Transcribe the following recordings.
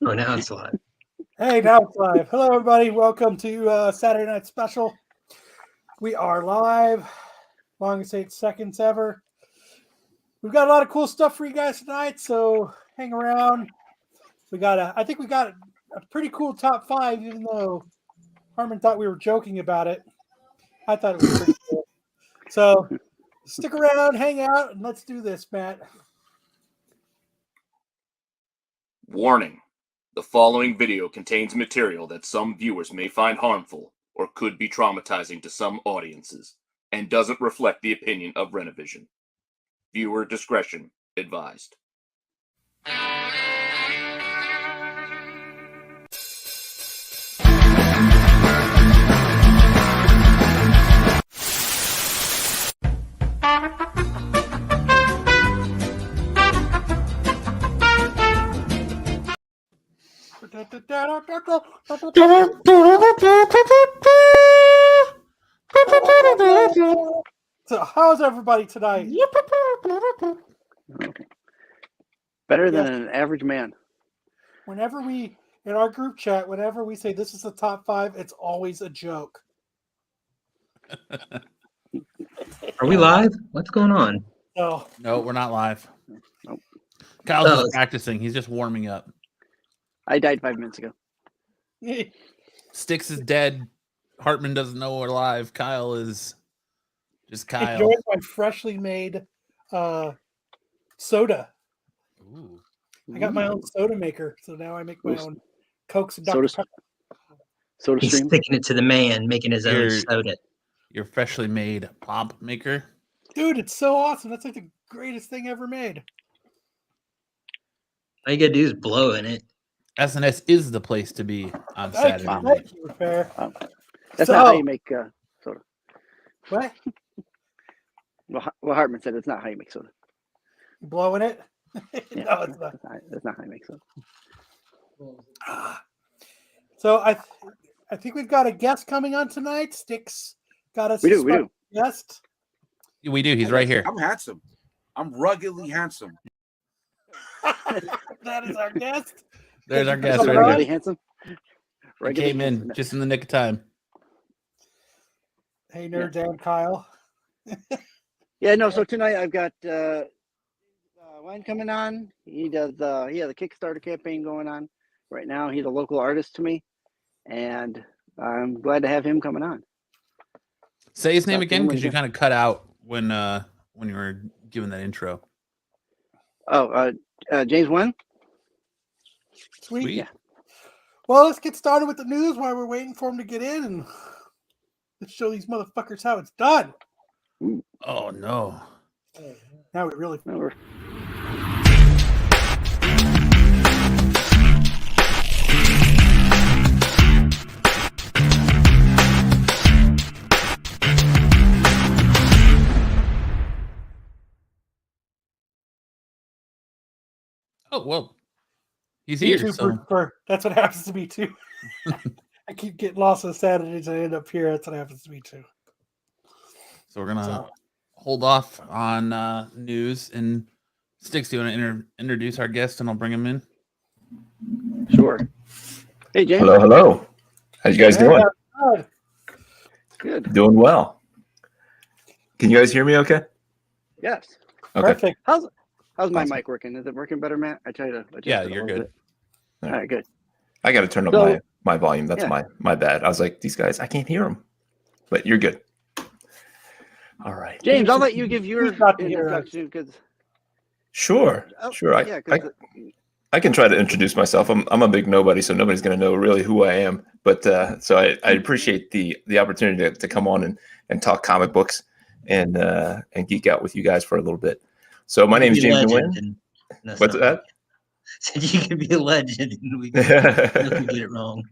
Oh, now it's live. Hey, now it's live. Hello, everybody. Welcome to Saturday Night Special. We are live. Longest 8 seconds ever. We've got a lot of cool stuff for you guys tonight, so hang around. I think we got a pretty cool top 5, even though Harmon thought we were joking about it. I thought it was pretty cool. So stick around, hang out, and let's do this, Matt. Warning. The following video contains material that some viewers may find harmful or could be traumatizing to some audiences and doesn't reflect the opinion of Renovision. Viewer discretion advised. So, how's everybody tonight? Better than an average man. Whenever we, in our group chat, whenever we say this is the top 5, it's always a joke. Are we live? What's going on? So, No, we're not live. Nope. Kyle's Oh, just practicing. He's just warming up. I died 5 minutes ago. Sticks is dead. Hartman doesn't know we're live. Kyle is just Kyle. enjoy my freshly made soda. Ooh. I got my own soda maker, so now I make my own Cokes and Soda Dr. Pepper. Soda He's stream. sticking it to the man, making his own You're- soda. Your freshly made pop maker. Dude, it's so awesome. That's like the greatest thing ever made. All you gotta do is blow in it. SNS is the place to be on Thank Saturday you, night. thank you, Repair. That's So- not how you make soda. What? Well, Hartman said it's not how you make soda. You blowing it? Yeah, No, it's not. That's not how you make soda. So I think we've got a guest coming on tonight. Sticks got us. We do. Guest. We do. He's right here. I'm handsome. I'm ruggedly handsome. That is our guest. There's our guest All right right. Regularly here. handsome. He Regularly came in handsome. just in the nick of time. Hey, Nerd Dan Kyle. Yeah, no. So tonight I've got Wine coming on. He does. He has a Kickstarter campaign going on right now. He's a local artist to me, and I'm glad to have him coming on. Say his name Dr. again because you Nguyen. kind of cut out when you were giving that intro. Oh, James Q Sweet. Sweet. Yeah. Well, let's get started with the news while we're waiting for him to get in, and let's show these motherfuckers how it's done. Oh no. Now we really. Nguyen. Oh well. He's here. YouTube So that's what happens to me too. I keep getting lost on Saturdays and I end up here. That's what happens to me too. So we're gonna So- hold off on news and Sticks. Do you want to introduce our guest and I'll bring him in? Sure. Hey, James. Hello, hello. How you guys doing? Good. Good. Doing well. Can you guys hear me okay? Yes. Okay. Perfect. How's my Awesome. mic working? Is it working better, Matt? I tried to adjust Yeah, it a you're little good. bit. All right, good. I got to turn up So- my volume. That's Yeah. my bad. I was like, these guys, I can't hear them. But you're good. All right. James, I'll let you give your Who's got to hear us? introduction because Sure. Sure. I can try to introduce myself. I'm a big nobody, so nobody's going to know really who I am. But so I appreciate the opportunity to come on and talk comic books and geek out with you guys for a little bit. So my name is James Nguyen. What's that? Said you could be a legend and we can get it wrong.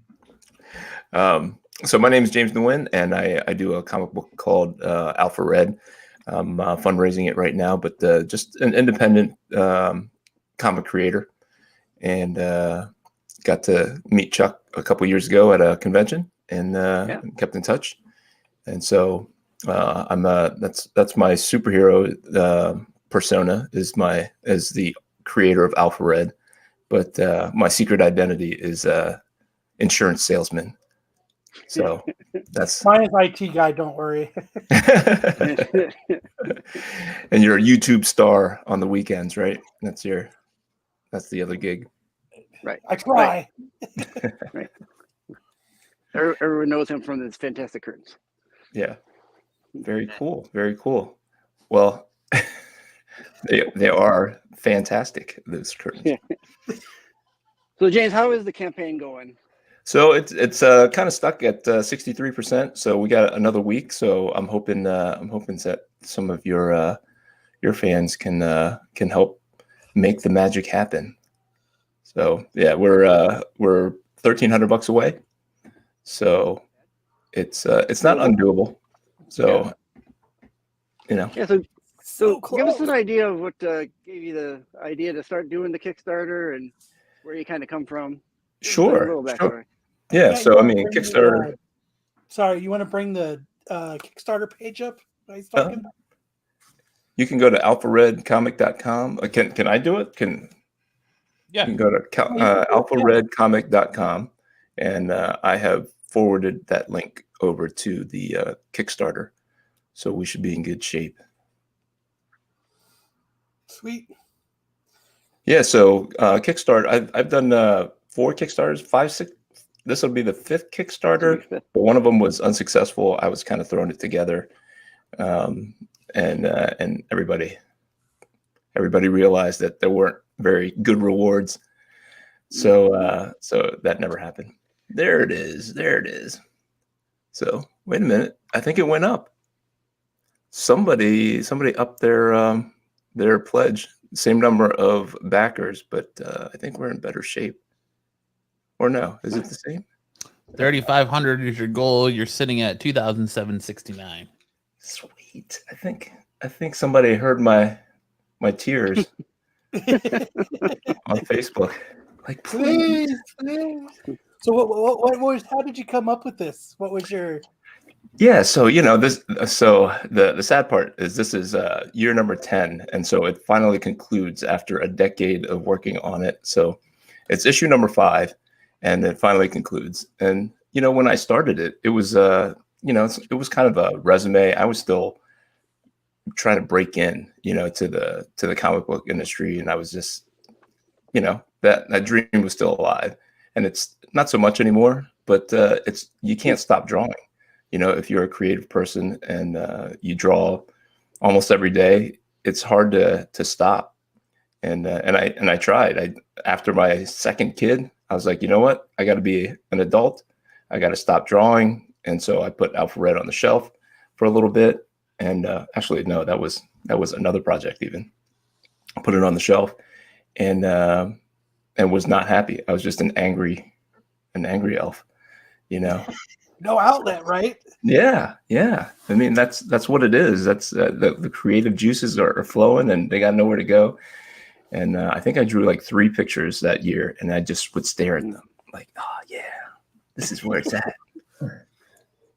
So my name is James Nguyen, and I do a comic book called Alpha Red. I'm fundraising it right now, but just an independent comic creator, and got to meet Chuck a couple years ago at a convention, and kept in touch. And so I'm that's my superhero persona is the creator of Alpha Red. but my secret identity is insurance salesman. So that's Mine is IT guy. Don't worry. and you're a YouTube star on the weekends, right? That's the other gig. Right. I try. Right. Everyone knows him from his fantastic curtains. Yeah. Very cool. Very cool. Well, they are fantastic, those curtains. So James, how is the campaign going? So it's kind of stuck at 63%. So we got another week. So I'm hoping that some of your fans can help make the magic happen. So yeah, we're $1,300 away. So it's not undoable. So Yeah. So give us an idea of what gave you the idea to start doing the Kickstarter and where you kind of come from. Sure. A little backstory. Yeah. Matt, So you I wanna mean, bring Kickstarter. Sorry, you want to bring the Kickstarter page up? That he's talking? You can go to alpharedcomic.com. Can I do it? You can go to alpharedcomic.com, and I have forwarded that link over to the Kickstarter. So we should be in good shape. Sweet. Yeah. So Kickstarter. I've done 4 Kickstarters, 5, 6. This will be the 5th Kickstarter. But one of them was unsuccessful. I was kind of throwing it together, and everybody realized that there weren't very good rewards. So that never happened. There it is. So wait a minute. I think it went up. Somebody upped their pledge. Same number of backers, but I think we're in better shape. Or no? Is it the same? 3,500 is your goal. You're sitting at 2,769. Sweet. I think somebody heard my tears on Facebook. Like, please. So what was? How did you come up with this? What was your? Yeah, so this. So the sad part is this is year number 10, and so it finally concludes after a decade of working on it. So it's issue number 5, and it finally concludes. And when I started it, it was it was kind of a resume. I was still trying to break in, to the comic book industry, and I was just, that dream was still alive, and it's not so much anymore. But you can't stop drawing. If you're a creative person and you draw almost every day, it's hard to stop. And I tried. After my second kid, I was like, you know what? I got to be an adult. I got to stop drawing. And so I put Alpha Red on the shelf for a little bit. And actually, no, that was another project. Even I put it on the shelf, and was not happy. I was just an angry elf, No outlet, right? Yeah. I mean, that's what it is. That's the creative juices are flowing, and they got nowhere to go. And I think I drew like 3 pictures that year, and I just would stare at them like, oh yeah, this is where it's at.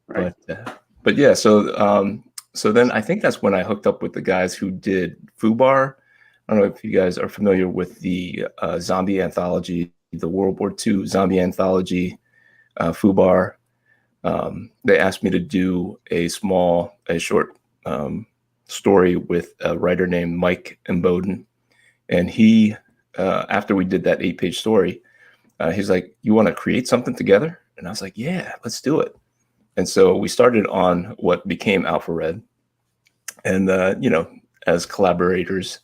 Right. But yeah, so then I think that's when I hooked up with the guys who did Fubar. I don't know if you guys are familiar with the zombie anthology, the World War II zombie anthology, Fubar. They asked me to do a short story with a writer named Mike Emboden. And he, after we did that 8-page story, he's like, you want to create something together? And I was like, yeah, let's do it. And so we started on what became Alpha Red. And, as collaborators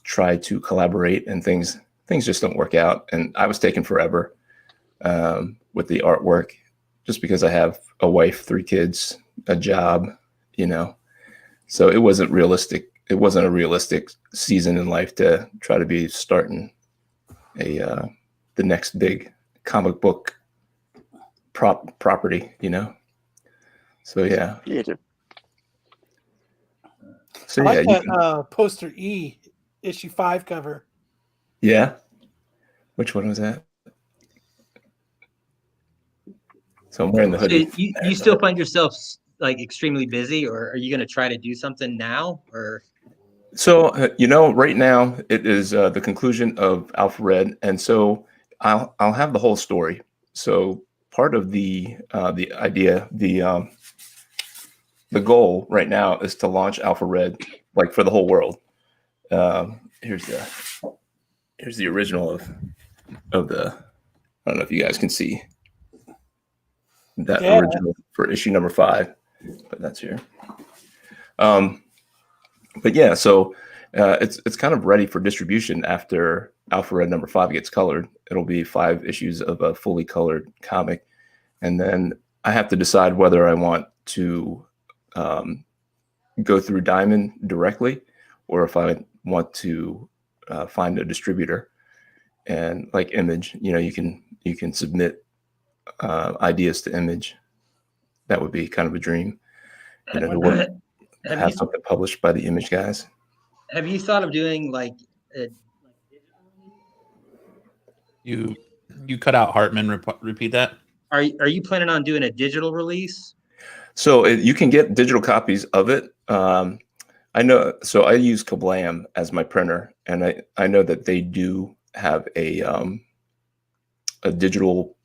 try to collaborate, and things just don't work out. And I was taking forever with the artwork, just because I have a wife, 3 kids, a job, so it wasn't realistic. It wasn't a realistic season in life to try to be starting the next big comic book property, So yeah. So I like that poster E, issue 5 cover. Yeah. Which one was that? So I'm wearing the hoodie. So you still find yourself like extremely busy, or are you going to try to do something now? Or So, right now it is the conclusion of Alpha Red, and so I'll have the whole story. So part of the idea, the goal right now is to launch Alpha Red like for the whole world. Here's the original of the. I don't know if you guys can see that original for issue number 5, but that's here. But yeah, so it's kind of ready for distribution after Alpha Red number 5 gets colored. It'll be 5 issues of a fully colored comic, and then I have to decide whether I want to go through Diamond directly, or if I want to find a distributor. And like Image, you can submit ideas to Image. That would be kind of a dream, to have something published by the Image guys. Have you thought of doing like You cut out Hartman. Repeat that. Are you planning on doing a digital release? So you can get digital copies of it. I know. So I use Kablam as my printer, and I know that they do have a digital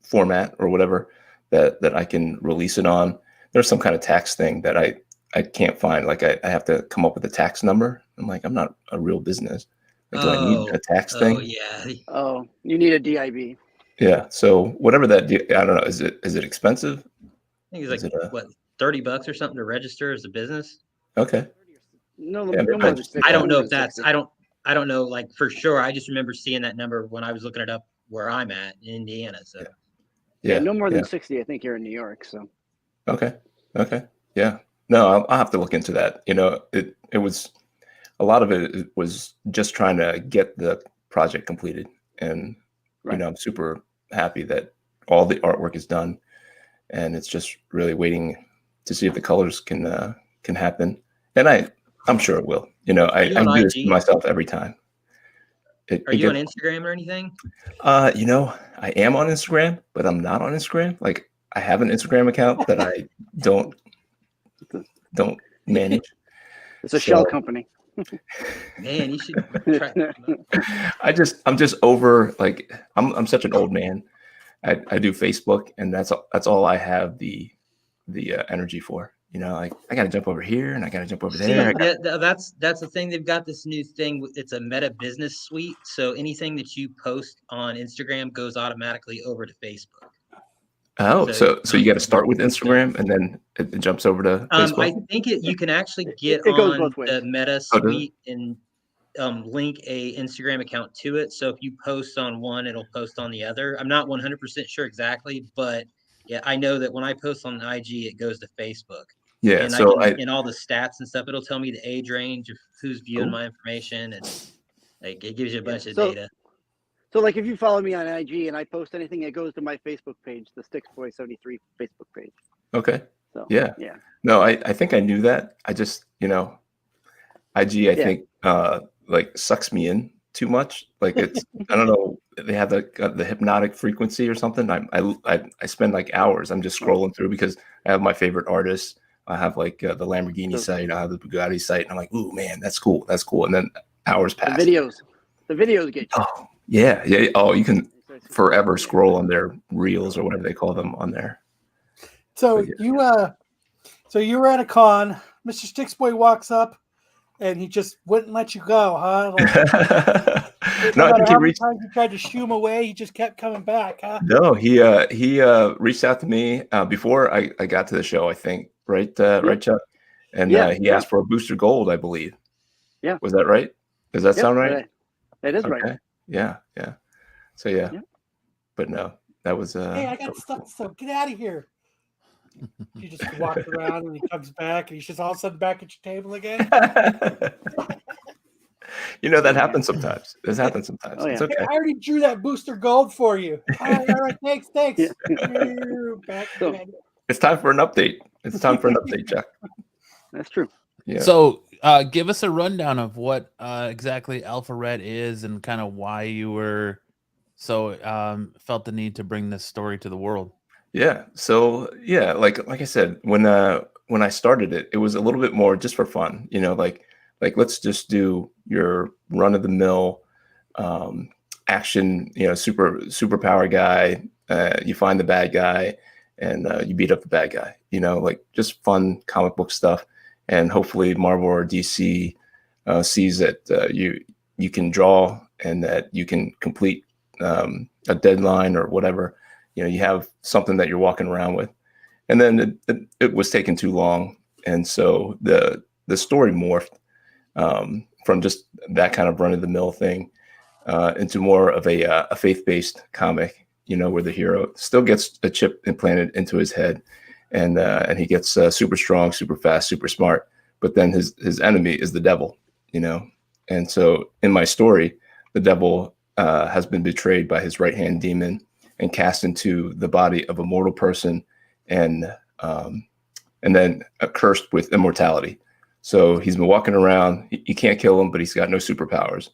format or whatever that I can release it on. There's some kind of tax thing that I can't find. Like I have to come up with a tax number. I'm like, I'm not a real business. Like, do I need a tax thing? Oh yeah. Oh, you need a DIB. Yeah. So whatever that, I don't know. Is it expensive? I think it's like what, $30 or something to register as a business. Okay. No, Yeah, no more than 60. I don't know if No more than that's 60. I don't know like for sure. I just remember seeing that number when I was looking it up where I'm at in Indiana. So Yeah, no more than 60. I think here in New York. So Okay. Yeah. No, I'll have to look into that. It was a lot of it was just trying to get the project completed, and Right. I'm super happy that all the artwork is done, and it's just really waiting to see if the colors can happen, and I'm sure it will. I you on do this to IG? myself every time. Are you on Instagram or anything? I am on Instagram, but I'm not on Instagram. Like I have an Instagram account that I don't manage. it's a shell company. Man, you should try. I'm just over, like I'm such an old man. I do Facebook, and that's all I have the energy for. Like I got to jump over here and I got to jump over there. That's the thing. They've got this new thing. It's a Meta Business Suite. So anything that you post on Instagram goes automatically over to Facebook. Oh, so you got to start with Instagram and then it jumps over to Facebook. I think you can actually get It goes on both ways. the Meta Suite and link a Instagram account to it. So if you post on one, it'll post on the other. I'm not 100% sure exactly, but yeah, I know that when I post on IG, it goes to Facebook. Yeah, and so in all the stats and stuff, it'll tell me the age range of who's viewing my information, and like it gives you a bunch of data. So like if you follow me on IG and I post anything, it goes to my Facebook page, the Sticks Boy 73 Facebook page. Okay. So yeah. No, I think I knew that. I just, IG I think like sucks me in too much. Like it's I don't know, they have the hypnotic frequency or something. I spend like hours. I'm just scrolling through because I have my favorite artists. I have like the Lamborghini site, I have the Bugatti site, and I'm like, ooh man, that's cool. And then hours pass. The videos get you. Oh yeah. Oh, you can forever scroll on their reels or whatever they call them on there. So you were at a con. Mr. Sticksboy walks up, and he just wouldn't let you go, huh? Like, no, I think how many times you tried to shoo him away, he just kept coming back, huh? No, he reached out to me before I got to the show. I think right, Chuck, and he asked for a booster gold, I believe. Yeah, was that right? Does that sound right? That is right. Yeah. So but no, that was. Hey, I got stuff. So get out of here. You just walk around and he comes back and he's just all of a sudden back at your table again. That happens sometimes. This happens sometimes. Oh, yeah. It's okay. Hey, I already drew that booster gold for you. All right, thanks. Yeah. Back It's time for an update. It's time for an update, Chuck. That's true. Yeah. So give us a rundown of what exactly Alpha Red is and kind of why you were so felt the need to bring this story to the world. Yeah. So like I said, when I started it, it was a little bit more just for fun, like Like, let's just do your run of the mill action, superpower guy. You find the bad guy and you beat up the bad guy, like just fun comic book stuff. And hopefully Marvel or DC sees that you can draw and that you can complete a deadline or whatever. You have something that you're walking around with. And then it was taking too long. And so the story morphed from just that kind of run of the mill thing into more of a faith-based comic, where the hero still gets a chip implanted into his head, and he gets super strong, super fast, super smart. But then his enemy is the devil, And so in my story, the devil has been betrayed by his right-hand demon and cast into the body of a mortal person, and then cursed with immortality. So he's been walking around. You can't kill him, but he's got no superpowers.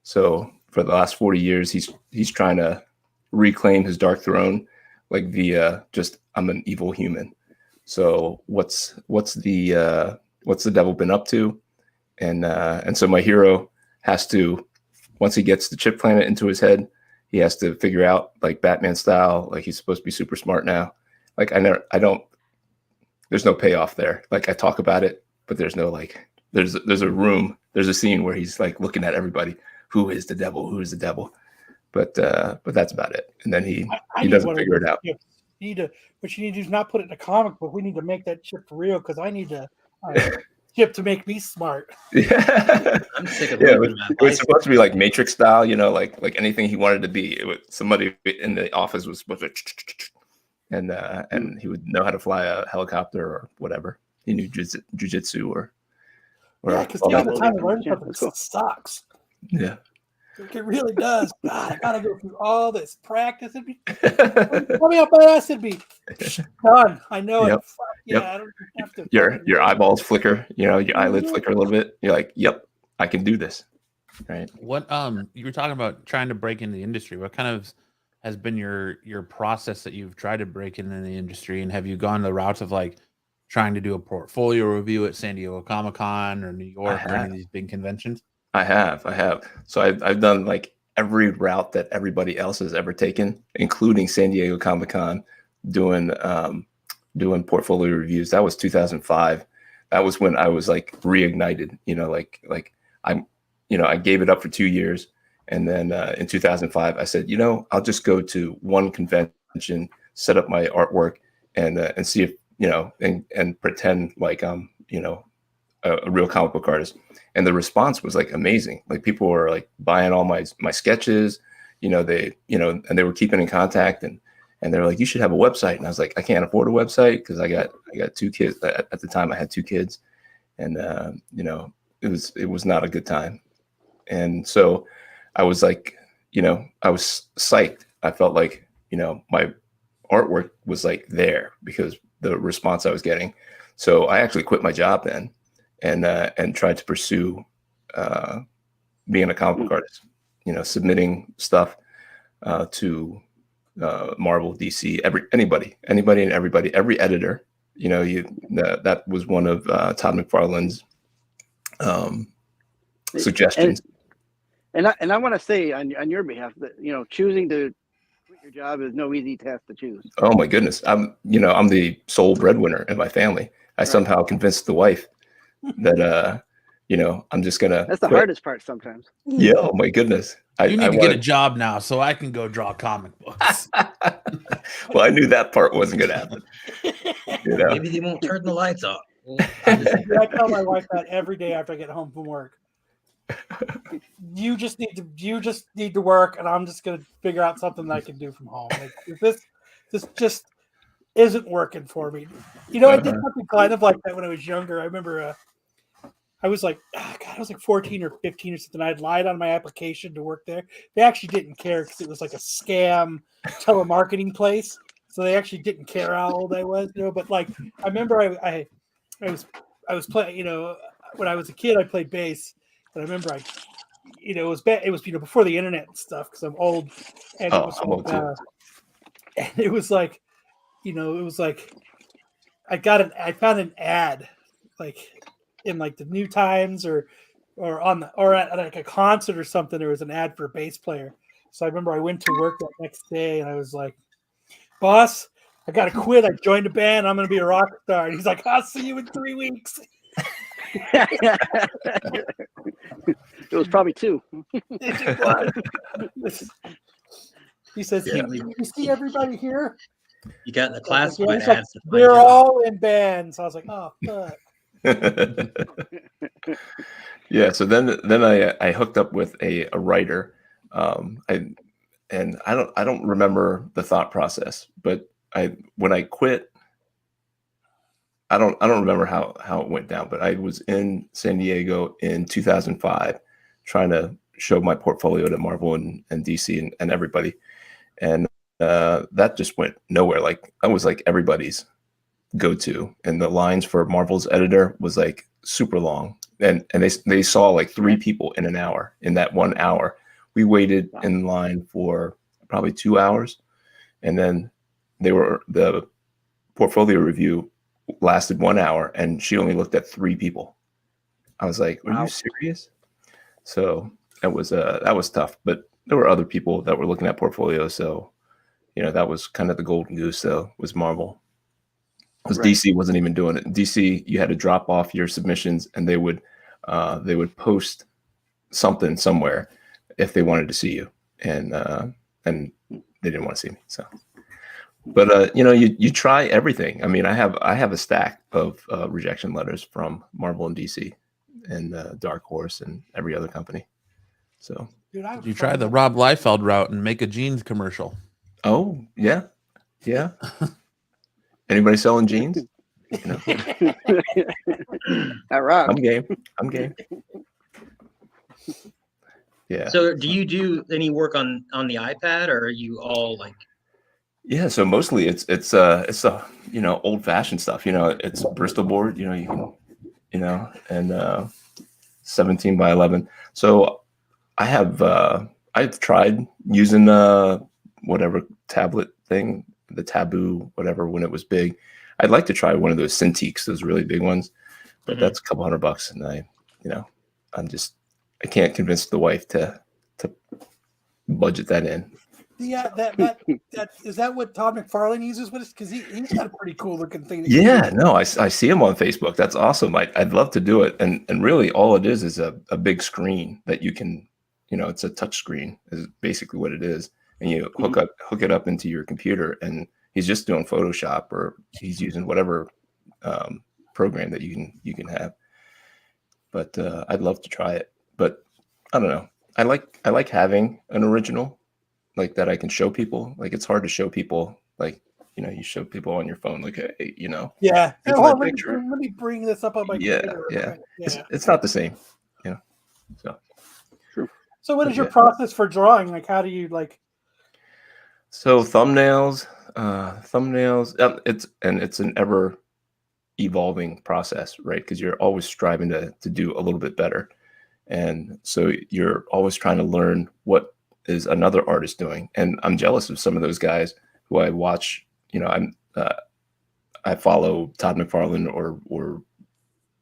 So for the last 40 years, he's trying to reclaim his dark throne, like via just I'm an evil human. So what's the devil been up to? And so my hero has to, once he gets the chip planet into his head, he has to figure out, like Batman style, like he's supposed to be super smart now. Like there's no payoff there. Like I talk about it, but there's no there's a scene where he's like looking at everybody. Who is the devil? Who is the devil? But that's about it. And then he doesn't figure it out. What you need to do is not put it in a comic book. We need to make that chip real, because I need to chip to make me smart. Yeah, I'm sick of it was supposed to be like Matrix style, like anything he wanted to be. It was somebody in the office was supposed to, and he would know how to fly a helicopter or whatever. He knew jujitsu or because the time to learn something sucks. Yeah. It really does. God, I gotta go through all this practice. It'd be coming up my ass. It'd be done. I know it. Yeah, I don't have to. Your eyeballs flicker. Your eyelids flicker a little bit. You're like, "Yep, I can do this." Right. What you were talking about trying to break into the industry. What kind of has been your process that you've tried to break into the industry, and have you gone the route of like trying to do a portfolio review at San Diego Comic-Con or New York or any of these big conventions? I have. So I've done like every route that everybody else has ever taken, including San Diego Comic-Con, doing portfolio reviews. That was 2005. That was when I was like reignited. I gave it up for 2 years, and then in 2005 I said, I'll just go to one convention, set up my artwork, and see if and pretend like I'm a real comic book artist. And the response was like amazing. Like people were like buying all my sketches, and they were keeping in contact, and they were like, you should have a website. And I was like, I can't afford a website because I got 2 kids. At the time I had 2 kids, and it was not a good time. And so I was like, I was psyched. I felt like, my artwork was like there because the response I was getting. So I actually quit my job then, and tried to pursue being a comic book artist, submitting stuff to Marvel, DC, anybody and everybody, every editor. That was one of Todd McFarlane's suggestions. And I want to say on your behalf that choosing to quit your job is no easy task to choose. Oh my goodness, I'm the sole breadwinner in my family. I somehow convinced the wife that I'm just gonna. That's the hardest part sometimes. Yeah. Oh my goodness. You need to get a job now so I can go draw comic books. Well, I knew that part wasn't gonna happen. Maybe they won't turn the lights off. I tell my wife that every day after I get home from work. You just need to work, and I'm just gonna figure out something that I can do from home. Like, this just isn't working for me. I did something kind of like that when I was younger. I remember I was like, I was like 14 or 15 or something. I had lied on my application to work there. They actually didn't care because it was like a scam telemarketing place. So they actually didn't care how old I was, But like, I remember I was playing, when I was a kid, I played bass. But I remember it was before the internet and stuff because I'm old. And it was like, I found an ad like in like the New Times or or at like a concert or something, there was an ad for a bass player. So I remember I went to work that next day and I was like, boss, I got to quit. I joined a band. I'm going to be a rock star. And he's like, I'll see you in 3 weeks. It was probably 2. He says, Yeah. you see everybody here? You got the Like, classified he's like, ads to find they're jobs. all in bands. I was like, oh, fuck. Yeah, so then I hooked up with a writer. I don't remember the thought process, but when I quit, I don't remember how it went down, but I was in San Diego in 2005 trying to show my portfolio to Marvel and DC and everybody. And that just went nowhere. Like I was like everybody's go-to, and the lines for Marvel's editor was like super long. And they saw like 3 people in an hour. In that 1 hour, we waited in line for probably 2 hours, and then the portfolio review lasted 1 hour, and she only looked at 3 people. I was like, "Are you serious?" So that was tough. But there were other people that were looking at portfolios, so that was kind of the golden goose. Though was Marvel. Because DC wasn't even doing it. In DC, you had to drop off your submissions, and they would post something somewhere if they wanted to see you, and they didn't want to see me. So, but you try everything. I mean, I have a stack of rejection letters from Marvel and DC, and Dark Horse and every other company. So, Dude, did you try the Rob Liefeld route and make a jeans commercial? Oh yeah. Anybody selling jeans? All right. I'm game. Yeah. So do you do any work on the iPad, or are you all like? Yeah, so mostly it's old fashioned stuff. It's Bristol board. You can and 17 by 11. So I've tried using whatever tablet thing, the Taboo, whatever, when it was big. I'd like to try one of those Cintiqs, those really big ones, but that's a couple $100, and I can't convince the wife to budget that in. Yeah, that is that what Todd McFarlane uses with us? Because he's got a pretty cool looking thing. Yeah, no, I see him on Facebook. That's awesome. I'd love to do it, and really all it is a big screen that you can, it's a touch screen is basically what it is, and you hook it up into your computer, and he's just doing Photoshop, or he's using whatever program that you can have. But I'd love to try it, but I don't know. I like having an original like that I can show people. Like it's hard to show people, like you show people on your phone, like, hey, yeah. here's Oh, my picture. let me bring this up on my computer. Yeah. It's not the same, So True. So what is your process for drawing? Like, how do you like? So thumbnails. It's an ever evolving process, right? Because you're always striving to do a little bit better, and so you're always trying to learn what is another artist doing. And I'm jealous of some of those guys who I watch. I follow Todd McFarlane or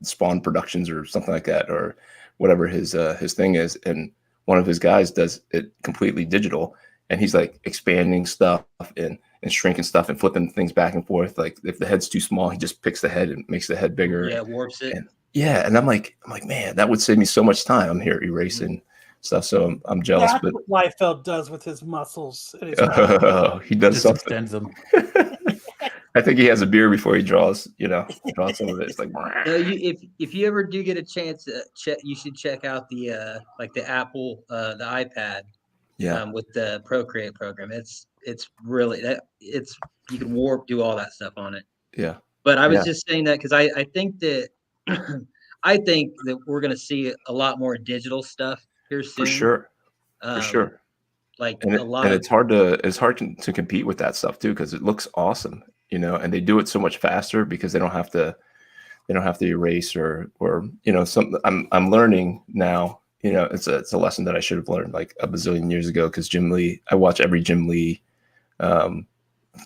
Spawn Productions or something like that, or whatever his thing is, and one of his guys does it completely digital, and he's like expanding stuff and shrinking stuff and flipping things back and forth. Like if the head's too small, he just picks the head and makes the head bigger. Yeah, warps it. And I'm like, man, that would save me so much time. I'm here erasing stuff, so I'm jealous. That's but what Liefeld does with his muscles. He does Just something. extends them. I think he has a beer before he draws. Draws some of it. It's like, No, if you ever do get a chance, you should check out the Apple the iPad. Yeah. With the Procreate program, it's really you can do all that stuff on it. Yeah. But I was just saying that because I think that I think that we're going to see a lot more digital stuff here soon. For sure. Like and it's hard to compete with that stuff too, because it looks awesome, and they do it so much faster because they don't have to erase or something. I'm learning now. It's a lesson that I should have learned like a bazillion years ago, because Jim Lee, I watch every Jim Lee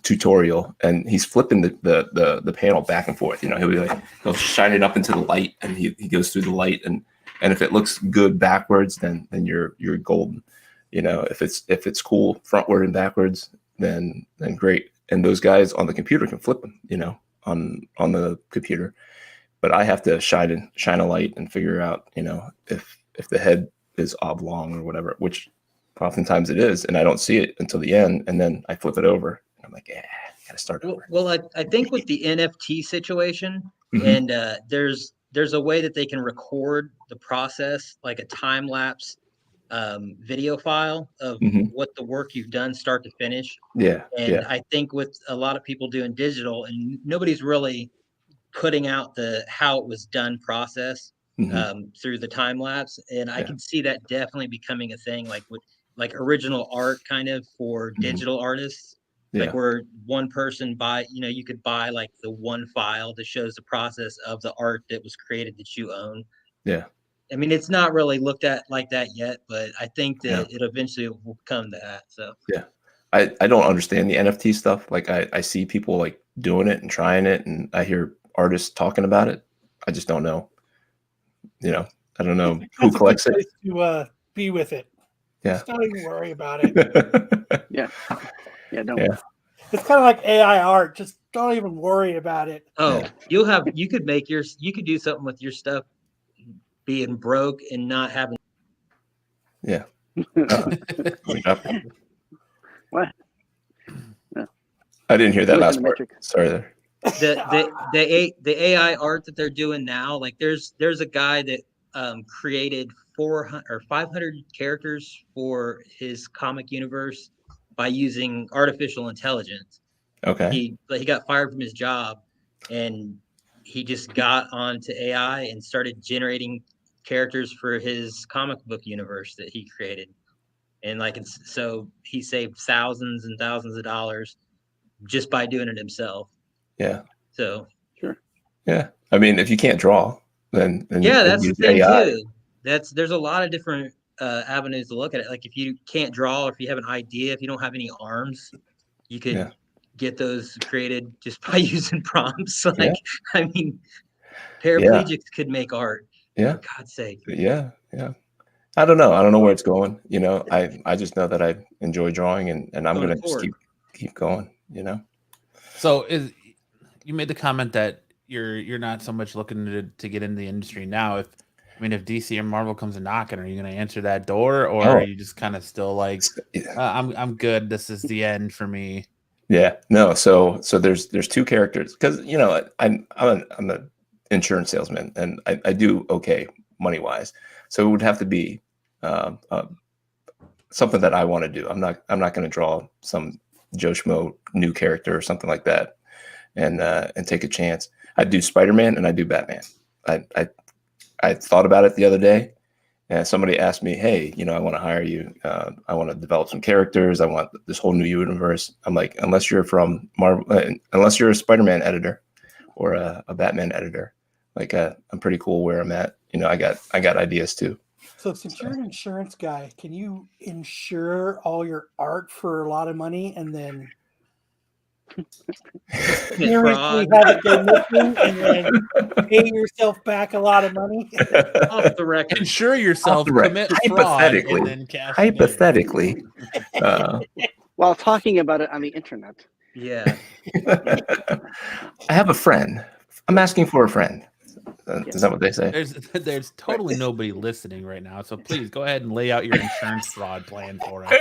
tutorial, and he's flipping the panel back and forth. He'll be like, he'll shine it up into the light, and he goes through the light, and And if it looks good backwards, then you're golden. You know, if it's cool frontward and backwards, then great. And those guys on the computer can flip them, you know, on the computer. But I have to shine a light and figure out, you know, if the head is oblong or whatever, which oftentimes it is, and I don't see it until the end, and then I flip it over. And I'm like, yeah, gotta start over. Well, I think with the NFT situation, Mhm. and there's a way that they can record the process, like a time lapse video file of Mhm. what the work you've done start to finish. Yeah, And yeah. I think with a lot of people doing digital, and nobody's really putting out the how it was done process Mhm. through the time lapse, and I Yeah. can see that definitely becoming a thing, like with like original art kind of for Mhm. digital artists, like Yeah. where one person buy, you know, you could buy like the one file that shows the process of the art that was created that you own. Yeah. I mean, it's not really looked at like that yet, but I think Yeah. that it eventually will come to that. So Yeah. I don't understand the NFT stuff. Like I see people like doing it and trying it, and I hear artists talking about it. I just don't know. You know, I don't know who That's a good collects it. place to be with it. Yeah. Just don't even worry about it. Yeah. Yeah. Don't. Yeah. It's kind of like AI art. Just don't even worry about it. oh, you could make yours, you could do something with your stuff being broke and not having Yeah. What? I didn't hear that Within last the part. metric. Sorry there. the AI art that they're doing now. Like there's a guy that created 400 or 500 characters for his comic universe by using artificial intelligence. Okay. He got fired from his job, and he just got onto AI and started generating characters for his comic book universe that he created. And like so he saved thousands and thousands of dollars just by doing it himself. Yeah. So Sure. Yeah. I mean, if you can't draw, then yeah, then that's the use thing AI. too. There's a lot of different avenues to look at it. Like if you can't draw, or if you have an idea, if you don't have any arms, you could Yeah. get those created just by using prompts. Like, Yeah. I mean, Yeah. paraplegics could make art, Yeah. for God's sake. Yeah. Yeah. I don't know. I don't know where it's going. You know, I just know that I enjoy drawing, and I'm Going gonna just forward. keep going. You know. So you made the comment that you're not so much looking to get in the industry now. If DC or Marvel comes knocking, are you going to answer that door, or are Oh. you just kind of still like, Yeah. I'm good. This is the end for me. Yeah. No. So there's two characters, because you know I'm an insurance salesman, and I do okay money wise. So it would have to be something that I want to do. I'm not going to draw some Joe Schmo new character or something like that, and take a chance. I do Spider-Man and I do Batman. I thought about it the other day, and somebody asked me, "Hey, you know, I want to hire you. I want to develop some characters. I want this whole new universe." I'm like, unless you're from Marvel, unless you're a Spider-Man editor or a Batman editor, like I'm pretty cool where I'm at. You know, I got ideas too. So since you're an insurance guy, can you insure all your art for a lot of money and then seriously have it go missing and then pay yourself back a lot of money? Off the record. Insure yourself, commit fraud, and then cash it in. Hypothetically, While talking about it on the internet. Yeah. I have a friend. I'm asking for a friend. Is that what they say? There's totally nobody listening right now, so please go ahead and lay out your insurance fraud plan for us.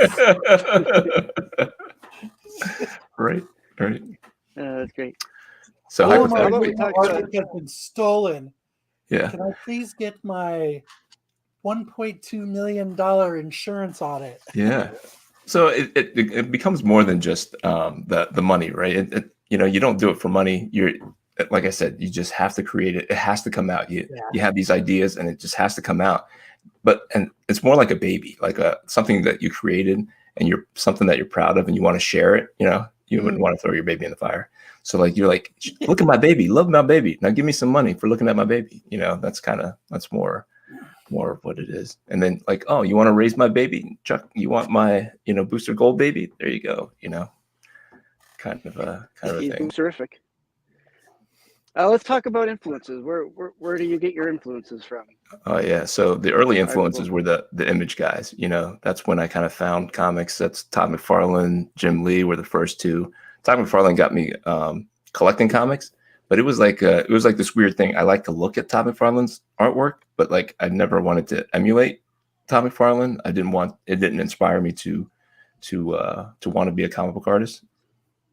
Right. That's great. So Oh my hypothetically, God, artwork has been stolen. yeah. Can I please get my $1.2 million insurance on it? Yeah. So it becomes more than just the money, right? You know, you don't do it for money. You're, like I said, you just have to create it. It has to come out. You have these ideas, and it just has to come out. And it's more like a baby, like something that you created, and you're something that you're proud of, and you want to share it. You know, you wouldn't want to throw your baby in the fire. So like you're like, look at my baby, love my baby. Now give me some money for looking at my baby. You know, that's more of what it is. And then like, oh, you want to raise my baby, Chuck? You want my, you know, Booster Gold baby? There you go. You know, kind of a He's thing. terrific. Let's talk about influences. Where do you get your influences from? Oh yeah. So the early influences Article. were the Image guys. You know, that's when I kind of found comics. That's Todd McFarlane, Jim Lee were the first two. Todd McFarlane got me collecting comics, but it was like this weird thing. I like to look at Todd McFarlane's artwork, but like I never wanted to emulate Todd McFarlane. It didn't inspire me to want to be a comic book artist.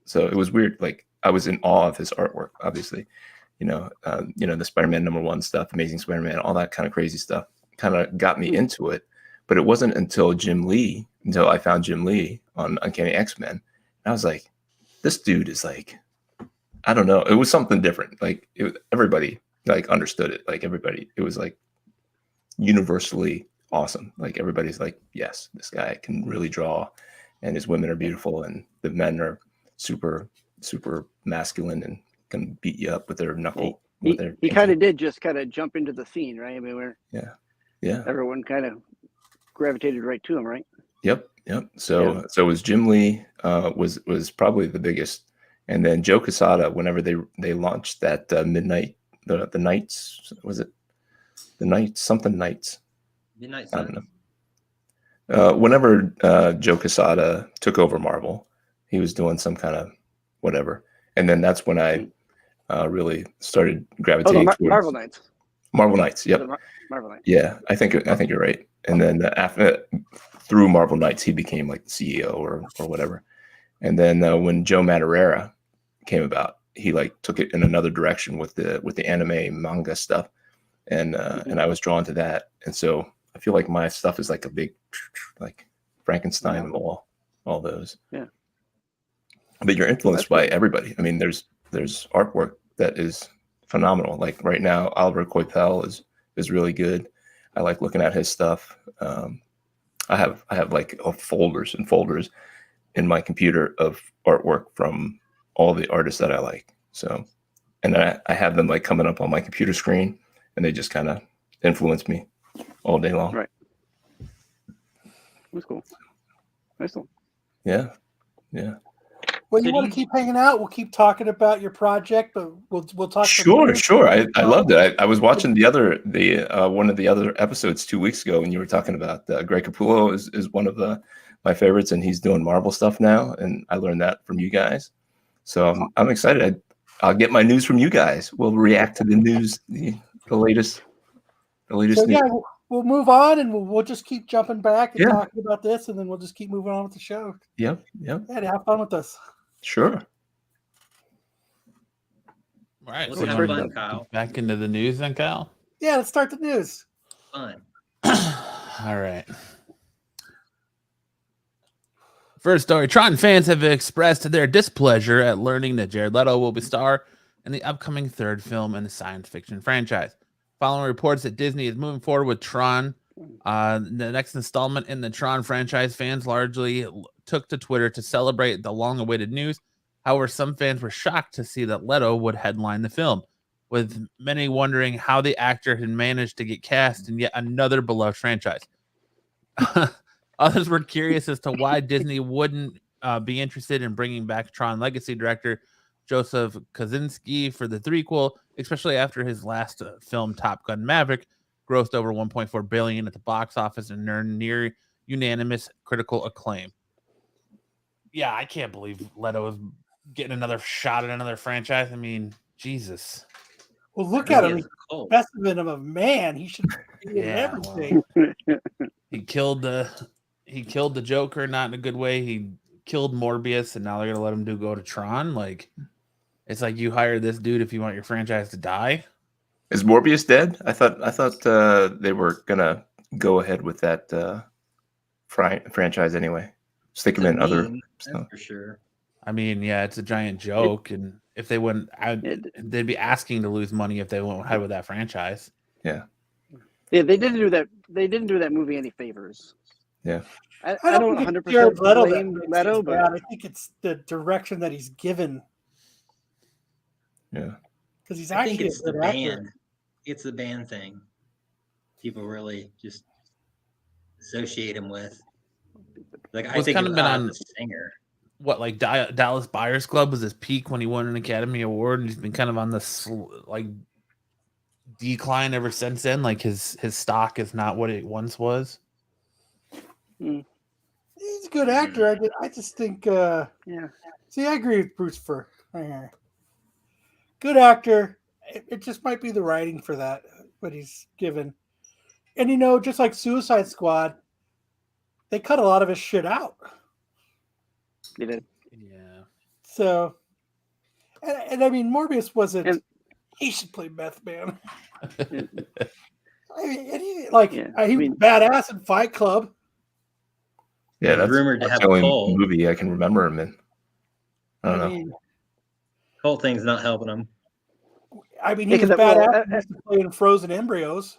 So it was weird. Like I was in awe of his artwork, obviously. The Spider-Man #1 stuff, Amazing Spider-Man, all that kind of crazy stuff kind of got me into it. But it wasn't until I found Jim Lee on Uncanny X-Men. And I was like, this dude is like, I don't know. It was something different. Like everybody like understood it. Like everybody, it was like universally awesome. Like everybody's like, yes, this guy can really draw, and his women are beautiful, and the men are super, super masculine and can beat you up with their knuckle. He kind of did just kind of jump into the scene, right? I mean, yeah. Everyone kind of gravitated right to him, right? Yep. So it was Jim Lee was probably the biggest, and then Joe Quesada. Whenever they launched that Midnight the Nights, was it the Nights something Nights? Midnight I Sun. don't know. Whenever Joe Quesada took over Marvel, he was doing some kind of whatever, and then that's when I really started gravitating towards Marvel Knights. Marvel Knights. Yep. Marvel Knights. Yeah, I think you're right. And then after through Marvel Knights, he became like the CEO or whatever. And then when Joe Madureira came about, he like took it in another direction with the anime manga stuff, and I was drawn to that. And so I feel like my stuff is like a big like Frankenstein of all those. Yeah. But you're influenced by everybody. I mean, there's artwork that is phenomenal. Like right now, Oliver Coipel is really good. I like looking at his stuff. I have like folders and folders in my computer of artwork from all the artists that I like. So, and I have them like coming up on my computer screen, and they just kind of influence me all day long. Right. That's cool. Nice one. Yeah. Well, you want to keep hanging out? We'll keep talking about your project, but we'll talk. Sure. I loved it. I was watching one of the other episodes 2 weeks ago, and you were talking about Greg Capullo is one of my favorites, and he's doing Marvel stuff now, and I learned that from you guys. So I'm excited. I'll get my news from you guys. We'll react to the news, the latest news. Yeah, we'll move on, and we'll just keep jumping back and talking about this, and then we'll just keep moving on with the show. Yep. Yeah, have fun with us. Sure. All right. Let's So have fun, Kyle. back into the news then, Kyle? Yeah, let's start the news. Fun. All right. First story, Tron fans have expressed their displeasure at learning that Jared Leto will be star in the upcoming third film in the science fiction franchise. Following reports that Disney is moving forward with Tron, the next installment in the Tron franchise, fans largely took to Twitter to celebrate the long-awaited news. However, some fans were shocked to see that Leto would headline the film, with many wondering how the actor had managed to get cast in yet another beloved franchise. Others were curious as to why Disney wouldn't be interested in bringing back Tron Legacy director Joseph Kosinski for the threequel, especially after his last film, Top Gun Maverick, grossed over $1.4 billion at the box office and earned near unanimous critical acclaim. Yeah, I can't believe Leto is getting another shot at another franchise. I mean, Jesus. Well, look at him. He's the specimen of a man. He should be in everything. Well, he killed the Joker, not in a good way. He killed Morbius, and now they're gonna let him go to Tron. Like, it's like you hire this dude if you want your franchise to die. Is Morbius dead? I thought they were gonna go ahead with that franchise anyway. Stick him in other stuff for sure. I mean, yeah, it's a giant joke, and if they wouldn't, they'd be asking to lose money if they went ahead with that franchise. Yeah. Yeah, they didn't do that. They didn't do that movie any favors. Yeah. I don't 100% blame Leto, but I think it's the direction that he's given. Yeah. Because he's I think actually it's the band. It's the band thing. People really just associate him with. Like I think kind of been on the singer. what, like Dallas Buyers Club was his peak when he won an Academy Award, and he's been kind of on this like decline ever since then. Like his stock is not what it once was. He's a good actor. I just think, Yeah. See, I agree with Bruce for good actor. It just might be the writing for that, what he's given. And just like Suicide Squad, they cut a lot of his shit out. They did. Yeah. So, and I mean, Morbius wasn't. He should play Meth Man. I mean, and he was badass in Fight Club. Yeah, He's that's rumored to that's have the a only cult. movie I can remember him in. I don't know. Cult thing's not helping him. I mean, he was badass. He used to play in Frozen Embryos.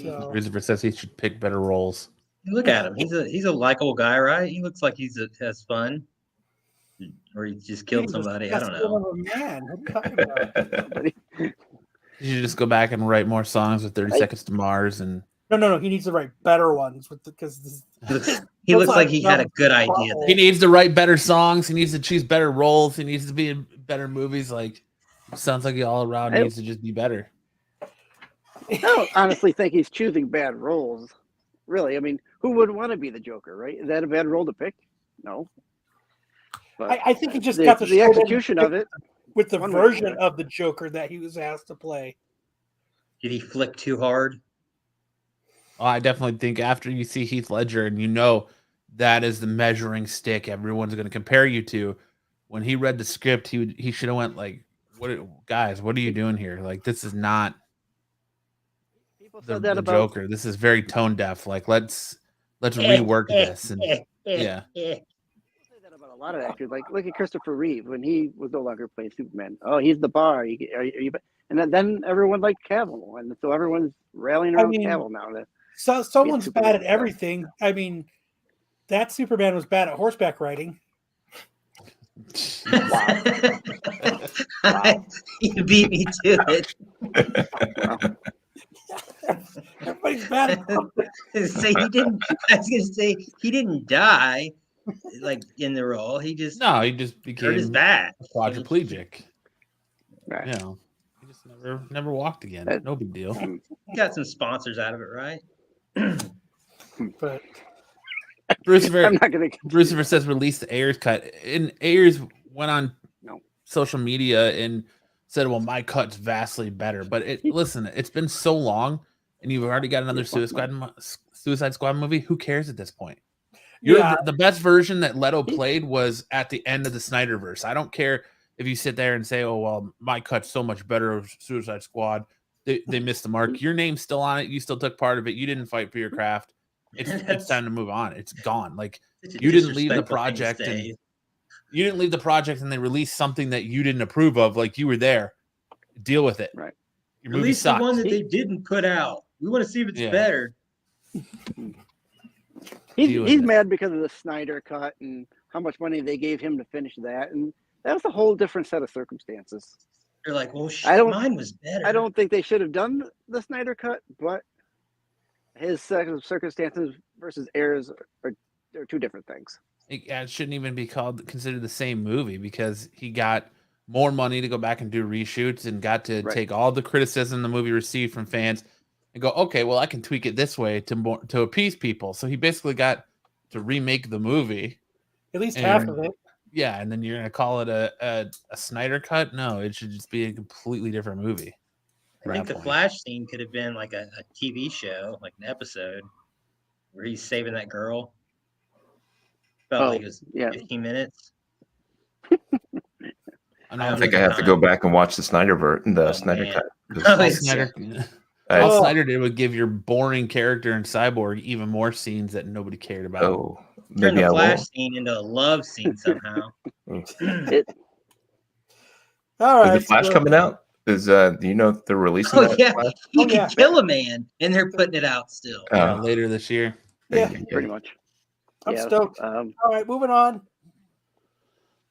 So. Christopher says he should pick better roles. Look at him. He's a likable guy, right? He looks like has fun. Or he just killed somebody. I don't know. Man, what are you talking about? You should just go back and write more songs with 30 Seconds to Mars and. No. He needs to write better ones because he looks like he had a good idea. He needs to write better songs. He needs to choose better roles. He needs to be in better movies. Like, sounds like he all around needs to just be better. I don't honestly think he's choosing bad roles. Really, I mean, who would want to be the Joker, right? Is that a bad role to pick? No. But I think he just got the execution of it with the version of the Joker that he was asked to play. Did he flick too hard? Oh, I definitely think after you see Heath Ledger and that is the measuring stick everyone's going to compare you to. When he read the script, he should have went like, what are you doing here? Like, this is not the Joker. This is very tone deaf. Like, let's rework this. And yeah. People say that about a lot of actors. Like, look at Christopher Reeve when he was no longer playing Superman. Oh, he's the bar. And then everyone liked Cavill, and so everyone's rallying around Cavill now. So someone's bad at everything. I mean, that Superman was bad at horseback riding. Wow. You beat me to it. Everybody's bad at something. I was gonna say he didn't die like in the role. He just became hurt his back. Quadriplegic. Right. He just never walked again. No big deal. He got some sponsors out of it, right? But Brucifer says release the Ayers cut. And Ayers went on social media and said, well, my cut's vastly better. But listen, it's been so long and you've already got another Suicide Squad movie. Who cares at this point? The best version that Leto played was at the end of the Snyderverse. I don't care if you sit there and say, oh, well, my cut's so much better of Suicide Squad. They missed the mark. Your name's still on it. You still took part of it. You didn't fight for your craft. It's time to move on. It's gone. Like, you didn't leave the project and they released something that you didn't approve of. Like, you were there. Deal with it. Right. Your movie Release sucked. the one that they didn't put out. We want to see if it's better. He's mad because of the Snyder cut and how much money they gave him to finish that, and that was a whole different set of circumstances. You're like, well, mine was better. I don't think they should have done the Snyder cut, but his circumstances versus Ayers are two different things. It shouldn't even be considered the same movie because he got more money to go back and do reshoots and got to take all the criticism the movie received from fans and go, okay, well, I can tweak it this way to appease people. So he basically got to remake the movie. At least half of it. Yeah, and then you're going to call it a Snyder cut? No, it should just be a completely different movie. I think the Flash scene could have been like a TV show, like an episode, where he's saving that girl. Felt like it was 15 minutes. I think I have to go back and watch the Snyder cut. All Snyder did would give your boring character in Cyborg even more scenes that nobody cared about. Oh, turn the Flash scene into a love scene somehow. All right, is the Flash coming out? Do you know if they're releasing? He could kill a man, and they're putting it out still. Later this year. Yeah, pretty much. I'm stoked. All right, moving on.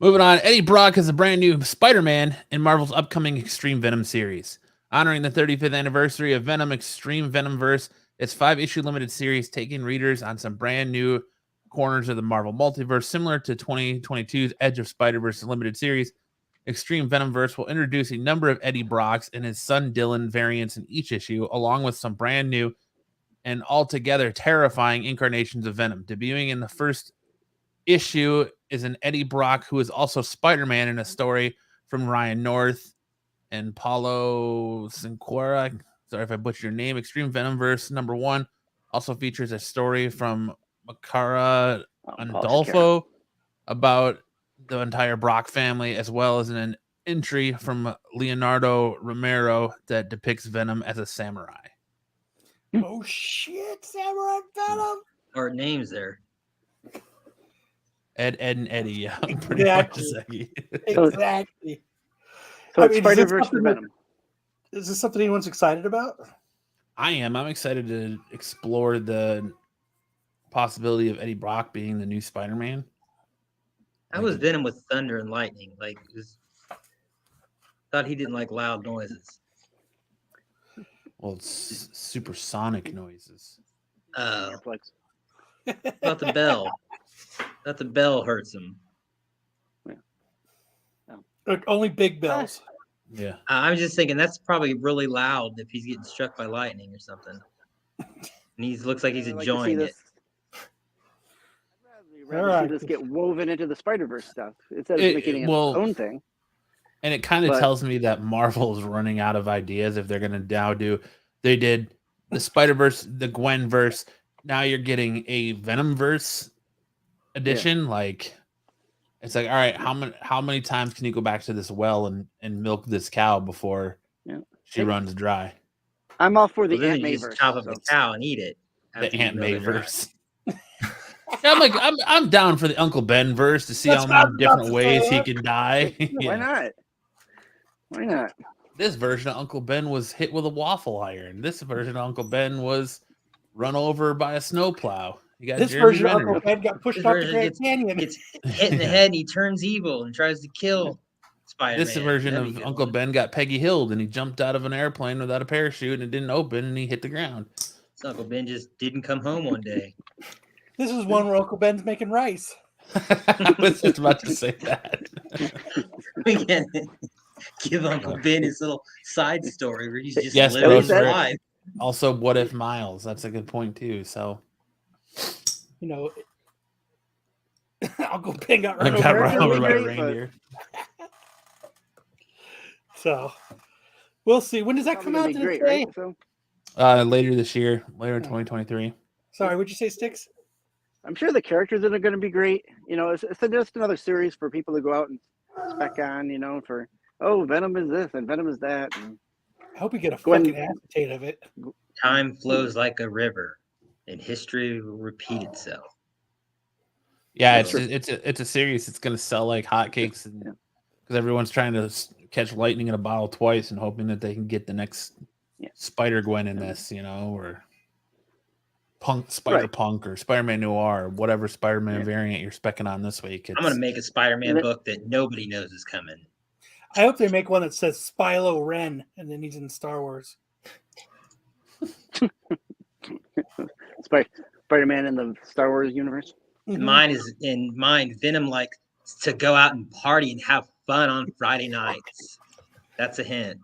Eddie Brock has a brand new Spider-Man in Marvel's upcoming Extreme Venom series. Honoring the 35th anniversary of Venom, Extreme Venomverse, its 5-issue limited series taking readers on some brand new corners of the Marvel multiverse, similar to 2022's Edge of Spider-Verse limited series. Extreme Venomverse will introduce a number of Eddie Brock's and his son Dylan variants in each issue, along with some brand new and altogether terrifying incarnations of Venom. Debuting in the first issue is an Eddie Brock who is also Spider-Man in a story from Ryan North and Paulo Cinquera. Sorry if I butchered your name. Extreme Venomverse #1 also features a story from Makara Andolfo about the entire Brock family, as well as an entry from Leonardo Romero that depicts Venom as a samurai. Oh shit, Samurai Venom! Or names there. Ed, and Eddie, yeah, pretty Exactly. much. Exactly. So I it's mean, is this Spider-Verse for something Venom. Is this something anyone's excited about? I am. I'm excited to explore the possibility of Eddie Brock being the new Spider-Man. How was Venom with thunder and lightning? Like, thought he didn't like loud noises. Well, it's supersonic noises. Earplugs. About the bell. Thought the bell hurts him. Like, only big bells. Yeah. I'm just thinking that's probably really loud if he's getting struck by lightning or something. And he looks like he's I'd like to see enjoying it. this. I'd rather see this get woven into the Spider-Verse stuff instead of making it its own thing. And it kind of tells me that Marvel is running out of ideas if they're going to now do. They did the Spider-Verse, the Gwen-verse. Now you're getting a Venom-verse edition. Like, it's like, all right, how many times can you go back to this well and milk this cow before she runs dry? I'm all for the Well, then Aunt you May just verse. chop up a cow and eat it. The Aunt May verse. Yeah, I'm down for the Uncle Ben verse to see how many different ways he can die. Why not? Why not? This version of Uncle Ben was hit with a waffle iron. This version of Uncle Ben was run over by a snowplow. You got this Jeremy version of Renner. Uncle Ben got pushed This off the version Grand Canyon. Gets hit in the head and he turns evil and tries to kill Spider-Man. This version That'd of be a good Uncle one. Ben got Peggy Hilled and he jumped out of an airplane without a parachute and it didn't open and he hit the ground. So Uncle Ben just didn't come home one day. This is one where Uncle Ben's making rice. I was just about to say that. We can give Uncle Ben his little side story where he's just Yes, living his Gross, life. Also, what if Miles? That's a good point too. So, You know, Uncle Ben got run over. by a great, reindeer. So we'll see. When does that come out? Probably gonna be Did it great, say? right? So Later this year, later in 2023. Sorry, what'd you say, Sticks? I'm sure the characters that are going to be great. You know, it's just another series for people to go out and spec on. You know, for Venom is this and Venom is that. And I hope we get a Gwen- fucking acetate of it. Time flows like a river, and history will repeat itself. Yeah, That's it's a series. It's going to sell like hotcakes, because everyone's trying to catch lightning in a bottle twice and hoping that they can get the next Spider Gwen in this, you know, or Spider Punk or Spider-Man Noir or whatever Spider-Man variant you're specking on this week. I'm going to make a Spider-Man book that nobody knows is coming. I hope they make one that says Spilo Ren and then he's in Star Wars. Spider-Man in the Star Wars universe. Mine Venom likes to go out and party and have fun on Friday nights. That's a hint.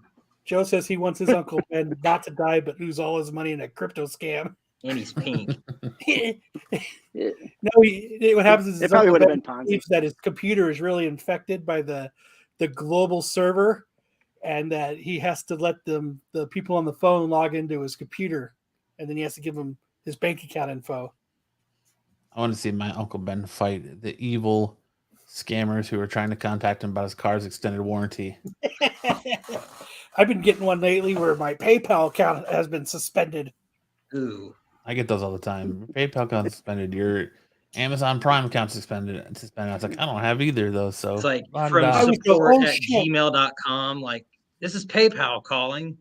Joe says he wants his Uncle Ben not to die, but lose all his money in a crypto scam. And he's pink. No, what happens is It probably would have been Ponzi. believes that his computer is really infected by the global server, and that he has to let the people on the phone log into his computer, and then he has to give them his bank account info. I want to see my Uncle Ben fight the evil scammers who are trying to contact him about his car's extended warranty. I've been getting one lately where my PayPal account has been suspended. Ooh. I get those all the time. Your PayPal account suspended. Your Amazon Prime account suspended. I was like, I don't have either of those. So It's like blah, from blah. support@gmail.com. Like, this is PayPal calling.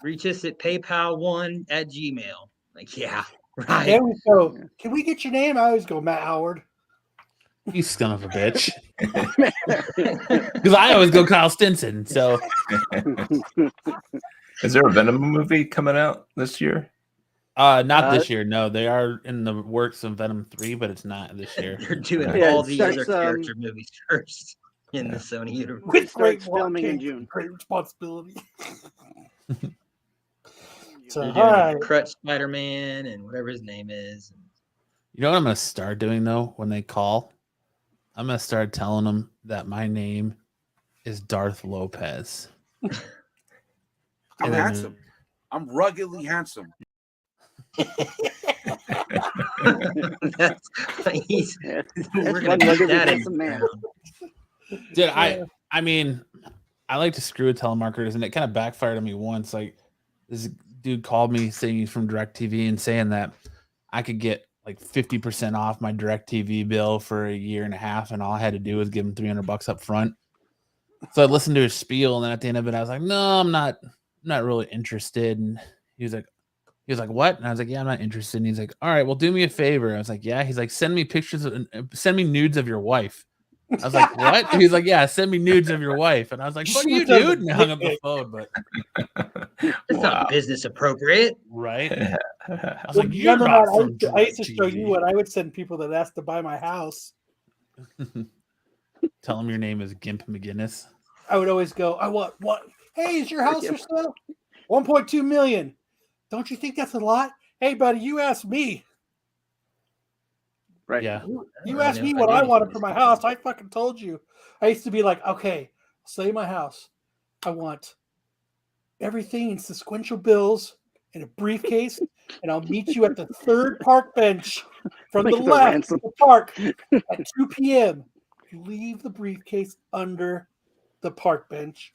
Reach us at PayPal1@gmail. Like, yeah, right. Then we go, can we get your name? I always go, Matt Howard. You son of a bitch. Because I always go Kyle Stinson. So Is there a Venom movie coming out this year? Not this year. No, they are in the works of Venom 3, but it's not this year. They're doing Yeah, all it the other starts, character movies first in the Sony universe. With great starts filming in watching, June. great responsibility. So, They're all doing right. Crutch Spider-Man and whatever his name is. You know what I'm going to start doing, though, when they call? I'm going to start telling them that my name is Darth Lopez. I'm And then- handsome. I'm ruggedly handsome. That's he's Yeah, we're that's gonna one beat ruggedly that in handsome man. Dude, I mean, I like to screw with telemarketers, and it kind of backfired on me once. Like, this dude called me saying he's from DirecTV and saying that I could get like 50% off my DirecTV bill for a year and a half, and all I had to do was give him $300 up front. So I listened to his spiel, and then at the end of it, I was like, "No, I'm not really interested." And he was like, "What?" And I was like, "Yeah, I'm not interested." And he's like, "All right, well, do me a favor." I was like, "Yeah." He's like, "Send me pictures send me nudes of your wife." I was like, "What?" He's like, "Yeah, send me nudes of your wife." And I was like, "Fuck you, dude." And I hung up the phone. But It's not business appropriate. right, I was Well, like, "You're remember, not Matt, from I used to show you DirecTV." what I would send people that asked to buy my house. Tell him your name is Gimp McGinnis. I would always go, I want what? Hey, is your house for sale? 1.2 million. Don't you think that's a lot? Hey, buddy, you asked me. Right. Yeah, You asked me what I wanted for my house. I fucking told you. I used to be like, okay, say my house. I want everything in sequential bills in a briefcase, and I'll meet you at the third park bench from Like the it's a left ransom. of the park at 2 p.m. You leave the briefcase under the park bench,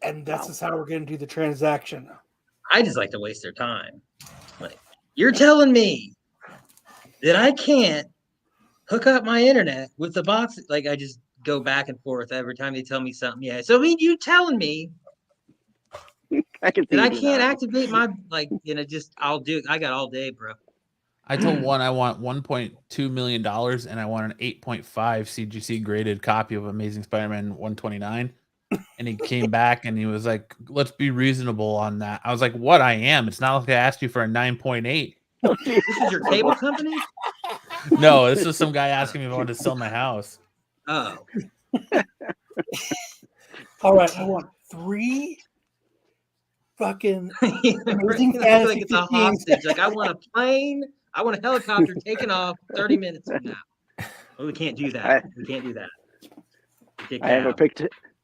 and that's just how we're going to do the transaction. I just like to waste their time. Like, you're telling me that I can't hook up my internet with the box? Like, I just go back and forth every time they tell me something. Yeah. So, I mean, you telling me I can see that I you doing can't that. activate my, like, I'll do it. I got all day, bro. I told one I want $1.2 million, and I want an 8.5 CGC graded copy of Amazing Spider-Man 129. And he came back and he was like, "Let's be reasonable on that." I was like, "What? I am. It's not like I asked you for a 9.8." This is your cable company? No, this was some guy asking me if I wanted to sell my house. Oh. All right, I want 3 fucking amazing Like fantasy it's a 15s. hostage. Like, I want a plane. I want a helicopter taking off 30 minutes from now. Well, we can't do that. We can't do that. I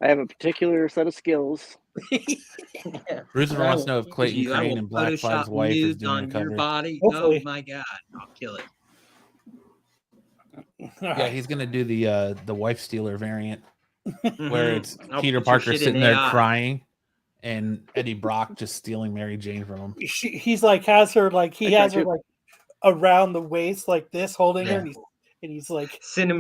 have a particular set of skills. Yeah. Bruiser I wants to know if will Clayton use you. I Crane will and Black Fly's Photoshop wife is nudes doing a on your cover. body. Hopefully. Oh my god, I'll kill it. Yeah, he's gonna do the wife stealer variant where it's I'll Peter put your Parker shit in sitting there AI. crying and Eddie Brock just stealing Mary Jane from him. He's like has her like he I has her tried to. like around the waist like this, holding her, Yeah. and he's like, Send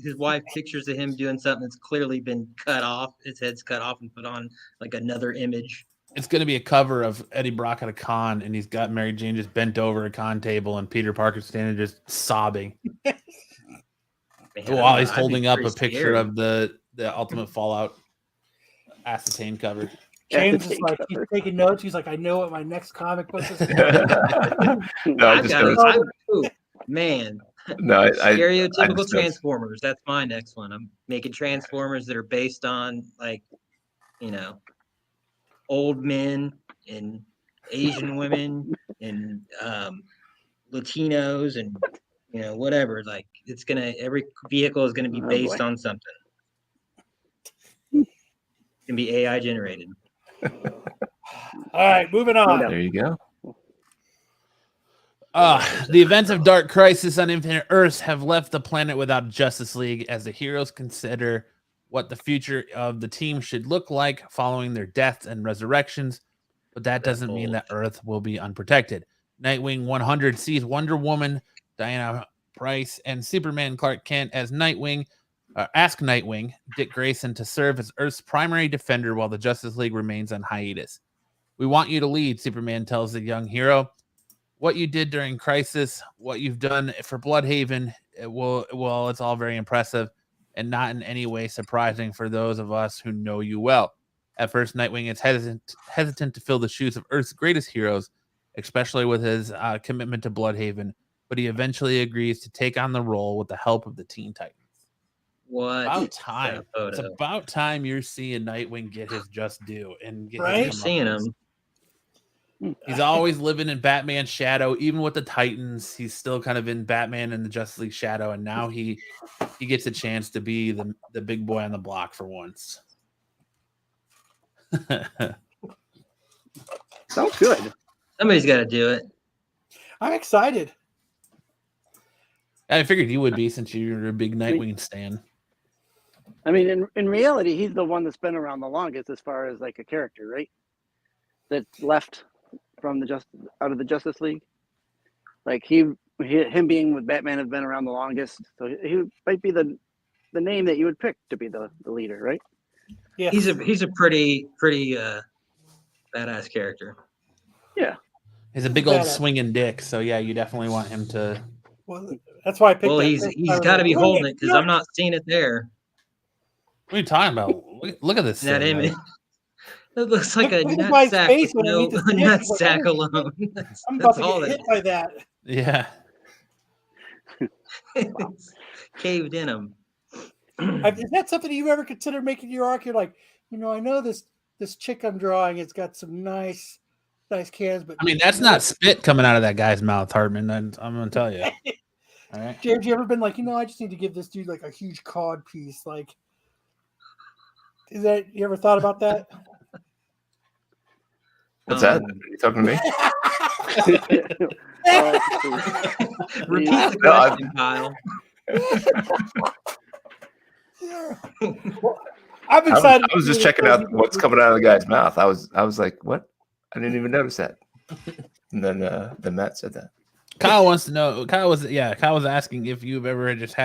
his wife pictures of him doing something that's clearly been cut off. His head's cut off and put on like another image. It's gonna be a cover of Eddie Brock at a con, and he's got Mary Jane just bent over a con table, and Peter Parker standing just sobbing Man, while he's I'd be holding up pretty a picture scared. of the Ultimate Fallout ascertain cover. James is like he's taking notes. He's like, I know what my next comic book is. No, I I've just got gotta, man. no, I Stereotypical just Transformers. That's my next one. I'm making Transformers that are based on like, old men and Asian women and Latinos and whatever. Like every vehicle is gonna be based on something. It's gonna be AI generated. All right, moving on. there you go. The events of Dark Crisis on Infinite Earths have left the planet without a Justice League as the heroes consider what the future of the team should look like following their deaths and resurrections, but that doesn't mean that Earth will be unprotected. Nightwing 100 sees Wonder Woman, Diana Prince, and Superman Clark Kent as Nightwing. Ask Nightwing, Dick Grayson, to serve as Earth's primary defender while the Justice League remains on hiatus. "We want you to lead," Superman tells the young hero. "What you did during Crisis, what you've done for Bloodhaven, it's all very impressive and not in any way surprising for those of us who know you well." At first, Nightwing is hesitant to fill the shoes of Earth's greatest heroes, especially with his commitment to Bloodhaven, but he eventually agrees to take on the role with the help of the Teen Titans. What? About time. That It's photo. about time you're seeing Nightwing get his just due and get Right? his You're seeing comeuppance. him. He's always living in Batman's shadow, even with the Titans. He's still kind of in Batman and the Justice League shadow, and now he gets a chance to be the big boy on the block for once. Sounds good. Somebody's got to do it. I'm excited. I figured you would be since you're a big Nightwing stan. I mean, in reality, he's the one that's been around the longest as far as like a character, right? That's left from out of the Justice League. Like him being with Batman has been around the longest, so he might be the name that you would pick to be the leader, right? Yeah, He's a pretty badass character. Yeah. He's a big old Badass. swinging dick, so yeah, you definitely want him to. well, that's why I picked. Well, that he's picture. I was got to like, be "Look holding at it because I'm not seeing it there. What are you talking about? Look at this. That thing, image. like- It looks like a Look at the guy's nutsack face with no underneath his dick. He's like, nutsack "Oh, alone. I'm about That's to all get that hit by that." Yeah. is. Caved in him. Is that something you ever considered making your arc? You're like, I know this chick I'm drawing has got some nice cans, but I mean, that's not spit coming out of that guy's mouth, Hartman. I'm going to tell you. All right. James, you ever been like, I just need to give this dude like a huge cod piece? Like, is that you ever thought about that? What's that? Are you talking to me? Repeat the No, I- question, Kyle. Well, I'm excited. I was just checking out what's coming out of the guy's mouth. I was like, what? I didn't even notice that. And then Matt said that. Kyle wants to know. Kyle was asking if you've ever just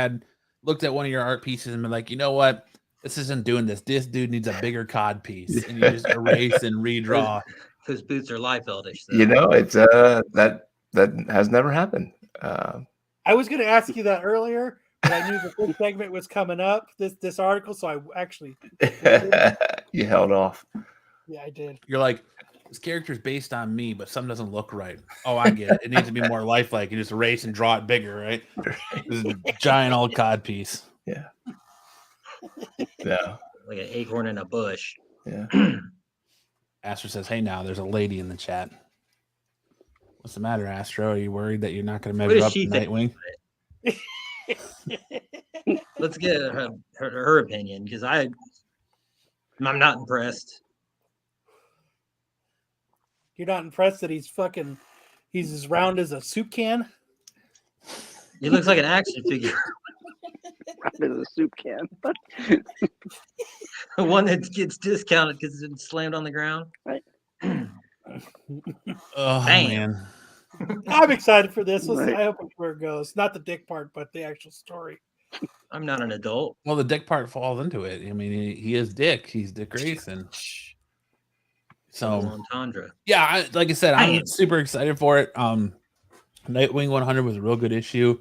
looked at one of your art pieces and been like, you know what? This isn't doing this. This dude needs a bigger cod piece. And you just erase and redraw. Those boots are Liefeldish. So. It's that has never happened. I was going to ask you that earlier, but I knew the big segment was coming up. This article, so I actually You held off. yeah, I did. You're like, this character's based on me, but something doesn't look right. Oh, I get it. It needs to be more lifelike. You just erase and draw it bigger, right? This is a giant old cod piece. Yeah. Yeah. Like an acorn in a bush. Yeah. Astro says, hey, now there's a lady in the chat. What's the matter, Astro? Are you worried that you're not going to What measure does up to she think? Nightwing? Let's get her opinion because I'm not impressed. You're not impressed that he's as round as a soup can? He looks like an action figure. There's a soup can. One that gets discounted because it's slammed on the ground. Right. Oh, Bam. man. I'm excited for this. Right. I hope where it goes. Not the dick part, but the actual story. I'm not an adult. Well, the dick part falls into it. I mean, he is Dick. He's Dick Grayson. Double So, entendre. yeah, like I said, I'm super excited for it. Nightwing 100 was a real good issue.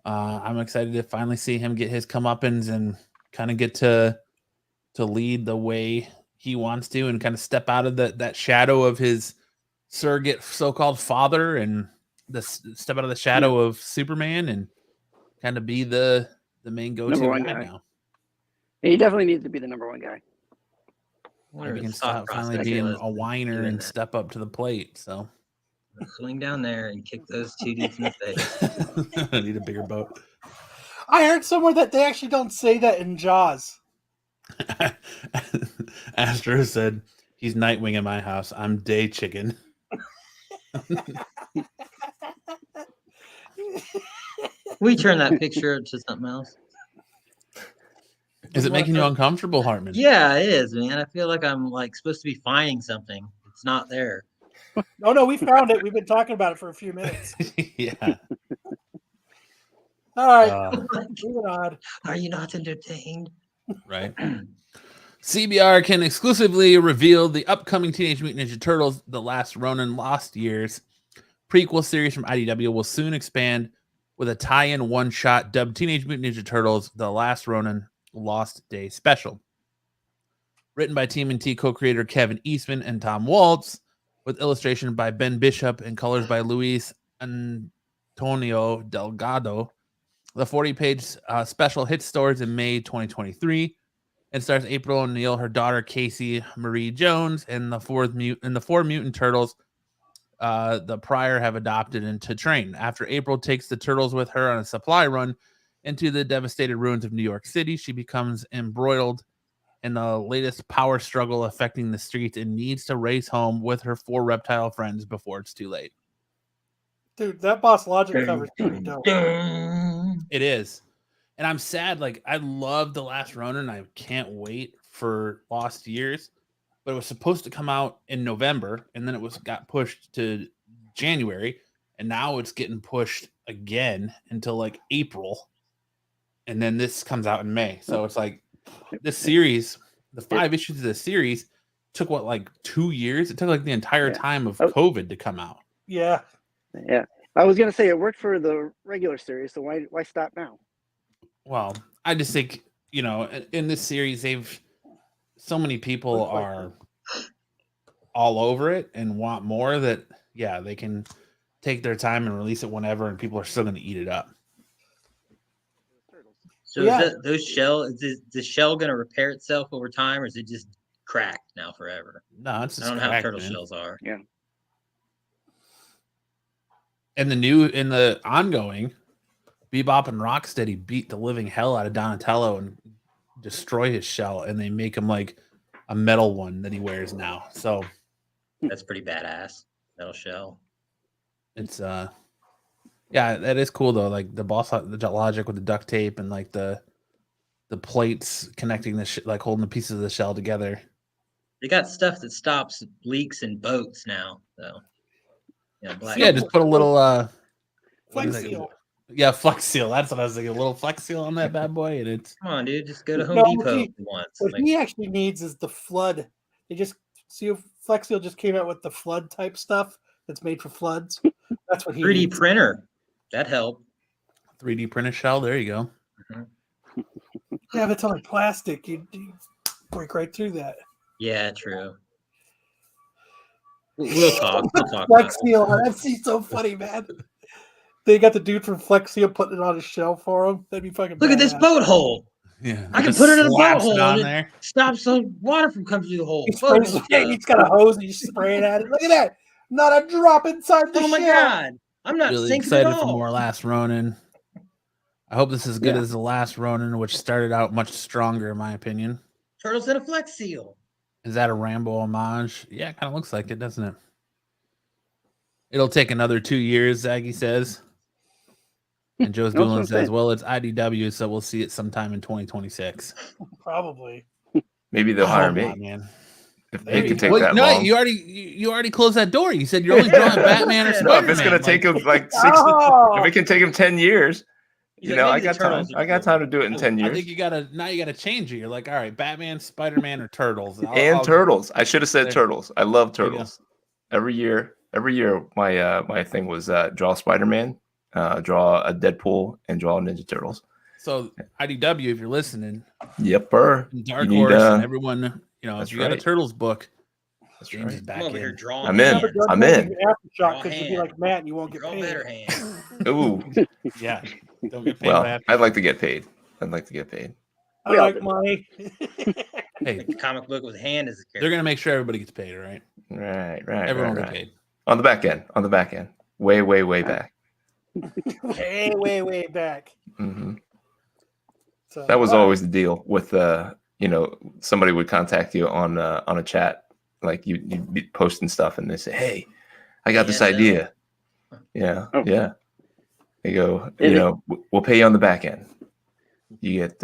I'm excited to finally see him get his comeuppance and kind of get to lead the way he wants to and kind of step out of that shadow of his surrogate so-called father and step out of the shadow of Superman and kind of be the main go-to Number one guy guy. now. He definitely needs to be the number one guy. Maybe he can stop finally being a whiner and step up to the plate. So swing down there and kick those two dudes in the face. I need a bigger boat. I heard somewhere that they actually don't say that in Jaws. Astro said, he's Nightwing in my house. I'm Day Chicken. We turn that picture to something else. Is it making you uncomfortable, Hartman? Yeah, it is, man. I feel like I'm supposed to be finding something. It's not there. Oh no, we found it. We've been talking about it for a few minutes. Yeah. All right, moving on. Are you not entertained? Right. CBR can exclusively reveal the upcoming Teenage Mutant Ninja Turtles: The Last Ronin Lost Years prequel series from IDW will soon expand with a tie-in one-shot dubbed Teenage Mutant Ninja Turtles: The Last Ronin Lost Day Special. Written by TMNT co-creator Kevin Eastman and Tom Waltz, with illustration by Ben Bishop and colors by Luis Antonio Delgado. The 40-page special hit stores in May 2023 and stars April O'Neil, her daughter Casey Marie Jones, and the four mutant turtles the Prior have adopted into train. After April takes the turtles with her on a supply run into the devastated ruins of New York City, she becomes embroiled in the latest power struggle affecting the streets and needs to race home with her 4 reptile friends before it's too late. Dude, that Boss Logic cover is pretty dope. It is. And I'm sad. Like, I love The Last Ronin. I can't wait for Lost Years. But it was supposed to come out in November, and then it got pushed to January, and now it's getting pushed again until like April. And then this comes out in May. So it's like this series, the 5 issues of the series took like 2 years? It took like the entire time of COVID to come out. Yeah. Yeah. I was gonna say it worked for the regular series, so why stop now? Well, I just think, in this series, so many people are all over it and want more that, they can take their time and release it whenever, and people are still going to eat it up. So is the shell going to repair itself over time, or is it just cracked now forever? No, it's just I don't know how turtle shells are. Yeah. And in the ongoing, Bebop and Rocksteady beat the living hell out of Donatello and destroy his shell, and they make him like a metal one that he wears now. So that's pretty badass. Metal shell. It's that is cool though. Like the logic with the duct tape and like the plates connecting like holding the pieces of the shell together. They got stuff that stops leaks in boats now, though. Just put a little Flex Seal. Yeah, Flex Seal. That's what I was thinking. A little Flex Seal on that bad boy, and it's come on, dude. Just go to Home Depot once. What he actually needs is the flood. Flex Seal just came out with the flood type stuff that's made for floods. That's what he 3D needs. printer. That helped. 3D printed shell. There you go. Mm-hmm. Yeah, that's only plastic. You break right through that. Yeah, true. We'll talk. Flex Seal. That's so funny, man. They got the dude from Flex Seal putting it on his shell for him. That'd be fucking. Look at this boat hole. Yeah, I can put it in a boat hole and it stops the water from coming through the hole. He's got a hose and he's spraying at it. Look at that. Not a drop inside the shell. Oh my god. I'm not really sinking excited at all. for more Last Ronin. I hope this is as good as The Last Ronin, which started out much stronger, in my opinion. Turtles in a Flex Seal. Is that a Rambo homage? Yeah, it kind of looks like it, doesn't it? It'll take another 2 years, Zaggy says. And Joe's Doolin says, well, it's IDW, so we'll see it sometime in 2026. Probably. Maybe they'll hire me. Man. If they can take that long. You already closed that door. You said you're only drawing Batman or Spider-Man. No, if it's going to take him like 6 if it can take him 10 years, I got time. I got time to do it in 10 years. I think you gotta change it. You're like, all right, Batman, Spider-Man, or Turtles. Turtles. I should have said Turtles. I love Turtles. Every year, my thing was draw Spider-Man, draw a Deadpool, and draw Ninja Turtles. So IDW, if you're listening, Dark Horse, and everyone, if you got a Turtles book, that's James is back in. I'm in. Aftershock, because you'd be like Matt, and you won't get paid. Ooh. Yeah. Don't get paid. Well, I'd like to get paid. I like money. Hey, the comic book with hand as a character. They're gonna make sure everybody gets paid, all right? Right. Everyone will get paid. On the back end. Way back. way back. Mm-hmm. So, that was always the deal with somebody would contact you on a chat, like you'd be posting stuff and they say, hey, I got this idea. Yeah. They go, we'll pay you on the back end. You get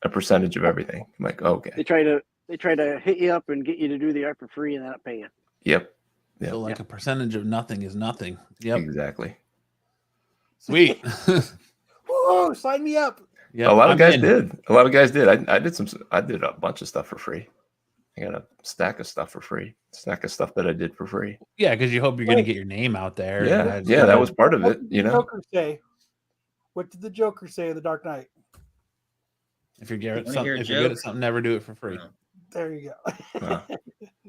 a percentage of everything. I'm like, okay. They try to hit you up and get you to do the art for free and then not pay you. Yep. So like a percentage of nothing is nothing. Yep. Exactly. Sweet. Whoa, sign me up. Yeah, a lot of guys did. I did a bunch of stuff for free. I got a stack of stuff for free. Stack of stuff that I did for free. Yeah, because you hope you're going to get your name out there. Yeah, that was part of it. Joker say? What did the Joker say in The Dark Knight? If you're good at something, never do it for free. There you go.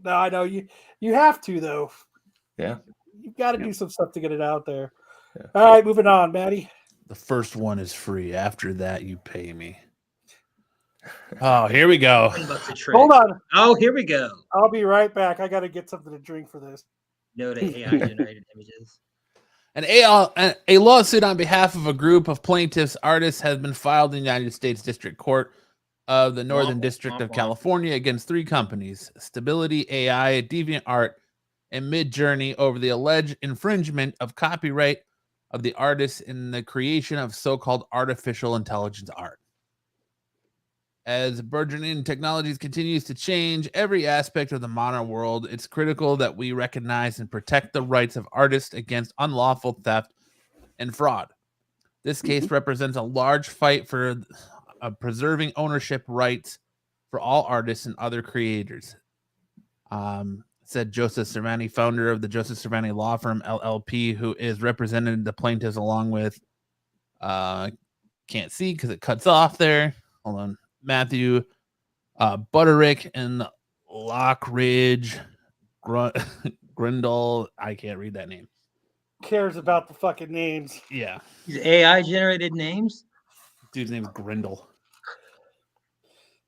No, I know you have to though. Yeah. You've got to do some stuff to get it out there. Yeah. All right, moving on, Maddie. The first one is free. After that, you pay me. Oh, here we go. $10 a trick. Hold on. Oh, here we go. I'll be right back. I got to get something to drink for this. No to AI generated images. A lawsuit on behalf of a group of plaintiffs artists has been filed in the United States District Court of the Northern District of California against 3 companies, Stability AI, DeviantArt, and Midjourney, over the alleged infringement of copyright of the artists in the creation of so-called artificial intelligence art. As burgeoning technologies continues to change every aspect of the modern world, it's critical that we recognize and protect the rights of artists against unlawful theft and fraud. This case represents a large fight for preserving ownership rights for all artists and other creators. Said Joseph Cervani, founder of the Joseph Cervani Law Firm LLP, who is represented the plaintiffs along with can't see because it cuts off there. Hold on. Matthew Butterick and Lockridge Grindle. I can't read that name. Cares about the fucking names. Yeah. These AI generated names? Dude's name's Grindle.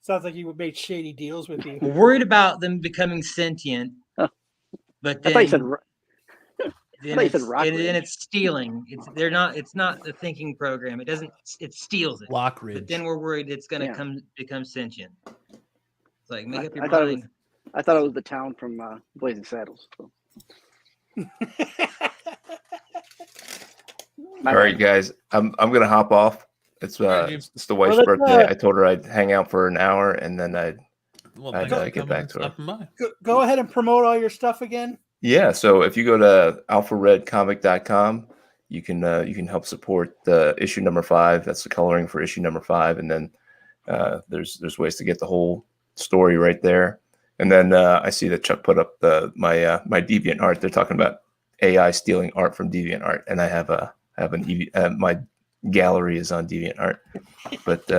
Sounds like he would make shady deals with you. We're worried about them becoming sentient. But then, I thought you said then it's stealing. It's not the thinking program. It steals it. Lockridge. But then we're worried it's gonna become sentient. It's like make up your I mind. I thought it was the town from Blazing Saddles. So. All right, guys. I'm gonna hop off. It's the wife's birthday. I told her I'd hang out for an hour and then I'd get back to her. Go ahead and promote all your stuff again. Yeah, so if you go to alpharedcomic.com, you can help support the issue number 5. That's the coloring for issue number 5, and then there's ways to get the whole story right there. And then I see that Chuck put up my DeviantArt. They're talking about AI stealing art from DeviantArt, and I have my gallery is on DeviantArt, but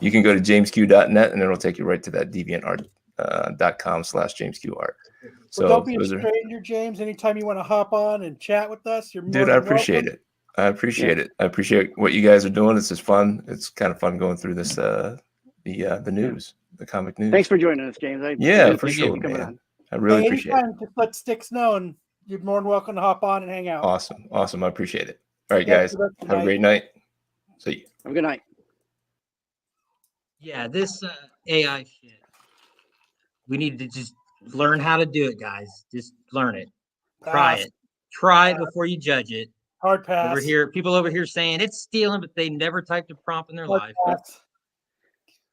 you can go to jamesq.net and it'll take you right to that deviantart.com/jamesqart. So don't be a stranger, James. Anytime you want to hop on and chat with us, you're dude. I appreciate it. I appreciate it. I appreciate what you guys are doing. It's just fun. It's kind of fun going through this the news, the comic news. Thanks for joining us, James. For sure, man. I really appreciate it. Just let Sticks know, and you're more than welcome to hop on and hang out. Awesome. I appreciate it. All right, guys. Have a great night. See you. Have a good night. Yeah, this AI shit. We need to just learn how to do it, guys. Just learn it. Try it. Try it before you judge it. Hard pass. People over here saying it's stealing, but they never typed a prompt in their life.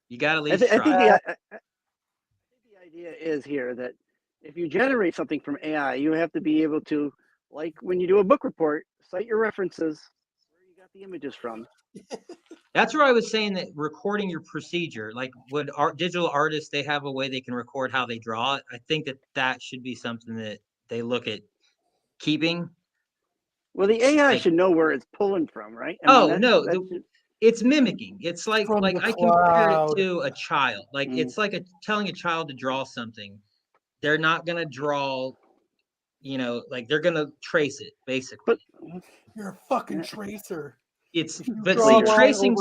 You got to at least try. I think the idea is here that if you generate something from AI, you have to be able to, like when you do a book report, cite your references, where you got the images from. That's where I was saying that recording your procedure, like when digital artists, they have a way they can record how they draw it. I think that should be something that they look at keeping. Well, the AI should know where it's pulling from, right? It's mimicking. It's like I compare it to a child. Like it's like telling a child to draw something. They're not gonna draw, like they're gonna trace it basically. But you're a fucking tracer. Tracing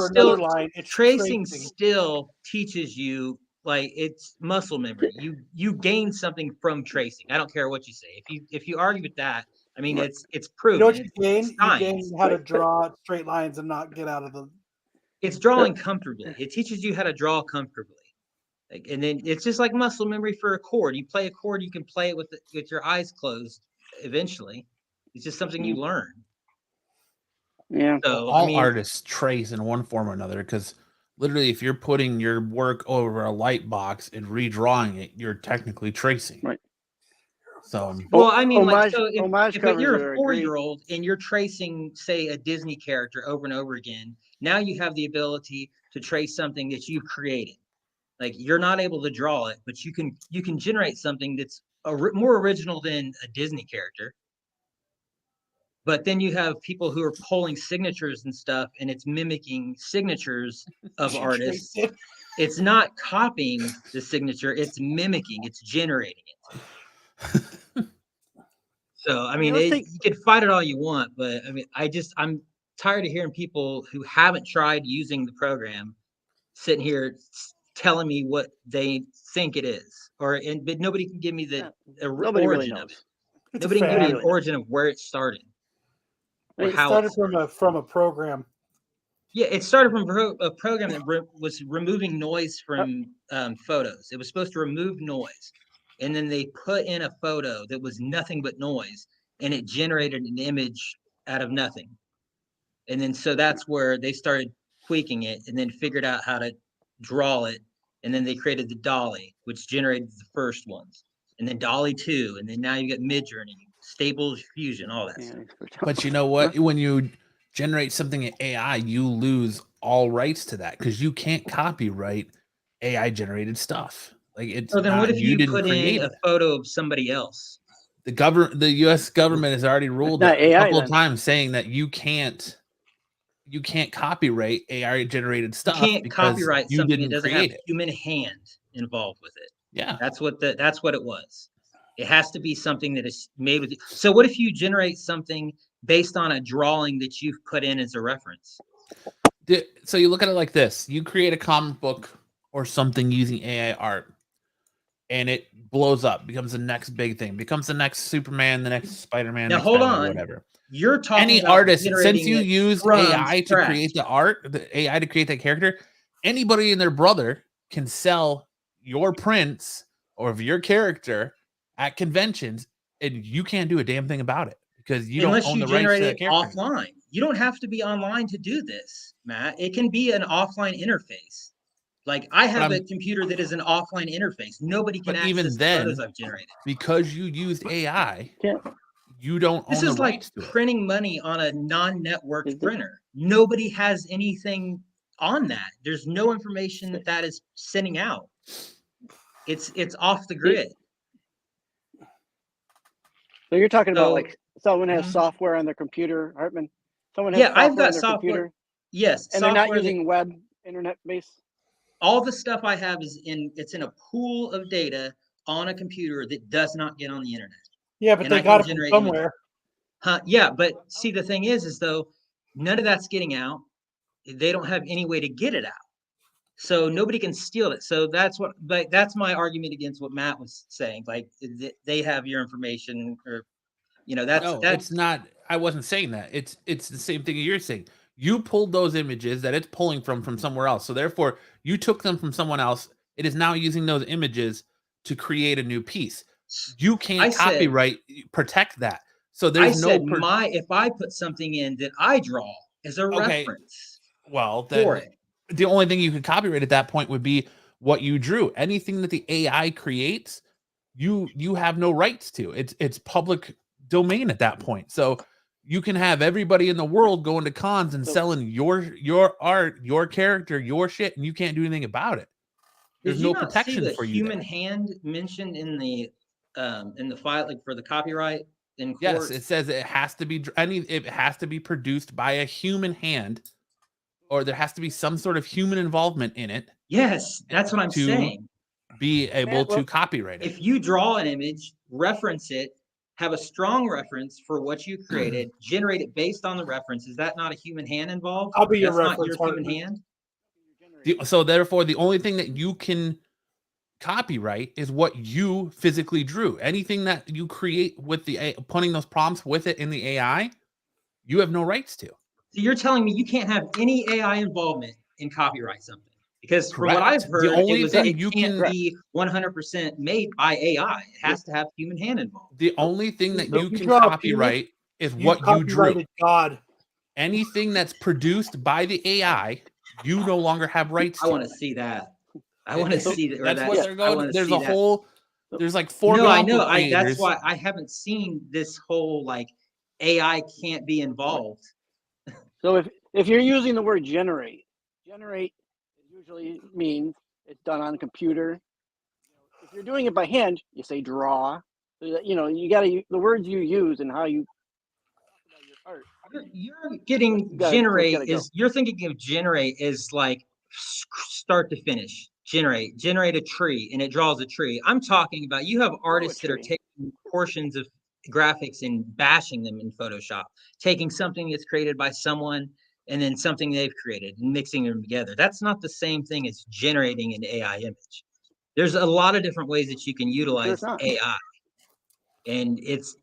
still teaches you, like, it's muscle memory. You gain something from tracing. I don't care what you say. If you argue with that, I mean, it's proven. You know what you gain? You gain how to draw straight lines and not get out of them. It's drawing comfortably. It teaches you how to draw comfortably. And then it's just like muscle memory for a chord. You play a chord, you can play it with your eyes closed eventually. It's just something you learn. Yeah. So all artists trace in one form or another, because literally if you're putting your work over a light box and redrawing it, you're technically tracing. Right. So if you're a 4-year-old and you're tracing, say, a Disney character over and over again, now you have the ability to trace something that you've created. Like, you're not able to draw it, but you can generate something that's more original than a Disney character. But then you have people who are pulling signatures and stuff, and it's mimicking signatures of artists. It's not copying the signature; it's mimicking. It's generating it. So I mean, mean, let's take- you could fight it all you want, but I mean, I'm tired of hearing people who haven't tried using the program sitting here telling me what they think it is, but nobody can give me the Nobody really origin of it. knows. It's a Nobody can give me fad. an origin of where it started or It It how started it started. from a program. Yeah, it started from a program that was removing noise from photos. It was supposed to remove noise, and then they put in a photo that was nothing but noise, and it generated an image out of nothing. And then so that's where they started tweaking it, and then figured out how to draw it, and then they created the Dolly, which generated the first ones, and then Dolly 2, and then now you got Midjourney, Stable Diffusion, all that stuff. But you know what? When you generate something in AI, you lose all rights to that because you can't copyright AI generated stuff. Like it's So then, what if you didn't put in create a it. photo of somebody else? The U.S. government has already ruled not a AI couple then. of times saying that you can't copyright AI generated You stuff can't because copyright you something that didn't doesn't have create it. human hand involved with it. Yeah. That's what it was. It has to be something that is made with. So what if you generate something based on a drawing that you've put in as a reference? So you look at it like this: you create a comic book or something using AI art, and it blows up, becomes the next big thing, becomes the next Superman, the next Spider-Man, Now next hold Batman, on. whatever. You're talking Any about artist, since generating you it used from AI to scratch. create the art, the AI to create that character, anybody and their brother can sell your prints or of your character at conventions, and you can't do a damn thing about it because you don't Unless own you the rights generate to that it character. offline. You don't have to be online to do this, Matt. It can be an offline interface. Like I have a computer that is an offline interface. Nobody can But access even the photos then, I've generated. because you used AI, Yeah. you don't This own the is like rights to it. printing money on a non-networked printer. Nobody has anything on that. There's no information that is sending out. It's off the grid. So you're talking about So- like someone has Mhm. software on their computer, Hartman. Someone has Yeah, software I've got on their software. computer, Yes, and they're not software that- using web internet based. all the stuff I have is in a pool of data on a computer that does not get on the internet. Yeah, but And I they can got it from generate somewhere. Yeah, but see, the thing is though, none of that's getting out. They don't have any way to get it out. So nobody can steal it. So that's my argument against what Matt was saying. Like they have your information, or that's it's not. I wasn't saying that. It's the same thing you're saying. You pulled those images that it's pulling from somewhere else. So therefore, you took them from someone else. It is now using those images to create a new piece. You can't protect that. So there's if I put something in that I draw as a reference. Well, then the only thing you could copyright at that point would be what you drew. Anything that the AI creates, you have no rights to. It's public domain at that point. So you can have everybody in the world going to cons and selling your art, your character, your shit, and you can't do anything about it. There's no protection for you. Human hand mentioned in the file, like for the copyright in court? Yes, it says it has to be it has to be produced by a human hand, or there has to be some sort of human involvement in it. Yes, that's what I'm saying. Be able to copyright it. If you draw an image, reference it, have a strong reference for what you created, generate it based on the reference, is that not a human hand involved? I'll be your That's reference. not your human hand? So therefore, the only thing that you can copyright is what you physically drew. Anything that you create with the putting those prompts with it in the AI, you have no rights to. So you're telling me you can't have any AI involvement in copyright something? Because from what I've heard, it can't be 100% made by AI. It has to have human hand involved. The only thing that you can copyright is what you drew. God. Anything that's produced by the AI, you no longer have rights to. I want to see that. I want to see that. That's what they're going. There's a whole. There's like 4. No, I know. That's why I haven't seen this whole like AI can't be involved. So if you're using the word generate usually means it's done on a computer. If you're doing it by hand, you say draw. So that, you got to the words you use and how you talk about your art. You're getting generate is you're thinking of generate is like start to finish. Generate a tree and it draws a tree. I'm talking about you have artists that are taking portions of graphics and bashing them in Photoshop, taking something that's created by someone and then something they've created and mixing them together. That's not the same thing as generating an AI image. There's a lot of different ways that you can utilize AI, and it's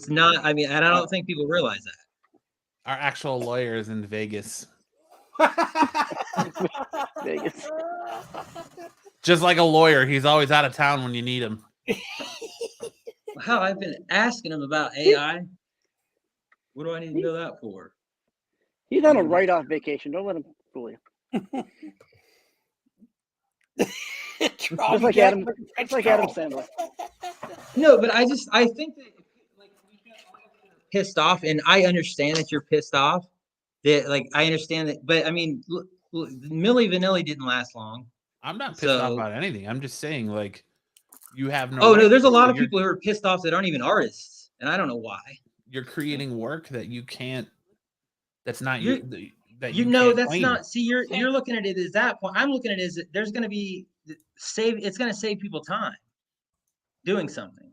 not. I mean, and I don't think people realize that. Our actual lawyer is in Vegas. Vegas. Just like a lawyer, he's always out of town when you need him. Wow, I've been asking him about AI. What do I need to know that for? He's on a write-off vacation. Don't let him fool you. Just like Adam Sandler. No, but I think that like pissed off, and I understand that you're pissed off. That like I understand that, but I mean, look, Milli Vanilli didn't last long. I'm not pissed off about anything. I'm just saying, like, you have no. Oh no, there's a lot of people who are pissed off that aren't even artists, and I don't know why. You're creating work that you can't. That's not you. That you know that's claim. Not. See, you're looking at it as that point. I'm looking at it as there's going to be It's going to save people time doing something.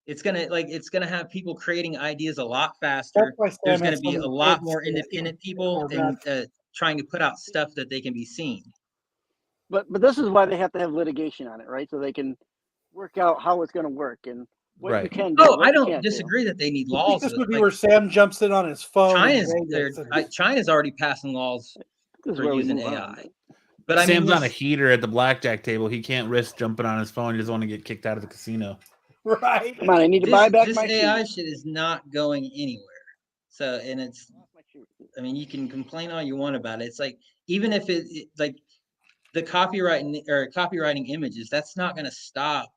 It's gonna have people creating ideas a lot faster. There's going to be a lot more independent people and trying to put out stuff that they can be seen. But this is why they have to have litigation on it, right? So they can work out how it's going to work and what you can do. Oh, I don't disagree that they need laws. This would be where Sam jumps in on his phone. China's already passing laws for using AI. But Sam's on a heater at the blackjack table. He can't risk jumping on his phone. He doesn't want to get kicked out of the casino. Right. Come on, I need to buy back this my AI shit is not going anywhere. So, and it's, I mean, you can complain all you want about it. It's like, even if it like the copywriting images, that's not going to stop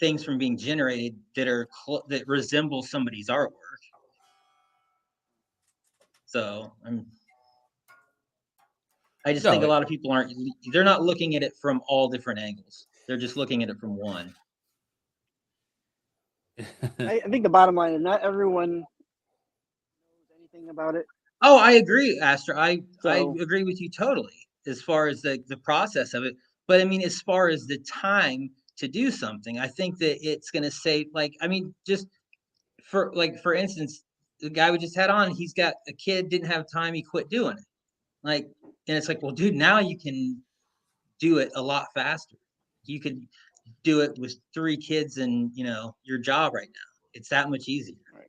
things from being generated that resemble somebody's artwork. So I just think a lot of people they're not looking at it from all different angles. They're just looking at it from one. I think the bottom line is not everyone knows anything about it. Oh, I agree, Astra. I agree with you totally as far as the process of it. But I mean, as far as the time to do something, I think that it's going to save, like, I mean, just for instance, the guy we just had on, he's got a kid, didn't have time, he quit doing it. Like, and it's like, well, dude, now you can do it a lot faster. You could do it with 3 kids and, your job right now. It's that much easier. Right.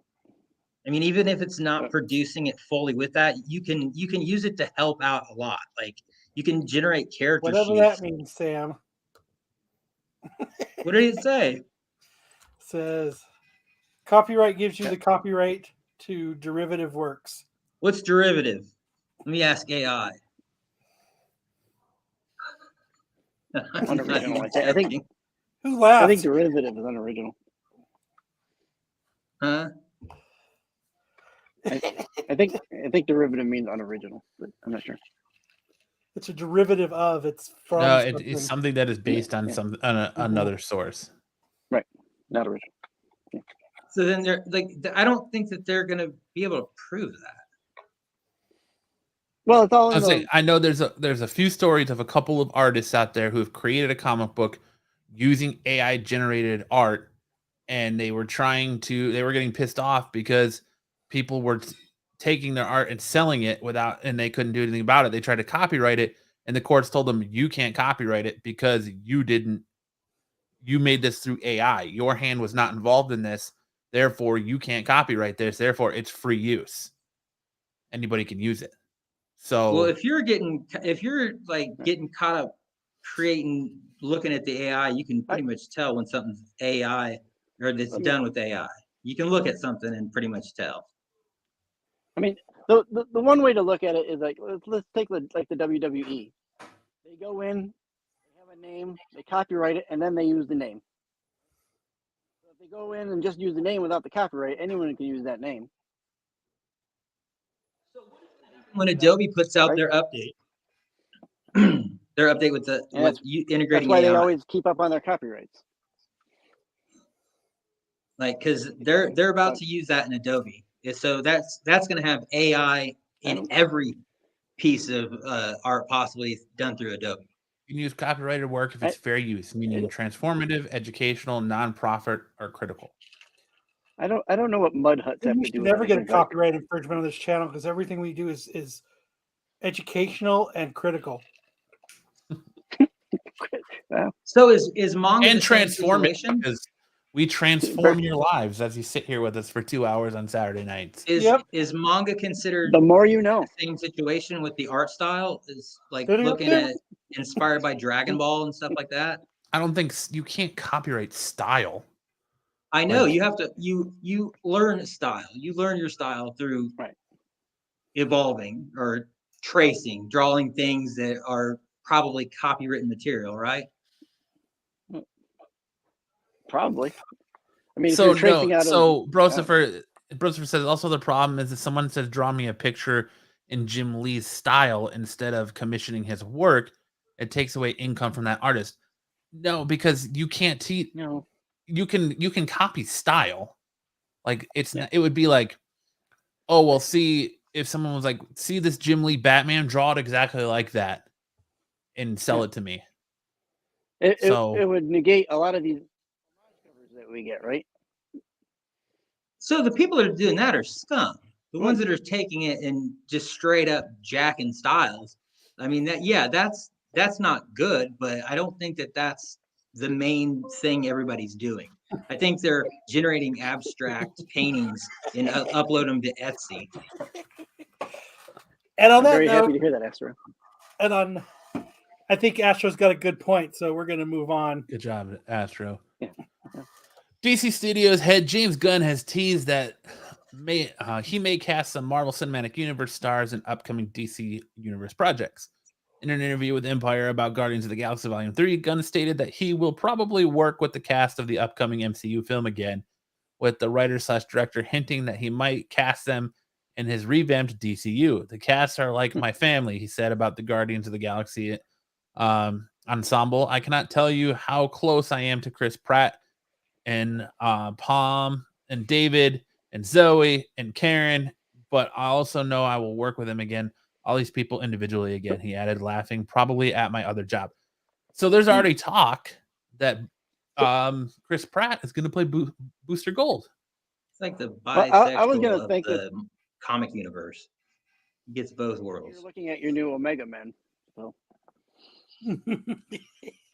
I mean, even if it's not producing it fully with that, you can use it to help out a lot. Like, you can generate character whatever sheets. That means, Sam. What did it say? It says copyright gives you the copyright to derivative works. What's derivative? Let me ask AI. Unoriginal. I think. Who laughed? I think derivative is unoriginal. Huh? I think derivative means unoriginal, but I'm not sure. It's a derivative of. It's from. No, it's something that is based on another source. Right, not original. Yeah. So then they're like, I don't think that they're going to be able to prove that. Well, it's all. I know there's a few stories of a couple of artists out there who have created a comic book using AI generated art, and they were getting pissed off because people were taking their art and selling it and they couldn't do anything about it. They tried to copyright it, and the courts told them, you can't copyright it because you made this through AI. Your hand was not involved in this. Therefore, you can't copyright this. Therefore, it's free use. Anybody can use it. So, well, if you're getting caught up looking at the AI, you can pretty much tell when something's AI or that's done with AI. You can look at something and pretty much tell. I mean, the one way to look at it is like, let's take the WWE. They go in, they have a name, they copyright it, and then they use the name. So if they go in and just use the name without the copyright, anyone can use that name. When Adobe puts out their update, with integrating that's why AI. they always keep up on their copyrights. Like, because they're about to use that in Adobe, so that's going to have AI in every piece of art possibly done through Adobe. You can use copyrighted work if it's fair use, meaning transformative, educational, nonprofit, or critical. I don't know what mud huts have We to do should with never get a anything, but copyright infringement on this channel because everything we do is educational and critical. So is manga And the same transform it situation? because we transform your lives as you sit here with us for 2 hours on Saturday nights. Is manga considered the more you know. the same situation with the art style? Is like Did it- looking at inspired by Dragon Ball and stuff like that? I don't think you can't copyright style. I know Like- you have to. You learn style. You learn your style through Right. evolving or tracing, drawing things that are probably copywritten material, right? Probably. I mean, if So you're tracing no, out so of Brosifer says also the problem is if someone says draw me a picture in Jim Lee's style instead of commissioning his work, it takes away income from that artist. No, because you can't teach. No. You can copy style. Like it would be like, oh well, see if someone was like, see this Jim Lee Batman, draw it exactly like that, and sell it to me. It would negate a lot of these covers that we get, right? So the people that are doing that are scum. The ones that are taking it and just straight up jacking styles. I mean that's not good, but I don't think that that's the main thing everybody's doing. I think they're generating abstract paintings and upload them to Etsy. And on I'm that very note, happy to hear that, Astro. and I think Astro's got a good point, so we're going to move on. Good job, Astro. Yeah. DC Studios head James Gunn has teased that he may cast some Marvel Cinematic Universe stars in upcoming DC Universe projects. In an interview with Empire about Guardians of the Galaxy Volume 3, Gunn stated that he will probably work with the cast of the upcoming MCU film again, with the writer/director hinting that he might cast them in his revamped DCU. The casts are like my family, he said about the Guardians of the Galaxy ensemble. I cannot tell you how close I am to Chris Pratt and Palm and David and Zoe and Karen, but I also know I will work with him again. All these people individually again, he added, laughing, probably at my other job. So there's already talk that Chris Pratt is going to play Booster Gold. It's like the Well, bisexual I was gonna of think the comic universe. He gets both worlds. You're looking at your new Omega Men. So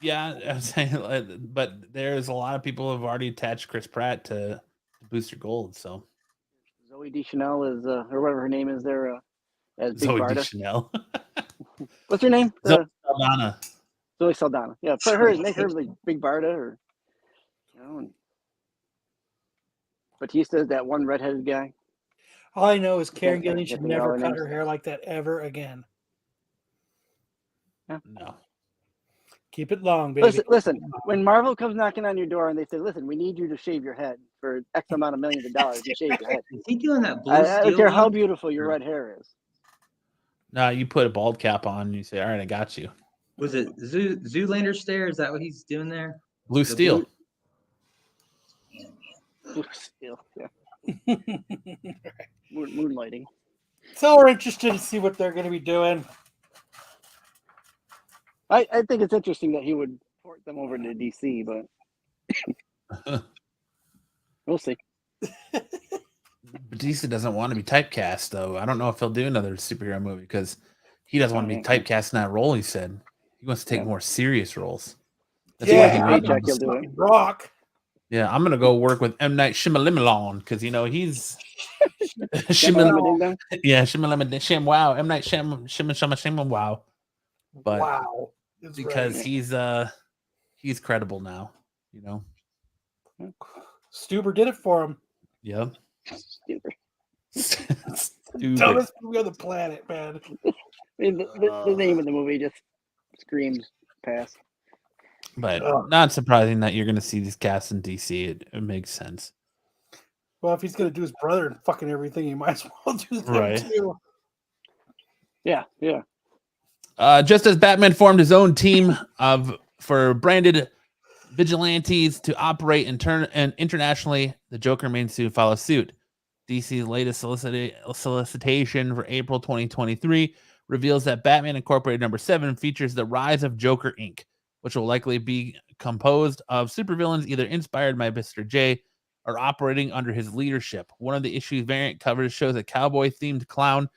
Yeah, I'm saying, but there's a lot of people who have already attached Chris Pratt to Booster Gold. So Zoe Deschanel is, or whatever her name is there, as Big Zoe Barda. Deschanel. What's her name? Zoe Saldana. Zoe Saldana. Yeah, put her, make her like Big Barda, or you know. And Batista is that one redheaded guy. All I know is Karen can't Gillan should think of all never their cut names. her hair like that ever again. No. Keep it long, baby. Listen. When Marvel comes knocking on your door and they say, "Listen, we need you to shave your head for X amount of millions of dollars," you shave your head. Is he doing that blue I don't steel care how look? beautiful your red hair is. No, you put a bald cap on and you say, all right, I got you. Was it Zoolander stare? Is that what he's doing there? Blue The steel. Still, yeah. Moonlighting. So we're interested to see what they're going to be doing. I think it's interesting that he would port them over to DC, but we'll see. Batista doesn't want to be typecast, though. I don't know if he'll do another superhero movie because he doesn't want to be typecast in that role. He said he wants to take more serious roles. That's why he made Jack, he'll do it. Rock. Yeah, I'm gonna go work with M. Night Shyamalan because you know he's Shyamalan. yeah, Shyamalan. Wow, M. Night Shyamalan. Wow, but Wow. because he's credible now, you know. Stuber did it for him. Yep. Stupid. Dumbest movie on the planet, man. I mean, the name of the movie just screams pass. But not surprising that you're going to see these casts in DC. It makes sense. Well, if he's going to do his brother and fucking everything, he might as well do them Right. too. Yeah. Just as Batman formed his own team for branded vigilantes to operate internationally, the Joker may soon follow suit. DC's latest solicitation for April 2023 reveals that Batman Incorporated #7 features the rise of Joker Inc., which will likely be composed of supervillains either inspired by Mr. J are operating under his leadership. One of the issues variant covers shows a cowboy-themed clown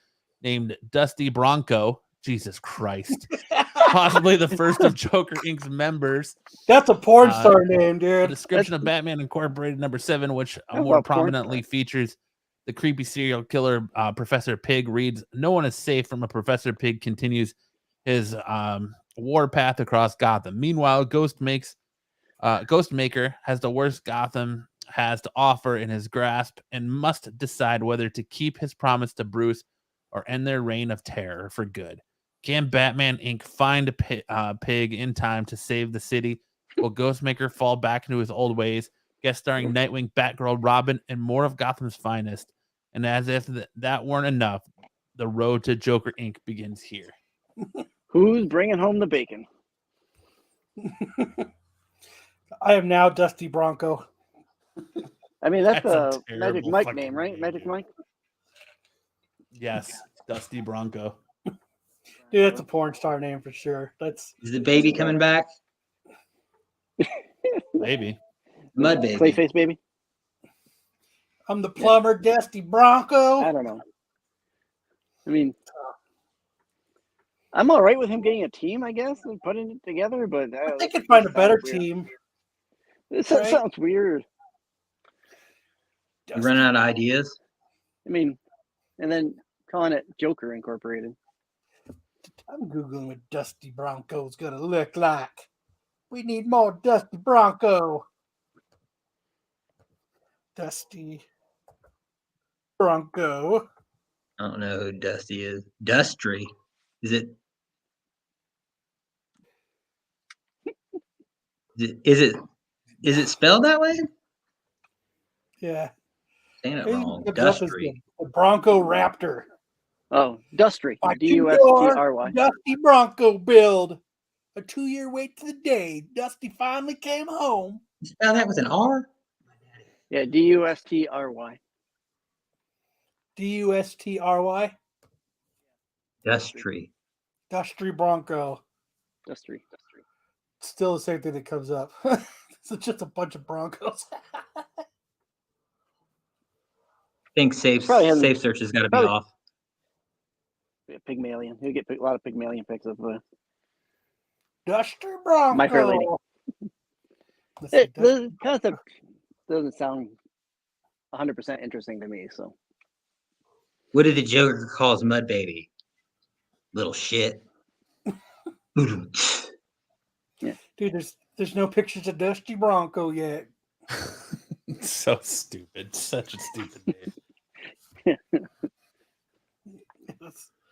named Dusty Bronco. Jesus Christ. Possibly the first of Joker Inc.'s members. That's a porn star name, The dude. description of Batman Incorporated #7, which That's more a porn prominently features the creepy serial killer Professor Pig, reads, "No one is safe from a Professor Pig continues his war path across Gotham. Meanwhile, Ghostmaker has the worst Gotham has to offer in his grasp and must decide whether to keep his promise to Bruce or end their reign of terror for good. Can Batman Inc. find a pig in time to save the city? Will Ghostmaker fall back into his old ways?" Guest starring Nightwing, Batgirl, Robin, and more of Gotham's finest. And as if that weren't enough, the road to Joker Inc. begins here. Who's bringing home the bacon? I am now Dusty Bronco. I mean, that's That's a a Magic terrible Mike fucking name, right? name, Magic dude. Mike? Yes, Dusty Bronco. Dude, that's a porn star name for sure. That's Is the baby coming back? Maybe. Mud baby. Clayface baby? I'm the plumber, Dusty Bronco. I don't know. I mean, I'm all right with him getting a team, I guess, and putting it together, but They could find a better weird. team. This right? sounds weird. You running out of ideas? I mean, and then calling it Joker Incorporated. I'm Googling what Dusty Bronco's going to look like. We need more Dusty Bronco. Dusty Bronco. I don't know who Dusty is. Dustry. Is it? Is it spelled that way? Yeah. Saying it He wrong. looks up as Dustry. the Bronco Raptor. Oh, Dustry. By D-U-S-T-R-Y. Dusty Bronco build. A 2-year wait to the day Dusty finally came home. You spell that with an R? Yeah, D-U-S-T-R-Y. Dustry. Dustry. Dusty Bronco. Dustry. Still the same thing that comes up. It's just a bunch of Broncos. I think safe Probably hasn't- search has got to be probably- off. Yeah, Pygmalion. He'll get a lot of Pygmalion pics of Dusty Bronco. My Fair Lady. Let's see, The concept doesn't sound 100% interesting to me, so. What did the Joker call his mud baby? Little shit. Dude, there's no pictures of Dusty Bronco yet. So stupid. Such a stupid name.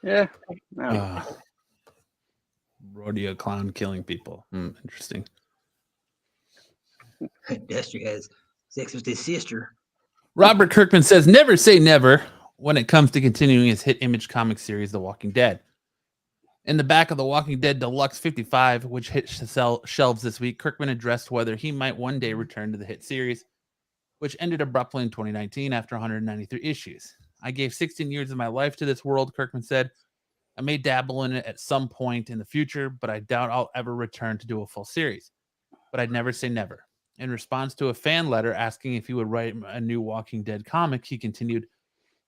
Yeah. No. Rodeo clown killing people. Interesting. Dustry has sex with his sister. Robert Kirkman says, "Never say never when it comes to continuing his hit Image comic series, The Walking Dead." In the back of The Walking Dead Deluxe 55, which hit shelves this week, Kirkman addressed whether he might one day return to the hit series, which ended abruptly in 2019 after 193 issues. "I gave 16 years of my life to this world," Kirkman said. "I may dabble in it at some point in the future, but I doubt I'll ever return to do a full series. But I'd never say never." In response to a fan letter asking if he would write a new Walking Dead comic, he continued,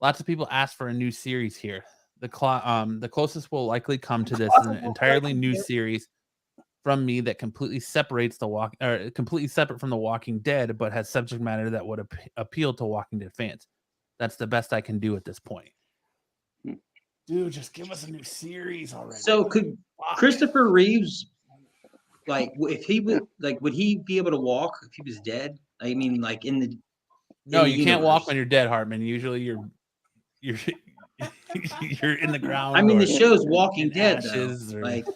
"Lots of people ask for a new series here. The closest will likely come to this is an entirely new series from me that completely separates completely separate from The Walking Dead, but has subject matter that would appeal to Walking Dead fans. That's the best I can do at this point." Dude, just give us a new series already. So could Christopher Reeves, like, if he would, like, would he be able to walk if he was dead? I mean, like in the No, in the you can't walk universe. when you're dead, Hartman. Usually you're you're in the ground. I mean, the or show's Walking in Dead, though. ashes or- Like,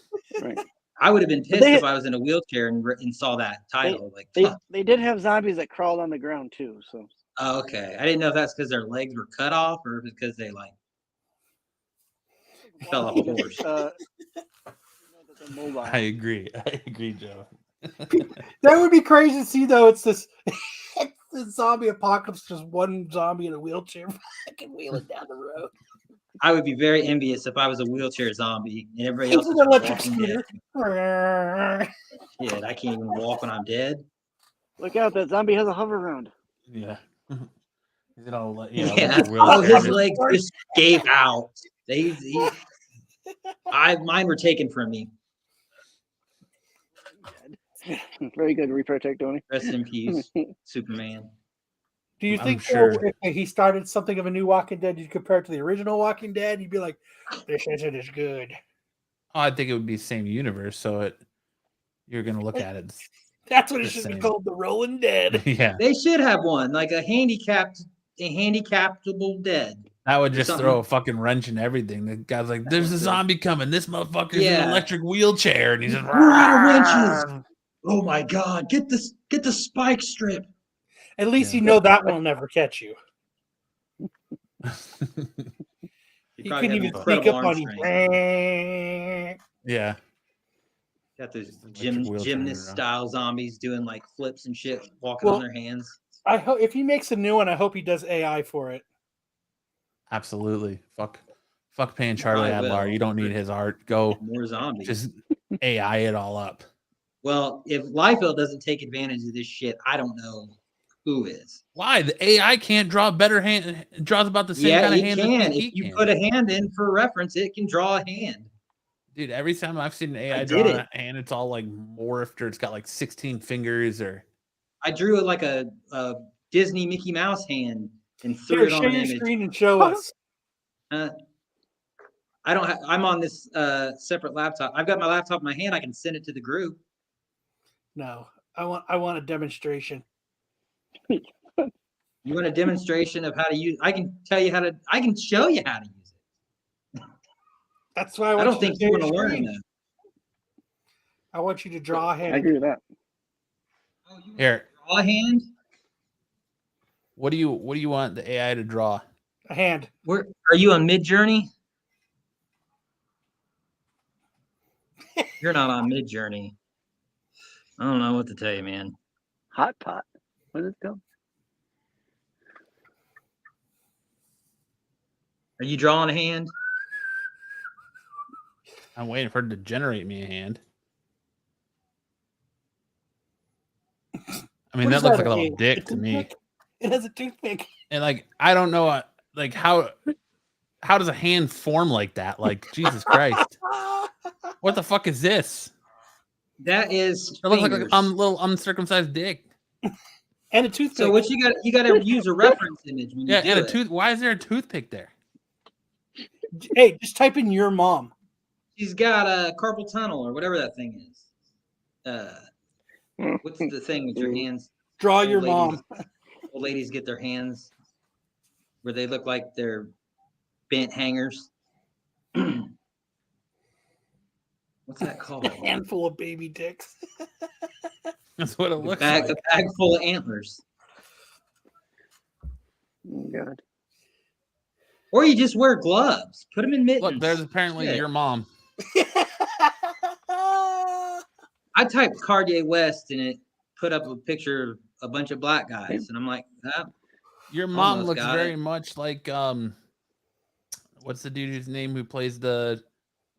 Right. I would have been pissed they- if I was in a wheelchair and saw that title. Like, fuck. They did have zombies that crawled on the ground, too, so. Oh, okay. I didn't know if that's because their legs were cut off or because they like fell off a horse. Mobile. I agree, Joe. That would be crazy to see, though. It's this zombie apocalypse, just one zombie in a wheelchair fucking wheeling down the road. I would be very envious if I was a wheelchair zombie and everybody else It's was an electric walking dead. scooter. Shit, I can't even walk when I'm dead. Look out, that zombie has a hover round. Yeah. Is it all, Yeah. electric Oh, wheelchair? his legs just gave out. Mine were taken from me. Very good repair tech, Tony. Rest in peace, Superman. Do you I'm think sure. if he started something of a new Walking Dead, you'd compare it to the original Walking Dead? You'd be like, this isn't as good. Oh, I think it would be the same universe, so you're gonna look at it. That's what it The should be same. called, the Rolling Dead. Yeah, They should have one, like a handicapable dead. that would or just something. throw a fucking wrench in everything. The guy's like, "There's a zombie coming. This motherfucker's in an Yeah. electric wheelchair," and he's just, We're out of wrenches. Oh my god! Get the spike strip. At least Yeah. you know that will never catch you. He probably couldn't have even incredible sneak up arm on you. strength. Yeah. Got those Electric wheelchair gymnast around. style zombies doing like flips and shit, walking Well- on their hands. I hope if he makes a new one, I hope he does AI for it. Absolutely. Fuck paying Charlie Probably Adlar. will. You don't need his art. Go More zombies. just AI it all up. Well, if Liefeld doesn't take advantage of this shit, I don't know who is. Why? The AI can't draw better hand. Draws about the same Yeah, kind of it hand can. as If he you can. put a hand in for reference, it can draw a hand. Dude, every time I've seen an AI did draw it. a hand, it's all like morphed or it's got like 16 fingers or. I drew like a Disney Mickey Mouse hand and threw Here, it on share an your image. screen and show us. I don't have. I'm on this separate laptop. I've got my laptop in my hand. I can send it to the group. No, I want a demonstration. You want a demonstration of how to use? I can tell you how to. I can show you how to use it. That's why I want don't you think to you share want to your learn screen. that. I want you to draw a I hand. agree with that. Oh, you want Here, to draw a hand? what do you want the AI to draw? A hand. Where are you on Mid Journey? You're not on Mid Journey. I don't know what to tell you, man. Hot pot. What is it called? Are you drawing a hand? I'm waiting for it to generate me a hand. I mean, What that is looks like a a little hand? dick A to me. toothpick? It has a toothpick. And like, I don't know, like how does a hand form like that? Like, Jesus Christ, what the fuck is this? That is. It looks like fingers. a little uncircumcised dick. And a toothpick. So what you got? You got to use a reference image when Yeah, you do and a it. tooth. Why is there a toothpick there? Hey, just type in your mom. She's got a carpal tunnel or whatever that thing is. What's the thing with your hands? Draw Old your ladies- mom. Old ladies get their hands where they look like they're bent hangers. What's that called? A handful of baby dicks. That's what it A looks bag, like. a bag full of antlers. Oh, God. Or you just wear gloves. Put them in mittens. Look, there's apparently Shit. your mom. I typed Cartier West and it put up a picture of a bunch of black guys, and I'm like, Your mom Almost looks got very it. much like what's the dude whose name who plays the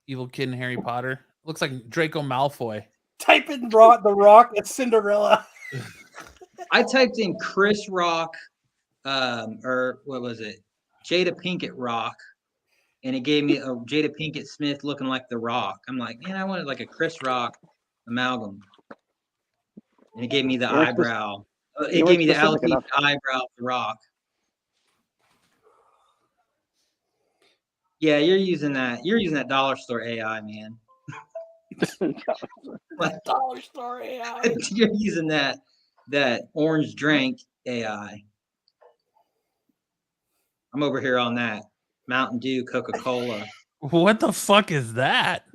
evil kid in Harry Potter? Looks like Draco Malfoy. Type in The Rock. It's Cinderella. I typed in Chris Rock, or what was it? Jada Pinkett Rock, and it gave me a Jada Pinkett Smith looking like The Rock. I'm like, man, I wanted like a Chris Rock amalgam. And it gave me the You weren't eyebrow. It you gave me the weren't specific alopecia eyebrow of The Rock. Yeah, you're using that. You're using that dollar store AI, man. Dollar store AI. You're using that orange drink AI. I'm over here on that Mountain Dew, Coca-Cola. What the fuck is that?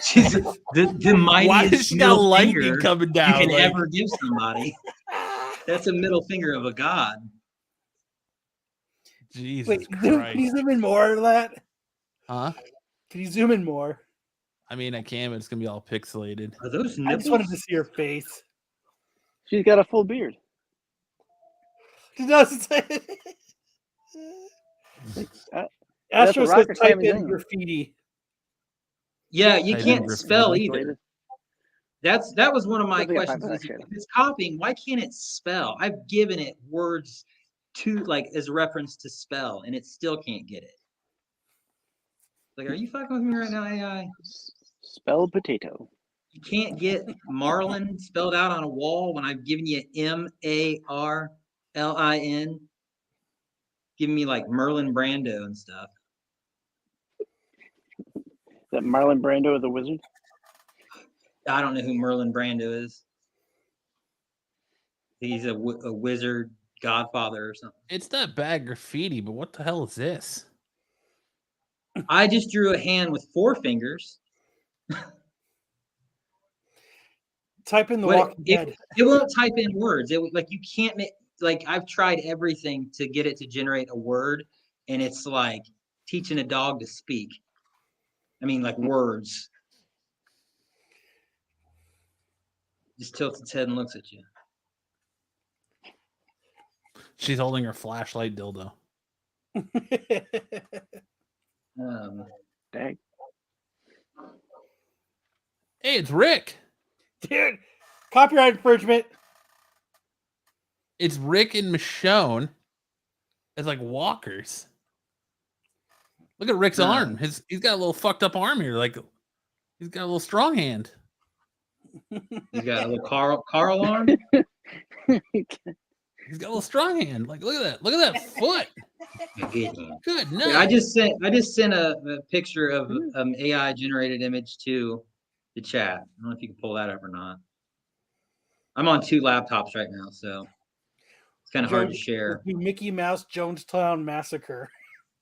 She's the Why mightiest does she got middle lightning finger coming you down? can Like, ever give somebody. That's a middle finger of a god. Jesus Wait, can you Christ. zoom in more of that? Huh? Can you zoom in more? I mean, I can, but it's gonna be all pixelated. Are those I nipples? just wanted to see her face. She's got a full beard. She does. Astro The Rock says or type Sami in Zayn? graffiti. Yeah, you Type in can't graffiti. spell either. That was one of my Doesn't get questions. popular, Is actually. if it's copying, why can't it spell? I've given it words to like as a reference to spell, and it still can't get it. Like, are you fucking with me right now, AI? Spell potato. You can't get Marlin spelled out on a wall when I've given you Marlin, giving me like Merlin Brando and stuff. Is that Marlon Brando the wizard? I don't know who Merlin Brando is. He's a wizard godfather or something. It's not bad graffiti, but what the hell is this? I just drew a hand with 4 fingers. Type in the What Walking Dead. it won't type in words. It like you can't make like I've tried everything to get it to generate a word, and it's like teaching a dog to speak. I mean, like words. Just tilts its head and looks at you. She's holding her flashlight dildo. Dang. Hey, it's Rick. Dude, copyright infringement. It's Rick and Michonne as like walkers. Look at Rick's arm. He's got a little fucked up arm here. Like he's got a little strong hand. You got a little Carl arm. He's got a little strong hand. Like look at that. Look at that foot. Good night. I just sent a picture of AI generated image to the chat. I don't know if you can pull that up or not. I'm on 2 laptops right now, so it's kind of hard to share. Mickey Mouse Jonestown Massacre.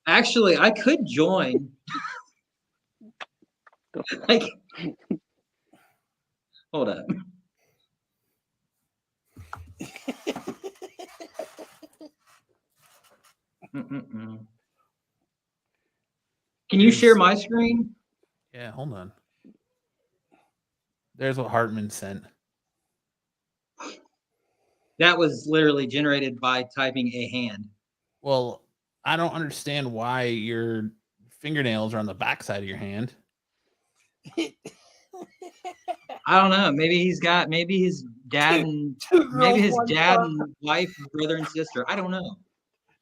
Actually, I could join. Like, hold up. Can you share my screen? Yeah, hold on. There's what Hartman sent. That was literally generated by typing a hand. Well, I don't understand why your fingernails are on the backside of your hand. I don't know. Maybe his dad and wife, brother and sister. I don't know.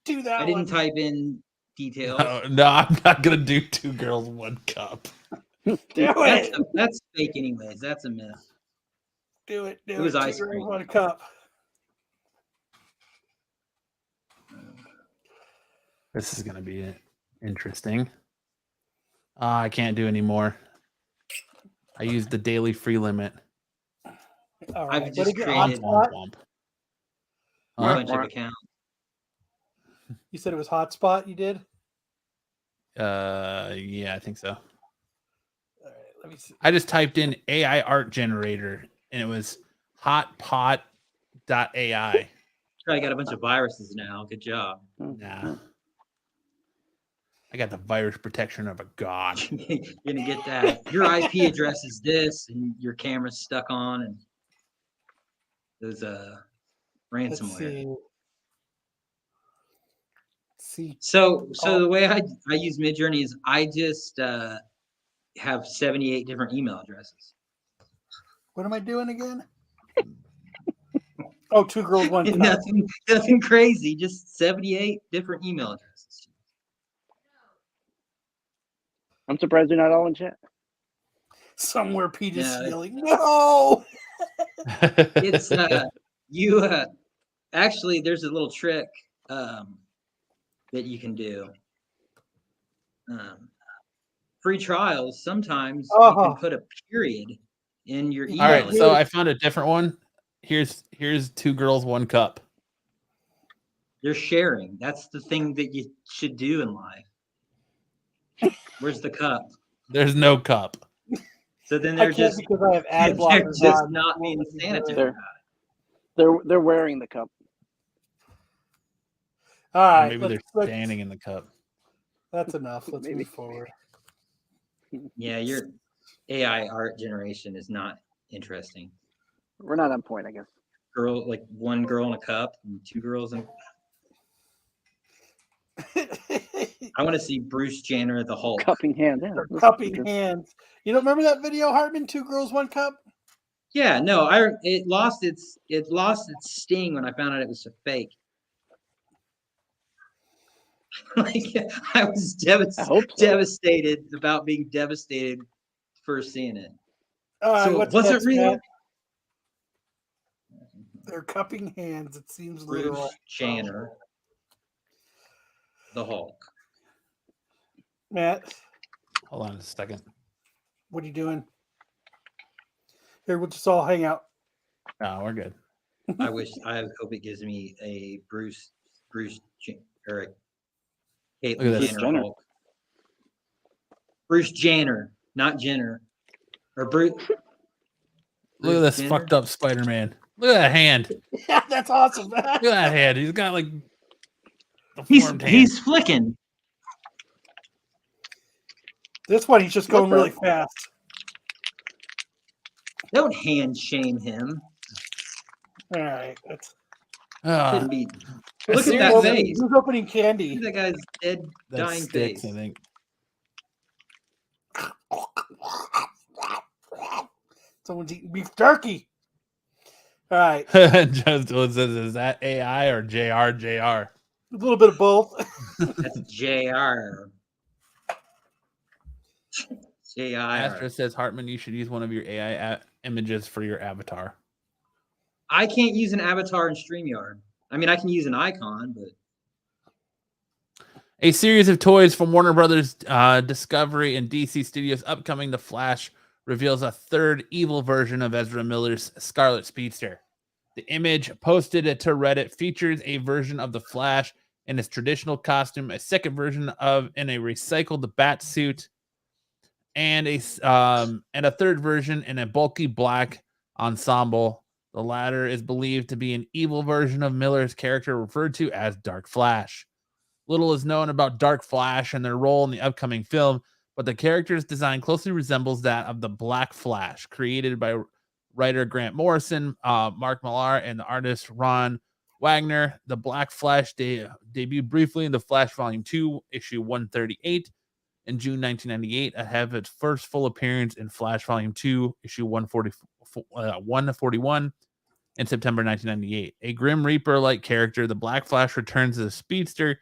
Do that. I didn't type in details. No, I'm not gonna do 2 girls, 1 cup. That's fake anyways. That's a myth. Do it. It was ice cream. 1 cup. This is gonna be interesting. I can't do any more. I used the daily free limit. All right. I've just created a bunch of accounts. You said it was Hotspot. You did? Yeah, I think so. All right, let me see. I just typed in AI art generator, and it was hotpot.ai. I got a bunch of viruses now. Good job. Nah. I got the virus protection of a god. You're gonna get that. Your IP address is this, and your camera's stuck on, and there's ransomware. See. So the way I use Midjourney is I just have 78 different email addresses. What am I doing again? Oh, 2 girls, 1 cup. Nothing crazy. Just 78 different email addresses. I'm surprised they're not all in chat. Somewhere Pete is yelling, no! It's actually there's a little trick that you can do. Free trials, sometimes you can put a period in your email. All right, so I found a different one. Here's 2 girls, 1 cup. They're sharing. That's the thing that you should do in life. Where's the cup? There's no cup. So then they're just because I have ad blockers just not being sanitary about it. They're wearing the cup. All right, maybe they're standing in the cup. That's enough. Let's move forward. Yeah, your AI art generation is not interesting. We're not on point, I guess. 1 girl in a cup and 2 girls in. I want to see Bruce Jenner the Hulk. Cupping hands. Yeah, cupping hands. You don't remember that video, Hartman? 2 girls, 1 cup? Yeah, no, it lost its sting when I found out it was a fake. Like I was I hope so. devastated about being devastated first seeing it. All right, So it what's wasn't next, real. Matt? They're cupping hands. It seems literal. Bruce Jenner, the Hulk. Matt, Hold on a second. what are you doing? Here, we'll just all hang out. No, we're good. I hope it gives me a Bruce or a Look at Caitlyn this. Jenner Hulk. Bruce Jenner, not Jenner, or Bruce. Look at this Jenner? fucked up Spider-Man. Look at that hand. Yeah, that's awesome. Look at that hand. He's got like the He's formed hand. he's flicking. This one, he's just What going the- really fast. Don't hand shame him. All right. That's, Couldn't be. a Look at series that of- face. who's opening candy? Look at that guy's dead, that dying sticks, face. I think. Someone's eating beef jerky. All right. Just says, is that AI or JR? A little bit of both. That's JR. JR. Astra says, Hartman, you should use one of your AI images for your avatar. I can't use an avatar in StreamYard. I mean, I can use an icon, but A series of toys from Warner Brothers Discovery and DC Studios upcoming The Flash reveals a third evil version of Ezra Miller's Scarlet Speedster. The image posted to Reddit features a version of the Flash in his traditional costume, a second version in a recycled bat suit, and a third version in a bulky black ensemble. The latter is believed to be an evil version of Miller's character referred to as Dark Flash. Little is known about Dark Flash and their role in the upcoming film, but the character's design closely resembles that of the Black Flash, created by writer Grant Morrison, Mark Millar, and the artist Ron Wagner. The Black Flash debuted briefly in The Flash Volume 2, issue 138 in June 1998, ahead of its first full appearance in Flash Volume 2, issue 141 in September 1998. A Grim Reaper-like character, the Black Flash returns as a speedster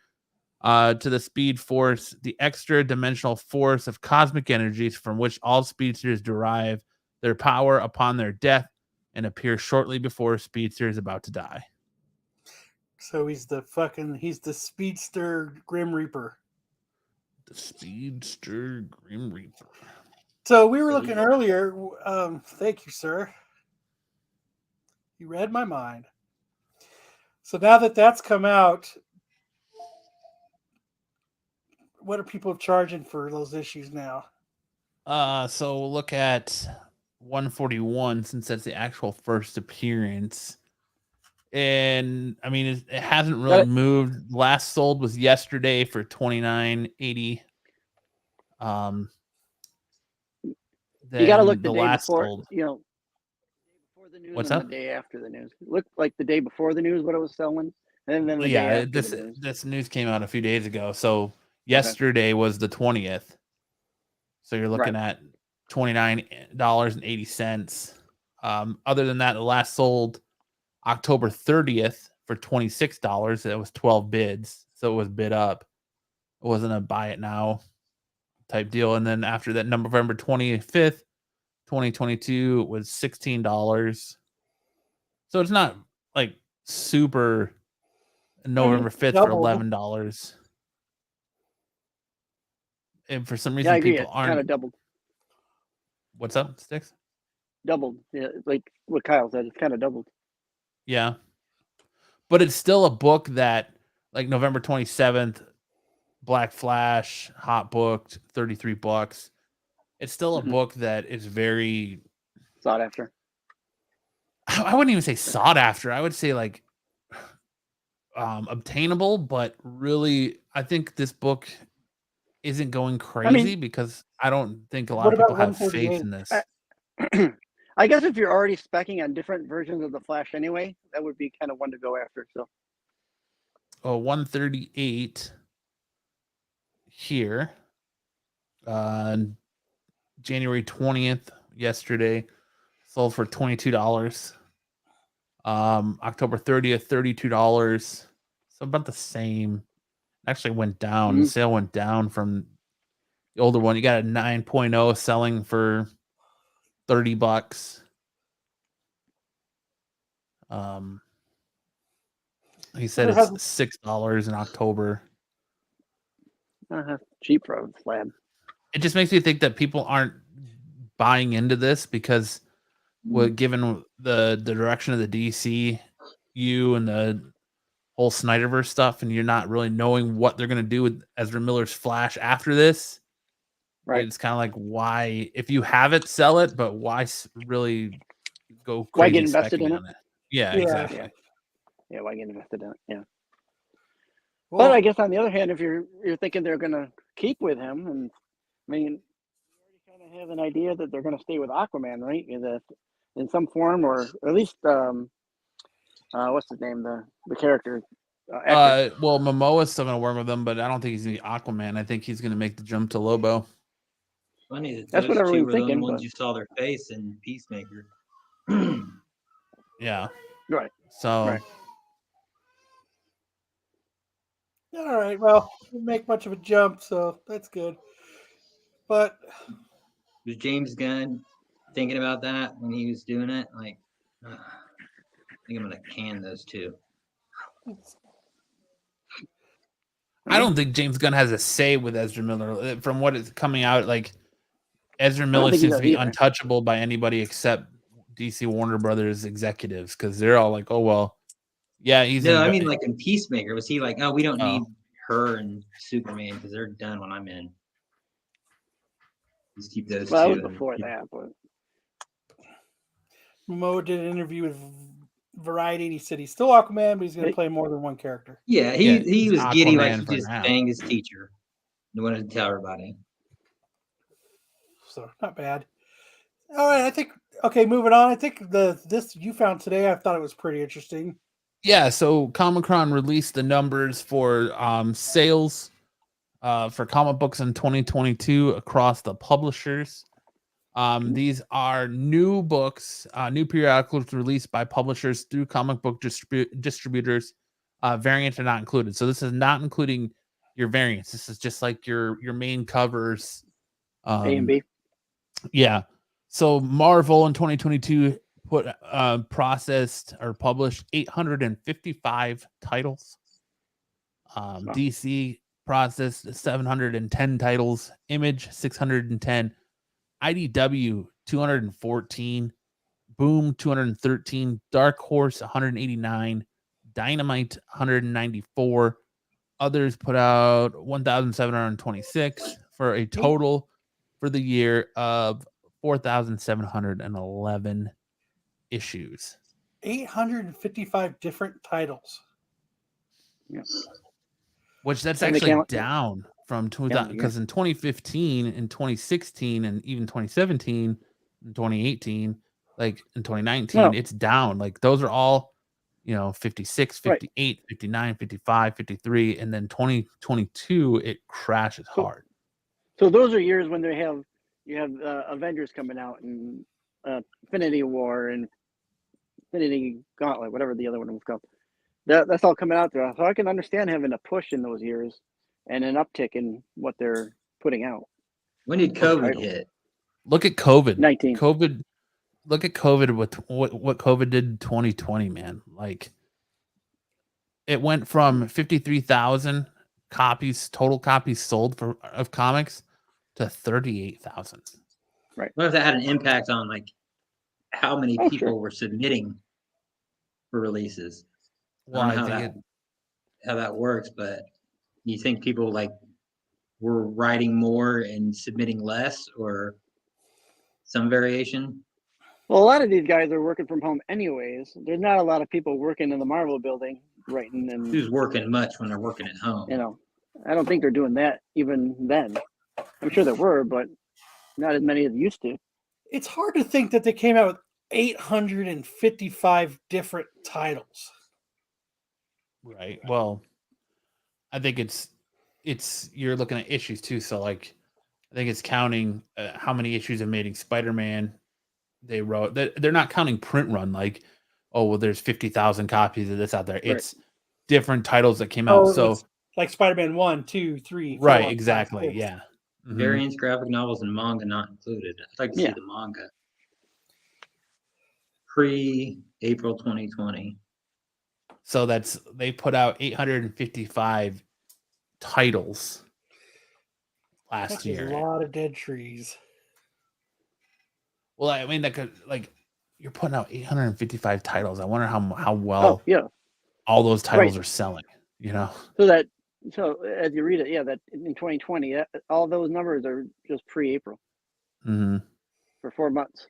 to the Speed Force, the extra-dimensional force of cosmic energies from which all speedsters derive their power upon their death, and appear shortly before a speedster is about to die. So he's the speedster Grim Reaper. The Speedster Grim Reaper. So we were looking earlier. Thank you, sir. You read my mind. So now that that's come out, what are people charging for those issues now? So we'll look at 141 since that's the actual first appearance. And I mean, it hasn't really moved. Last sold was yesterday for $29.80. You got to look the the day last before, sold. before the news What's and up? the day after the news. Look like the day before the news what it was selling, and then the day Yeah, after the news. this news came out a few days ago. So yesterday was the 20th. So you're looking at $29.80. Other than that, the last sold October 30th for $26. That was 12 bids. So it was bid up. It wasn't a buy it now type deal. And then after that, November 25th, 2022 was $16. So it's not like super. November 5th for doubled. $11. And for some reason, Yeah, I agree. people It's aren't. kind of doubled. What's up, Sticks? Doubled. Yeah, like what Kyle said, it's kind of doubled. Yeah. But it's still a book that, like November 27th, Black Flash, hot booked, $33. It's still a book that is very Sought after. I wouldn't even say sought after. I would say like obtainable, but really I think this book isn't going crazy because I don't think a lot of people have faith in this. I guess if you're already speccing on different versions of the Flash anyway, that would be kind of one to go after. So 138 here. January 20th, yesterday. sold for $22. October 30th, $32. So about the same. Actually went down. The sale went down from the older one. You got a 9.0 selling for $30. He said There it's hasn't- $6 in October. Cheap for a slab. It just makes me think that people aren't buying into this because, given the direction of the DCU and the whole Snyderverse stuff, and you're not really knowing what they're going to do with Ezra Miller's Flash after this. Right. It's kind of like, why, if you have it, sell it, but why really go crazy Why get invested specking in on it? it? Yeah, Yeah. exactly. Yeah, why get invested in it? Yeah. Well, But I guess on the other hand, if you're thinking they're going to keep with him, and I mean, you already kind of have an idea that they're going to stay with Aquaman, right? In some form, or at least what's his name, the character. Actor. Well, Momoa's still going to work with them, but I don't think he's going to be Aquaman. I think he's going to make the jump to Lobo. Funny that That's what those two everyone's were the only thinking, ones but- you saw their face in Peacemaker. Yeah. Right. So. Right. all right. Well, didn't make much of a jump, so that's good. But Was James Gunn thinking about that when he was doing it? Like, I think I'm gonna can those two. I don't think James Gunn has a say with Ezra Miller. From what is coming out, like Ezra Miller think he seems to does be either. untouchable by anybody except DC Warner Brothers executives, because they're all like, "Oh well, yeah, he's." No, I mean like in Peacemaker, was he like, "Oh, we don't need her and Superman because they're done when I'm in." Just keep those Well, that two. was before that, but Momoa did an interview with Variety, and he said he's still Aquaman, but he's going to play more than one character. Yeah, Yeah, he he's was giddy like Aquaman he for just now. banged his teacher. He wanted to tell everybody. So not bad. All right, I think okay. Moving on. I think this you found today. I thought it was pretty interesting. Yeah, so Comic-Con released the numbers for sales for comic books in 2022 across the publishers. These are new books, new periodicals released by publishers through comic book distributors. Variants are not included, so this is not including your variants. This is just like your main covers. A and B. Yeah. So Marvel in 2022 processed or published 855 titles. DC processed 710 titles. Image 610. IDW 214. Boom 213. Dark Horse 189. Dynamite 194. Others put out 1,726 for a total for the year of 4,711 issues. 855 different titles. Yeah. Which that's And they actually can't- down from 2000, because in 2015 and 2016 and even 2017 and 2018, like in 2019, Well- it's down. Like those are all, 56, 58, 59, 55, 53, and then 2022 it crashes hard. So those are years when you have Avengers coming out and Infinity War and Infinity Gauntlet, whatever the other one was called. That's all coming out there. So I can understand having a push in those years and an uptick in what they're putting out. When did COVID hit? Look at COVID. 19. Look at COVID with what COVID did in 2020, man. Like it went from 53,000 total copies sold of comics to 38,000. Right. What if that had an impact on like how many people were submitting for releases? Well, I don't know how that works, but you think people like were writing more and submitting less, or some variation? Well, a lot of these guys are working from home anyways. There's not a lot of people working in the Marvel building writing, and Who's working much when they're working at home? I don't think they're doing that even then. I'm sure there were, but not as many as used to. It's hard to think that they came out with 855 different titles. Right. Well, I think it's you're looking at issues too. So like, I think it's counting how many issues of Amazing Spider-Man, they wrote. They're not counting print run like, oh well, there's 50,000 copies of this out there. It's different titles that came out. So like Spider-Man 1, 2, 3, 4, right, 5, exactly, 6. yeah. Variants, graphic novels, and manga not included. I'd like to see the manga. Pre-April 2020. So they put out 855 titles last year. A lot of dead trees. Well, I mean, you're putting out 855 titles. I wonder how well all those titles are selling. You know, so as you read it, that in 2020, all those numbers are just pre-April for 4 months.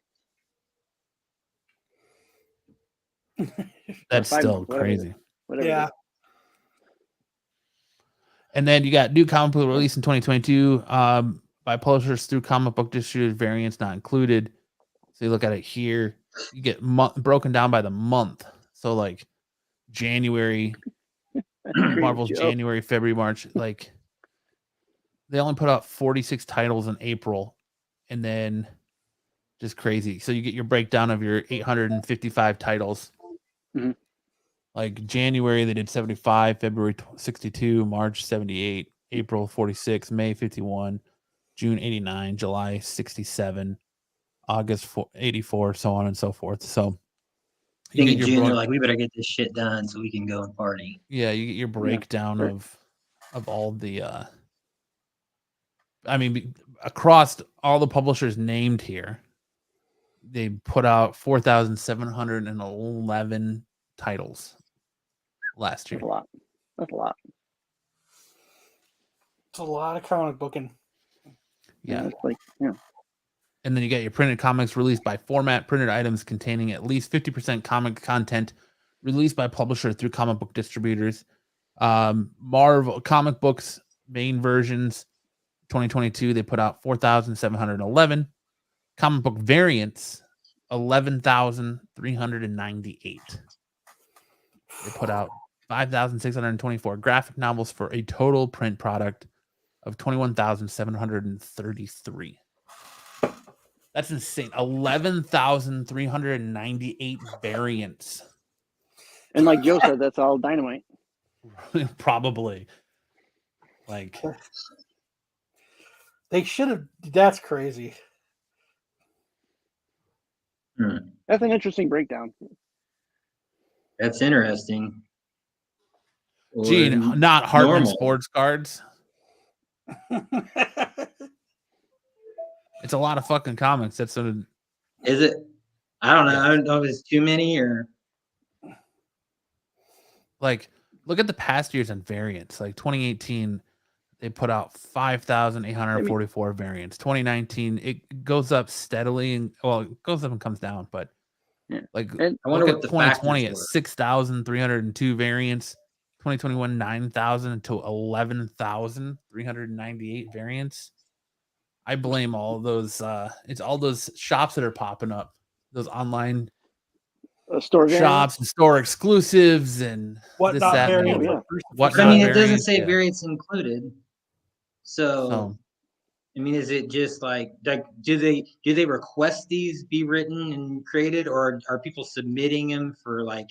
That's still crazy. Yeah. And then you got new comic book release in 2022 by publishers through comic book distributors, variants not included. So you look at it here, you get broken down by the month. So like January, Marvel's January, February, March, like they only put out 46 titles in April, and then just crazy. So you get your breakdown of your 855 titles. Like January, they did 75, February 62, March 78, April 46, May 51, June 89, July 67, August 84, so on and so forth. So you get June, they're like, we better get this shit done so we can go and party. Yeah, you get your breakdown of all the I mean, across all the publishers named here, they put out 4,711 titles last year. That's a lot. That's a lot. It's a lot of comic booking. Yeah. And then you get your printed comics released by format, printed items containing at least 50% comic content released by publisher through comic book distributors. Marvel comic books, main versions, 2022, they put out 4,711. Comic book variants, 11,398. They put out 5,624 graphic novels for a total print product of 21,733. That's insane. 11,398 variants. And like Joe said, that's all Dynamite. Probably. Like they should have. That's crazy. That's an interesting breakdown. That's interesting. Gene, not Hartman sports cards. It's a lot of fucking comics. That's sort of. Is it? I don't know. I don't know if it's too many or. Like, look at the past years on variants. Like 2018, they put out 5,844 variants. 2019, it goes up steadily, and it goes up and comes down. But like, I wonder look what at 2020 at 6,302 variants. 2021, 9,000 to 11,398 variants. I blame all of those. It's all those shops that are popping up, those online store shops and store exclusives and whatnot variants. I mean, it doesn't say variants included. So, I mean, is it just like do they request these be written and created, or are people submitting them for like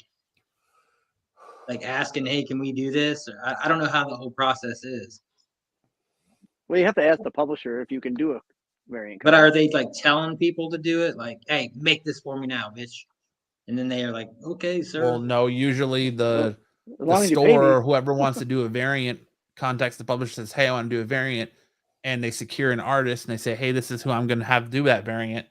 asking, hey, can we do this? Or I don't know how the whole process is. Well, you have to ask the publisher if you can do a variant. But are they like telling people to do it? Like, hey, make this for me now, bitch. And then they are like, okay, sir. Well, no, usually the store or whoever wants to do a variant contacts the publisher, says, hey, I want to do a variant. And they secure an artist and they say, hey, this is who I'm going to have do that variant.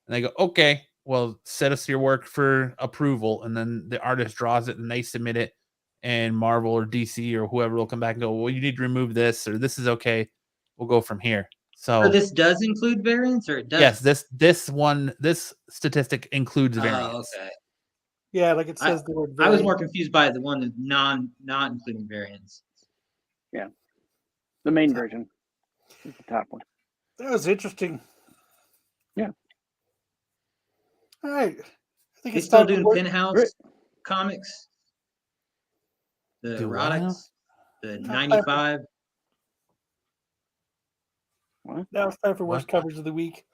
And they go, okay, well, set us your work for approval. And then the artist draws it and they submit it. And Marvel or DC or whoever will come back and go, well, you need to remove this, or this is okay. We'll go from here. So this does include variants, or it does? Yes, this statistic includes variants. Okay. Yeah, like it says the word variant. I was more confused by the one that not including variants. Yeah. The main version is the top one. That was interesting. Yeah. All right. I think it's still doing Penthouse comics. The erotics, the 95. Now it's time for worst covers of the week.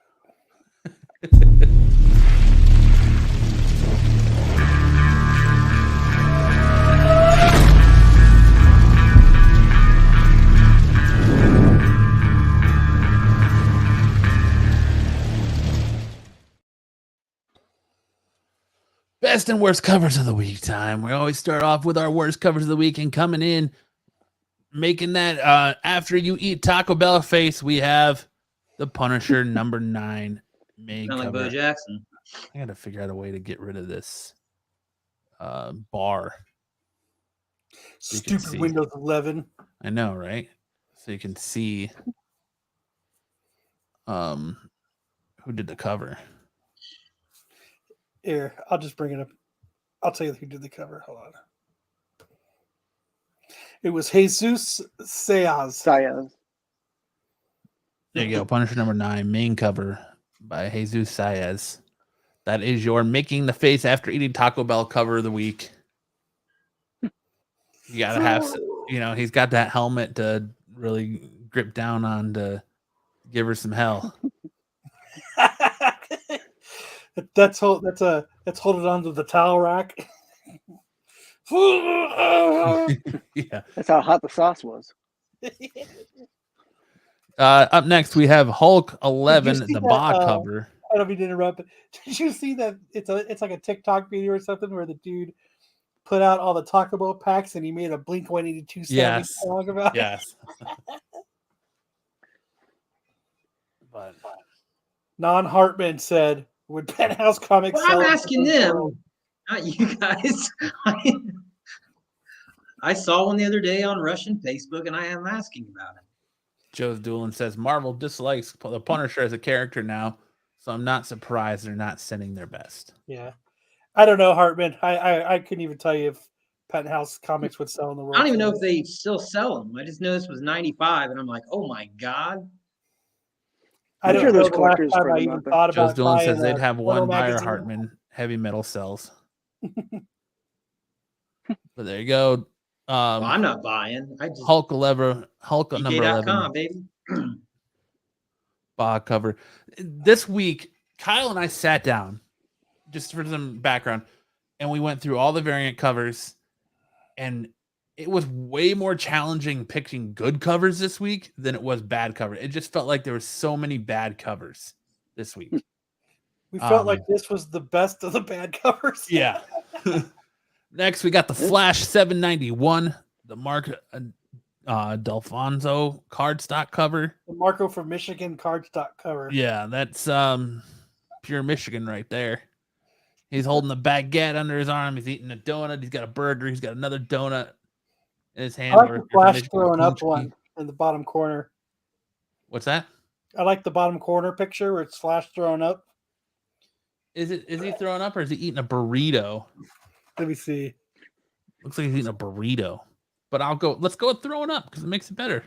Best and worst covers of the week time. We always start off with our worst covers of the week, and coming in, making that after you eat Taco Bell face, we have the Punisher number 9 main Sound like cover. Bo Jackson. I got to figure out a way to get rid of this bar. So Stupid Windows 11. I know, right? So you can see who did the cover. Here, I'll just bring it up. I'll tell you who did the cover. Hold on. It was Jesus Sayas. There you go. Punisher number 9, main cover by Jesus Sayas. That is your making the face after eating Taco Bell cover of the week. You gotta have, he's got that helmet to really grip down on to give her some hell. That's holding on to the towel rack. Yeah, that's how hot the sauce was. Up next we have Hulk 11, the Ba cover. I don't mean to interrupt, but did you see that it's like a TikTok video or something where the dude put out all the Taco Bell packs and he made a Blink 182 song about it? Yes. But Non Hartman said, "Would Penthouse Comics?" Well, I'm asking them, not you guys. I saw one the other day on Russian Facebook, and I am asking about it. Joe's Doolin says Marvel dislikes the Punisher as a character now, so I'm not surprised they're not sending their best. Yeah, I don't know, Hartman. I couldn't even tell you if Penthouse Comics would sell in the world. I don't even know if they still sell them. I just know this was 95, and I'm like, oh my god. I'm sure there's collectors for them. I even thought about Joe's Doolin says they'd have one buyer, Hartman, heavy metal sells. But there you go. Well, I'm not buying. I just Hulk number 11, baby. Ba cover. This week, Kyle and I sat down just for some background, and we went through all the variant covers, and it was way more challenging picking good covers this week than it was bad covers. It just felt like there were so many bad covers this week. We felt like this was the best of the bad covers. Yeah. Next, we got the Flash 791, the Mark Delfonso cardstock cover. The Marco from Michigan cardstock cover. Yeah, that's pure Michigan right there. He's holding a baguette under his arm. He's eating a donut. He's got a burger. He's got another donut in his hand. I like the Flash throwing up one in the bottom corner. What's that? I like the bottom corner picture where it's Flash throwing up. Is he throwing up or is he eating a burrito? Let me see. Looks like he's eating a burrito. But let's go with throwing up because it makes it better.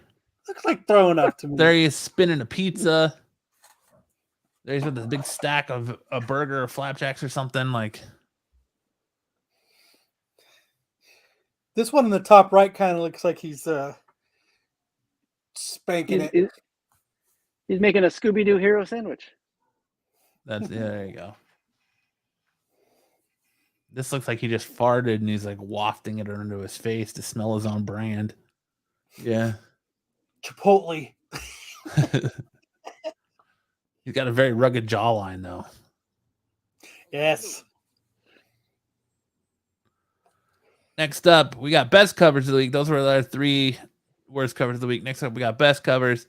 Looks like throwing up to me. There he is spinning a pizza. There's with this big stack of a burger or flapjacks or something like. This one in the top right kind of looks like he's spanking it. He's making a Scooby-Doo hero sandwich. There you go. This looks like he just farted and he's like wafting it into his face to smell his own brand. Yeah. Chipotle. He's got a very rugged jawline, though. Yes. Next up, we got best covers of the week. Those were our 3 worst covers of the week. Next up, we got best covers.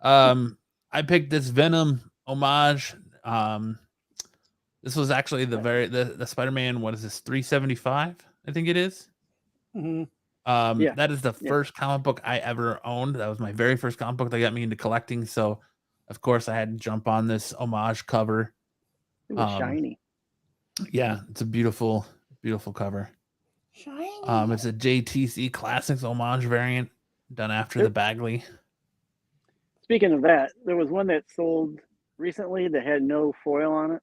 I picked this Venom homage. This was actually the Spider-Man. What is this? 375? I think it is. Mm-hmm. That is the first comic book I ever owned. That was my very first comic book that got me into collecting. So, of course, I had to jump on this homage cover. It was shiny. Yeah, it's a beautiful, beautiful cover. Shiny. It's a JTC Classics homage variant done after the Bagley. Speaking of that, there was one that sold recently that had no foil on it.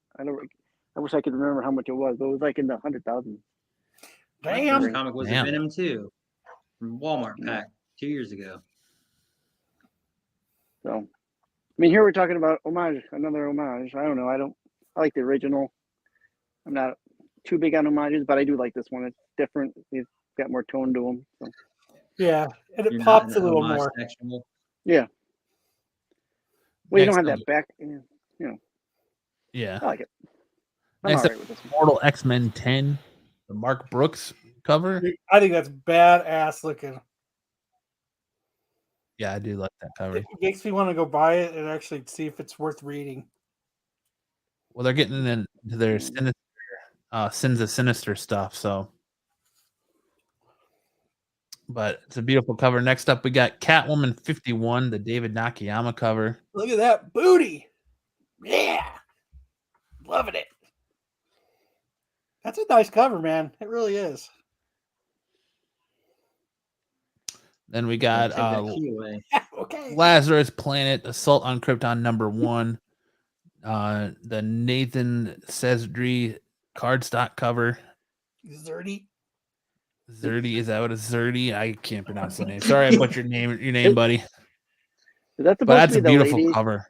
I wish I could remember how much it was, but it was like in the 100,000. Damn. My first comic was a Venom 2 from Walmart pack 2 years ago. So, I mean, here we're talking about another homage. I don't know. I like the original. I'm not too big on homages, but I do like this one. It's different. He's got more tone to him. So. Yeah, and it pops a little more. Section. Yeah. Well, you don't have that back, you know. Yeah. I like it. I'm Next all up, right with this one. Mortal X-Men 10, the Mark Brooks cover. I think that's badass looking. Yeah, I do like that cover. It makes me want to go buy it and actually see if it's worth reading. Well, they're getting into their sinister, Sins of Sinister stuff, so. But it's a beautiful cover. Next up, we got Catwoman 51, the David Nakayama cover. Look at that booty. Yeah. Loving it. That's a nice cover, man. It really is. Then we got Take that key away. Okay. Lazarus Planet, Assault on Krypton #1. The Nathan Sesdry cardstock cover. Zerdy. Zerdy, is that what it's Zerdy? I can't pronounce the name. Sorry, I butchered your name, buddy. Is that But supposed that's to a be the beautiful lady? cover.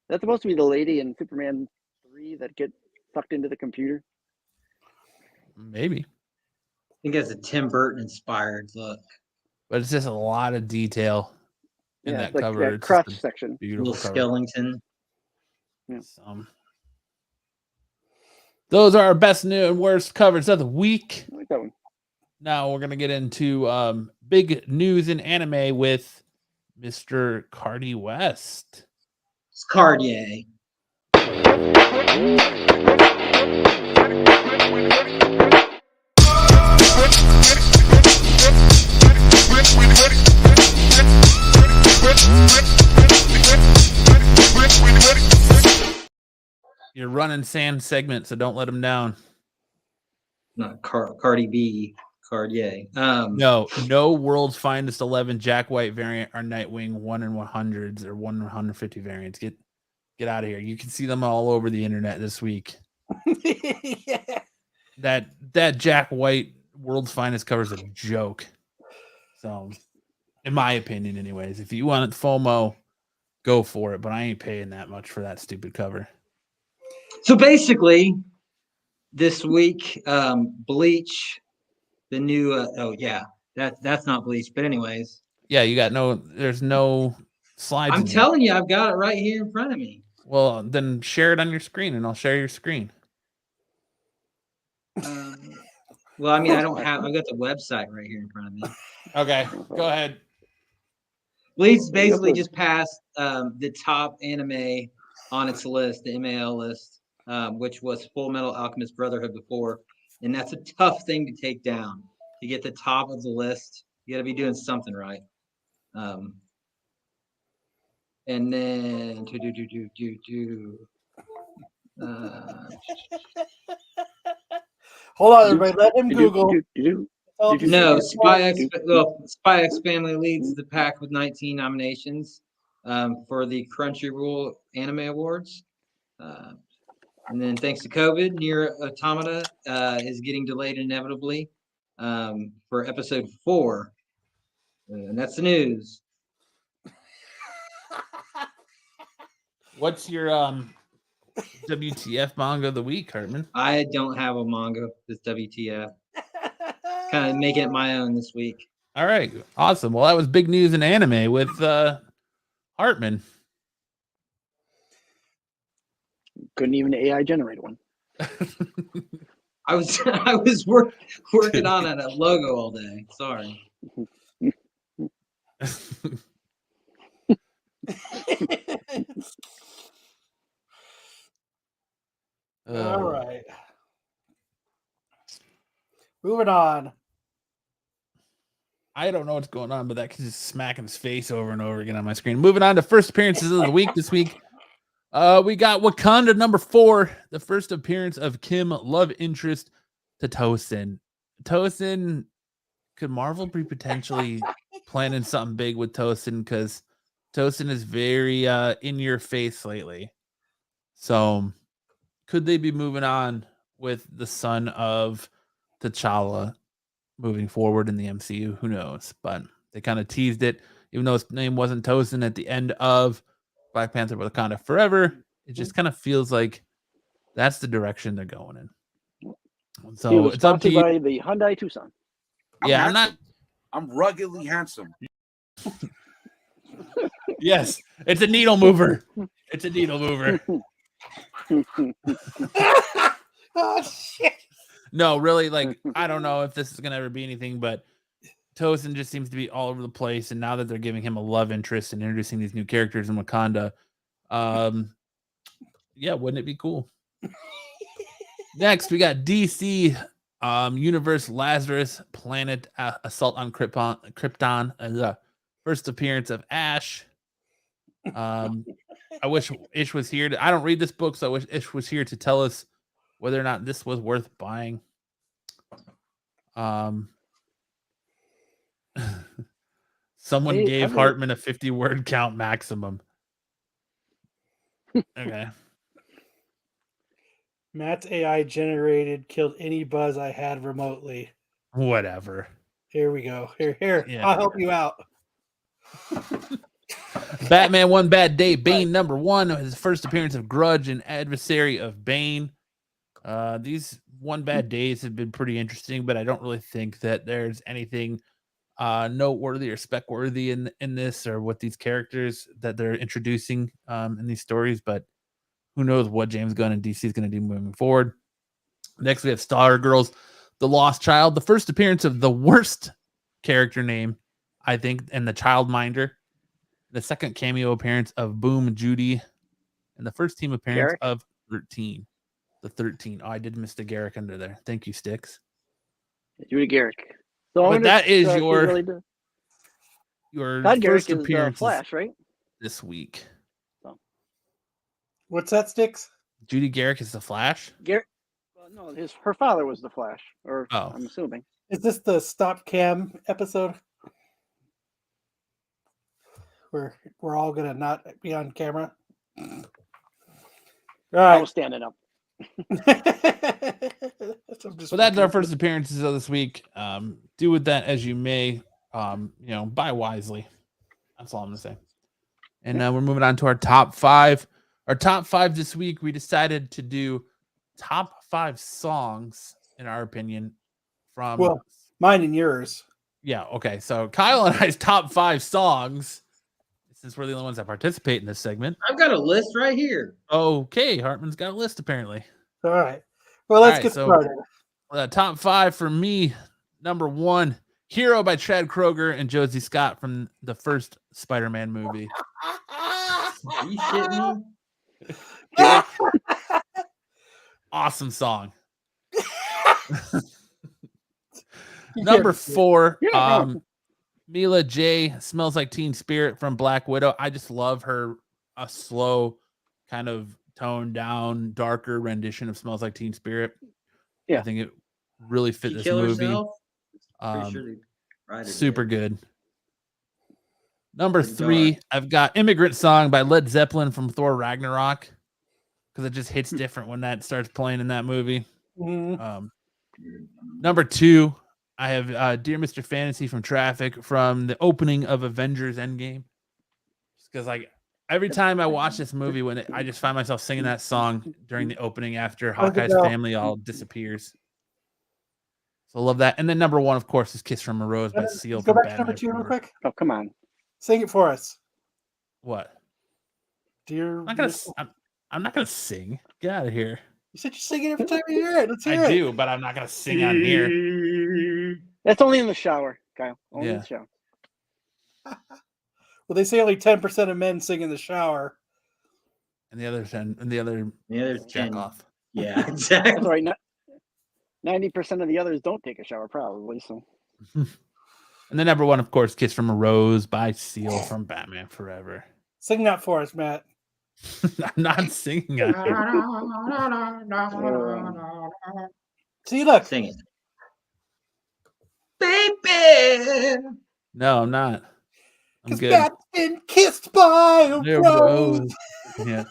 That's supposed to be the lady in Superman 3 that gets sucked into the computer. Maybe. I think it's a Tim Burton inspired look. But it's just a lot of detail in Yeah, that it's like cover. that It's crotch just a section. beautiful Little cover. skeleton. Those are our best new and worst covers of the week. I like that one. Now we're gonna get into big news in anime with Mr. Cardi West. It's Cartier. You're running Sam segment, so don't let him down. Not Cardi B. Cartier. No World's Finest 11 Jack White variant or Nightwing 1 in 100s or 1 in 150 variants. Get out of here. You can see them all over the internet this week. Yeah. That Jack White World's Finest cover is a joke. So, in my opinion, anyways, if you want FOMO, go for it. But I ain't paying that much for that stupid cover. So basically, this week, Bleach, the new. That's not Bleach. But anyways, Yeah, there's no slides. I'm telling you, I've got it right here in front of me. Well, then share it on your screen, and I'll share your screen. Well, I mean, I've got the website right here in front of me. Okay, go ahead. Bleach basically just passed the top anime on its list, the MAL list, which was Full Metal Alchemist Brotherhood before, and that's a tough thing to take down. To get the top of the list, you got to be doing something right. And then Hold on, everybody. Let him Google. No, Spy X Family leads the pack with 19 nominations for the Crunchyroll Anime Awards. And then thanks to COVID, Nier Automata is getting delayed inevitably for episode 4. And that's the news. What's your WTF manga of the week, Hartman? I don't have a manga this WTF. Kind of making it my own this week. All right, awesome. Well, that was big news in anime with Hartman. Couldn't even AI generate one. I was working on a logo all day. Sorry. All right. Moving on. I don't know what's going on, but that kid's just smacking his face over and over again on my screen. Moving on to first appearances of the week this week. We got Wakanda #4, the first appearance of Kim, love interest to Tosin. Tosin, could Marvel be potentially planning something big with Tosin? Because Tosin is very in your face lately. So could they be moving on with the son of T'Challa moving forward in the MCU? Who knows? But they kind of teased it, even though his name wasn't Tosin at the end of Black Panther Wakanda Forever. It just kind of feels like that's the direction they're going in. So it's up to you. By the Hyundai Tucson. I'm ruggedly handsome. Yes, it's a needle mover. It's a needle mover. Oh shit! No, really, like I don't know if this is gonna ever be anything, but Tosin just seems to be all over the place. And now that they're giving him a love interest and introducing these new characters in Wakanda, yeah, wouldn't it be cool? Next, we got DC Universe Lazarus Planet Assault on Krypton as the first appearance of Ash. I wish Ish was here. I don't read this book, so I wish Ish was here to tell us whether or not this was worth buying. Someone gave Hartman a 50-word count maximum. Okay. Matt's AI generated killed any buzz I had remotely. Whatever. Here we go. Here. Yeah. I'll help you out. Batman One Bad Day, Bane #1, his first appearance of Grudge and adversary of Bane. These One Bad Days have been pretty interesting, but I don't really think that there's anything noteworthy or spec-worthy in this, or what these characters that they're introducing in these stories, but who knows what James Gunn and DC is going to do moving forward. Next, we have Stargirls, The Lost Child, the first appearance of the worst character name, I think, and the Childminder. The second cameo appearance of Boom Judy, and the first team appearance Garrick? of 13. The 13. Oh, I did miss the Garrick under there. Thank you, Judy Garrick. So but that is your Todd Garrick first is appearance Flash, right? this week. What's that, Sticks? Judy Garrick is the Flash? Garrick. Well, no, her father was the Flash, or I'm assuming. Is this the Stop Cam episode? Where we're all gonna not be on camera. All right. I was standing up. So that's our first appearances of this week. Do with that as you may. Buy wisely. That's all I'm gonna say. And we're moving on to our top 5. Our top 5 this week, we decided to do top 5 songs, in our opinion, from mine and yours. Yeah, okay. So Kyle and I's top 5 songs, since we're the only ones that participate in this segment. I've got a list right here. Okay, Hartman's got a list apparently. All right. Well, let's get started. Top 5 for me. #1, Hero by Chad Kroeger and Josie Scott from the first Spider-Man movie. Are you shitting me? Awesome song. #4, Mila J, Smells Like Teen Spirit from Black Widow. I just love her, a slow, kind of toned down, darker rendition of Smells Like Teen Spirit. Yeah. I think it really fit this movie. Super good. #3, I've got Immigrant Song by Led Zeppelin from Thor Ragnarok, because it just hits different when that starts playing in that movie. Mm-hmm. #2, I have Dear Mr. Fantasy from Traffic from the opening of Avengers Endgame. Just because, like, every time I watch this movie, I just find myself singing that song during the opening after Hawkeye's family all disappears. So I love that. And then #1, of course, is Kiss from a Rose by Seal. Go back to #2 real quick. Oh, come on. Sing it for us. What? Dear, I'm not gonna sing. Get out of here. You said you sing it every time you hear it. Let's hear it. I do, but I'm not gonna sing on here. That's only in the shower, Kyle. Only in the shower. Well, they say only 10% of men sing in the shower. And the other 10, and the other jack off. Yeah, exactly. That's right. 90% of the others don't take a shower, probably. So. And then #1, of course, Kiss from a Rose by Seal from Batman Forever. Sing that for us, Matt. I'm not singing on here. See, look. Sing it. Baby! No, I'm not. I'm good. Matt's been kissed by a rose. Yeah.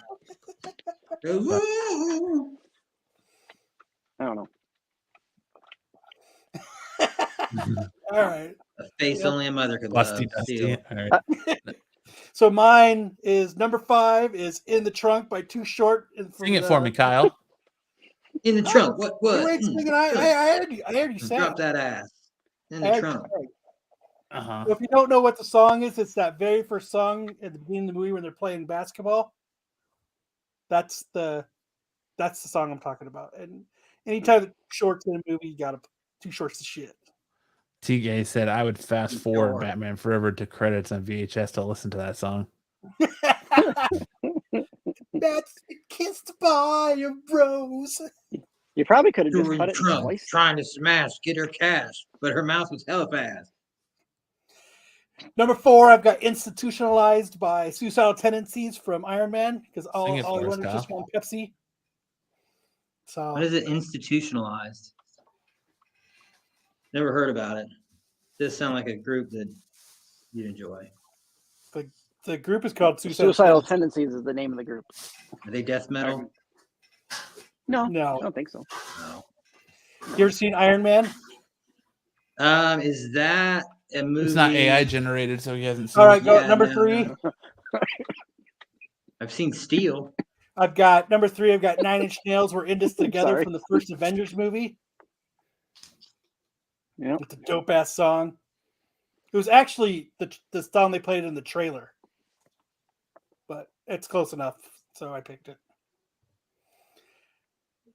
I don't know. All right. A face only a mother could love. Dusty. All right. So mine is #5 is In the Trunk by Too Short. Sing it for me, Kyle. In the trunk. What? I heard you say. Drop that ass. In the trunk. So if you don't know what the song is, it's that very first song at the beginning of the movie when they're playing basketball. That's the song I'm talking about. And Anytime shorts in a movie, you got to too shorts to shit. TJ said I would fast forward Batman Forever to credits on VHS to listen to that song. That's kissed by a rose. You probably could have Who just were cut you it and drunk, sliced. trying to smash, get her cash, but her mouth was hella fast. Number 4, I've got Institutionalized by Suicidal Tendencies from Iron Man, because all Sing it he for us, wanted was Kyle. just one Pepsi. So What is it institutionalized? Never heard about it. Does sound like a group that you'd enjoy. the group is called Suicidal Tendencies is the name of the group. Are they death metal? No, No. I don't think so. No. You ever seen Iron Man? Is that a movie? It's not AI generated, so he hasn't seen All right, it. go Yeah, number no, 3. no. I've seen Steel. I've got number 3. I've got Nine Inch Nails. We're in this together Sorry. from the first Avengers movie. Yeah. With the dope ass song. It was actually the song they played in the trailer, but it's close enough, so I picked it.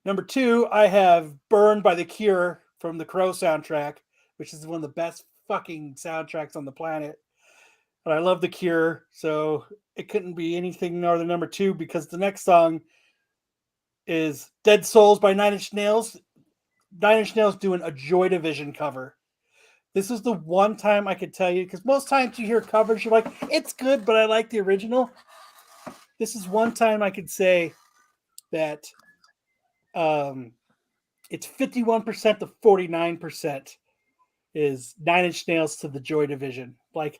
Number 2, I have "Burned" by The Cure from the Crow soundtrack, which is one of the best fucking soundtracks on the planet. But I love The Cure, so it couldn't be anything more than number 2, because the next song is "Dead Souls" by Nine Inch Nails. Nine Inch Nails doing a Joy Division cover. This is the one time I could tell you, because most times you hear covers, you're like, it's good, but I like the original. This is one time I could say that it's 51% to 49% is Nine Inch Nails to the Joy Division. Like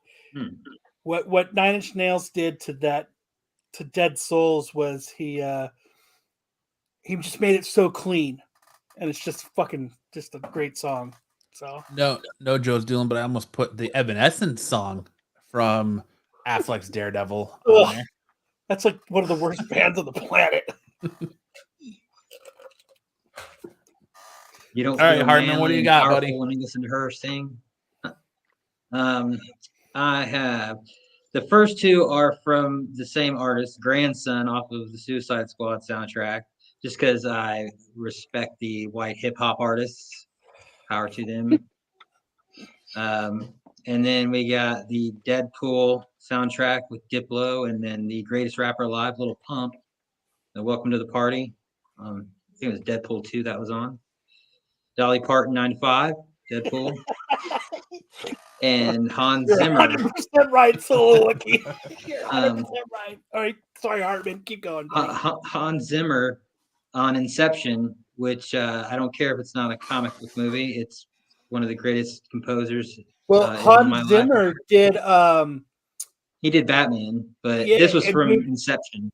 what Nine Inch Nails did to Dead Souls was he just made it so clean, and it's just a great song. So No Joe's doing, but I almost put the Evanescence song from Affleck's Daredevil on there. That's like one of the worst bands on the planet. You don't All right, feel Hartman, what do manly you and got, powerful buddy? when you listen to her sing? I have the first 2 are from the same artist, Grandson, off of the Suicide Squad soundtrack, just because I respect the white hip hop artists. Power to them. And then we got the Deadpool soundtrack with Diplo, and then the Greatest Rapper Alive, Little Pump. Welcome to the Party. I think it was Deadpool 2 that was on. Dolly Parton, 95, Deadpool. And Hans You're Zimmer. 100% right, so lucky. You're 100% right. All right, sorry, Hartman, keep going. Hans Zimmer on Inception, which I don't care if it's not a comic book movie. It's one of the greatest composers. Well, Hans Zimmer did. He did Batman, but Yeah, this was and from dude- Inception.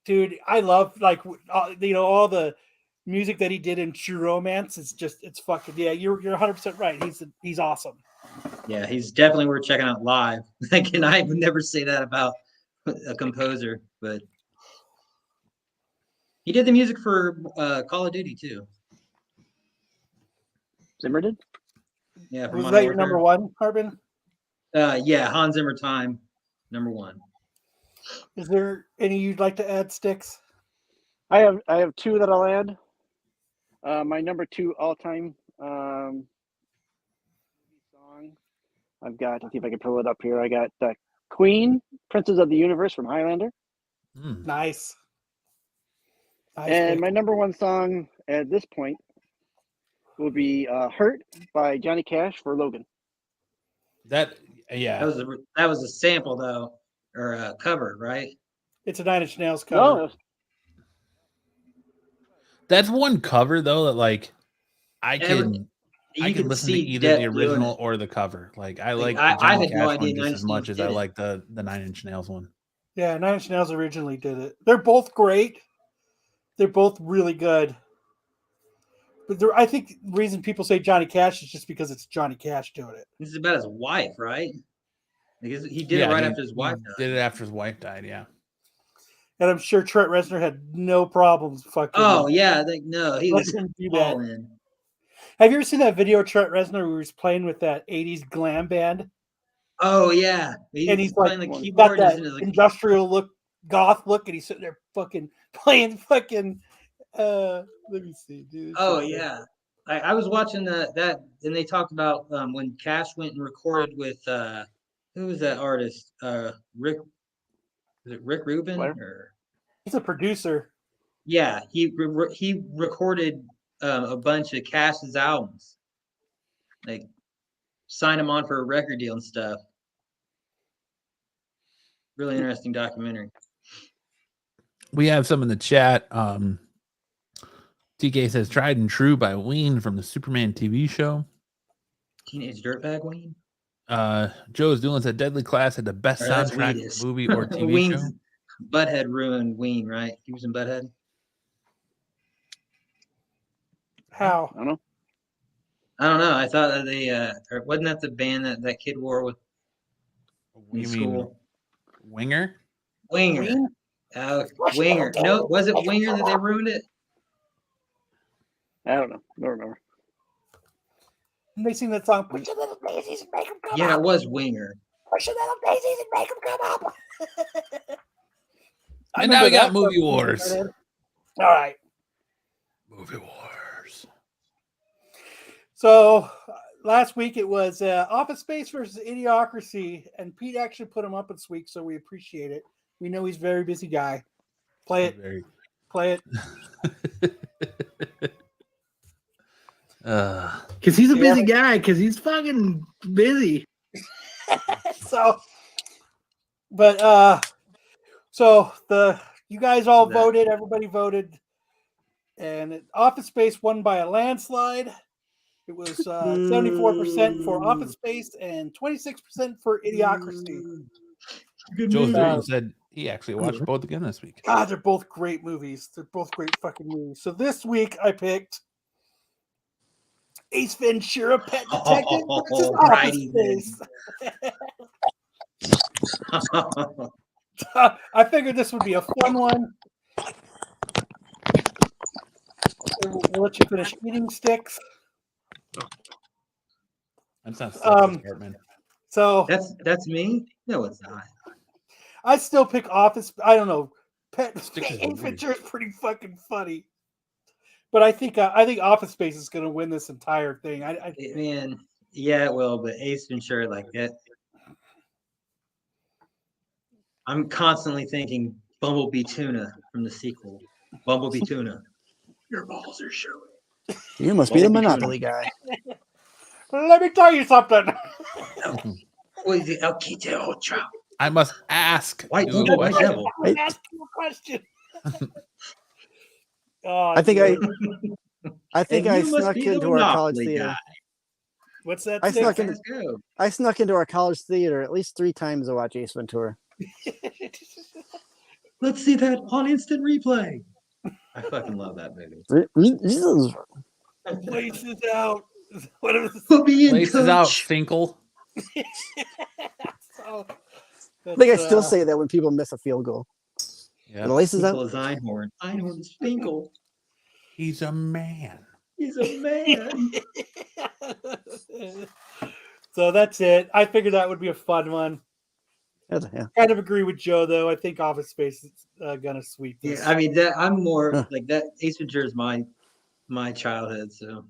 Dude, I love all the music that he did in True Romance. It's fucking You're 100% right. He's awesome. Yeah, he's definitely worth checking out live. And I would never say that about a composer, but he did the music for Call of Duty too. Zimmer did? Yeah, Was that your number 1, Harbin? Yeah, Hans Zimmer time, number 1. Is there any you'd like to add, Sticks? I have 2 that I'll add. My number 2 all-time song. I've got, let's see if I can pull it up here. I got Queen, Princess of the Universe from Highlander. Nice. And pick. my number 1 song at this point will be Hurt by Johnny Cash for Logan. That was a sample though, or a cover, right? It's a Nine Inch Nails cover. No, That's one cover though that like I can listen to either the original or the cover. Like I like the Johnny Cash one just as much as I like the Nine Inch Nails one. Yeah, Nine Inch Nails originally did it. They're both great. They're both really good. But I think the reason people say Johnny Cash is just because it's Johnny Cash doing it. This is about his wife, right? Because he did it right after his wife died. Did it after his wife died, yeah. And I'm sure Trent Reznor had no problems fucking. Oh yeah, he was all in. Have you ever seen that video of Trent Reznor where he was playing with that 80s glam band? Oh yeah. He's playing like, the keyboard, got that industrial look, goth look, and he's sitting there fucking playing fucking Let me see, dude. Oh yeah, I was watching that, and they talked about when Cash went and recorded with who was that artist? Rick, was it Rick Rubin? Where? Or He's a producer. yeah, he recorded a bunch of Cash's albums, like signed him on for a record deal and stuff. Really interesting documentary. We have some in the chat. TK says Tried and True by Ween from the Superman TV show. Teenage Dirtbag Ween. Joe's Doolin said Deadly Class had the best Or that's soundtrack Weenus. movie or TV Ween's show. Butthead ruined Ween, right? He was in Butthead. How? I don't know. I don't know. I thought that they or wasn't that the band that kid wore with in You mean school? Winger? Winger. Ween? Winger. No, was it Winger that they ruined it? I don't know. Don't remember. And they sing that song, push your little daisies and make them come Yeah, up. it was Winger. Push your little daisies and make them come up. And now we got remember Movie that Wars. started. All right. Movie Wars. So last week it was Office Space versus Idiocracy, and Pete actually put him up this week, so we appreciate it. We know he's a very busy guy. Play it. Play it. Because he's a busy guy. Because he's fucking busy. So you guys all voted. Everybody voted, and Office Space won by a landslide. It was 74% for Office Space and 26% for Idiocracy. Joe Doolin said he actually watched both again this week. God, they're both great movies. They're both great fucking movies. So this week I picked Ace Ventura: Pet Detective versus Office Space. I figured this would be a fun one. We'll let you finish eating sticks. That's not Kirkman. So that's me. No, it's not. I still pick Office. I don't know. Ace weird. Ventura is pretty fucking funny, but I think Office Space is going to win this entire thing. Man, yeah, it will. But Ace Ventura, like that. I'm constantly thinking Bumblebee Tuna from the sequel. Bumblebee Tuna. Your balls are showing. You must be the Monopoly guy. Let me tell you something. I must ask. White you a devil, white question. devil. I'm asking you a question. Oh, I think dude. I think And I you must snuck be the into our college Monopoly theater. guy. What's that? I say? snuck in- Let's go. I snuck into our college theater at least 3 times to watch Ace Ventura. Let's see that on instant replay. I fucking love that movie. Places out. Whatever. We'll be in, Laces out, coach. Finkel. So, I think I still say that when people miss a field goal. Yeah. And laces Finkel out. is Einhorn. Einhorn is Finkel. He's a man. He's a man. So that's it. I figured that would be a fun one. Yeah. Kind of agree with Joe, though. I think Office Space is gonna sweep this. Yeah, I mean that. I'm more like that. Ace Ventura is my childhood, so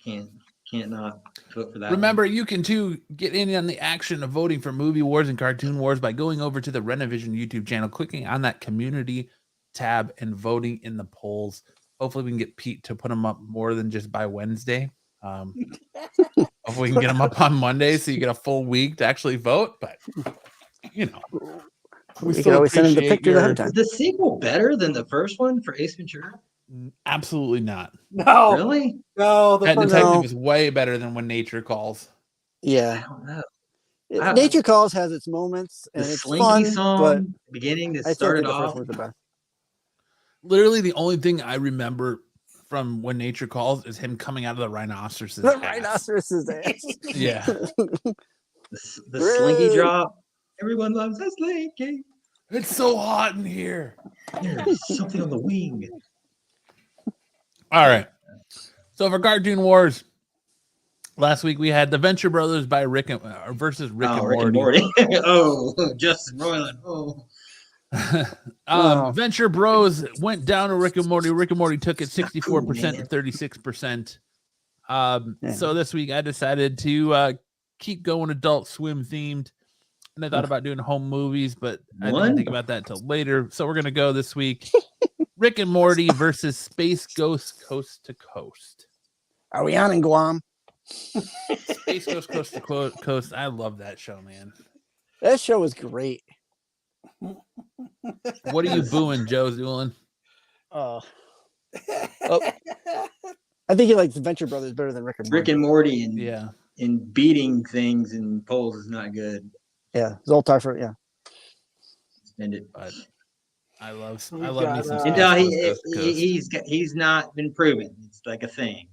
can't not vote for that. Remember, you can too get in on the action of voting for Movie Wars and Cartoon Wars by going over to the Renovision YouTube channel, clicking on that community tab, and voting in the polls. Hopefully, we can get Pete to put them up more than just by Wednesday. Hopefully, we can get them up on Monday so you get a full week to actually vote. But you know, We can always send him the pictures ahead of time. Is the sequel better than the first one for Ace Ventura? Absolutely not. No, Really? no. Pet first- Detective No. is way better than When Nature Calls. I Yeah. don't know. Nature Calls has its moments The and it's Slinky fun, song but beginning to I still start think it the first off. one's the best. Literally, the only thing I remember from When Nature Calls is him coming out of the rhinoceros's The ass. rhinoceros's ass. Yeah. The Slinky drop. Everyone loves a Slinky. It's so hot in here. There's something on the wing. All right. So for Cartoon Wars, last week we had The Venture Brothers by versus Rick and Rick Morty. and Morty. Oh, Justin Roiland. Oh. Venture Bros went down to Rick and Morty. Rick and Morty took it 64% to 36%. So this week I decided to keep going Adult Swim themed. And I thought about doing home movies, but I didn't think about that until later. So we're going to go this week. Rick and Morty versus Space Ghost Coast to Coast. Are we on in Guam? Space Ghost Coast to Coast. I love that show, man. That show was great. What are you booing, Joe Zoolin? Oh. I think he likes the Venture Brothers better than Rick and Morty. Rick and Morty and yeah, and beating things and poles is not good. Yeah, Zoltar for Spend it. But I love me some And he's not been proven. It's like a thing.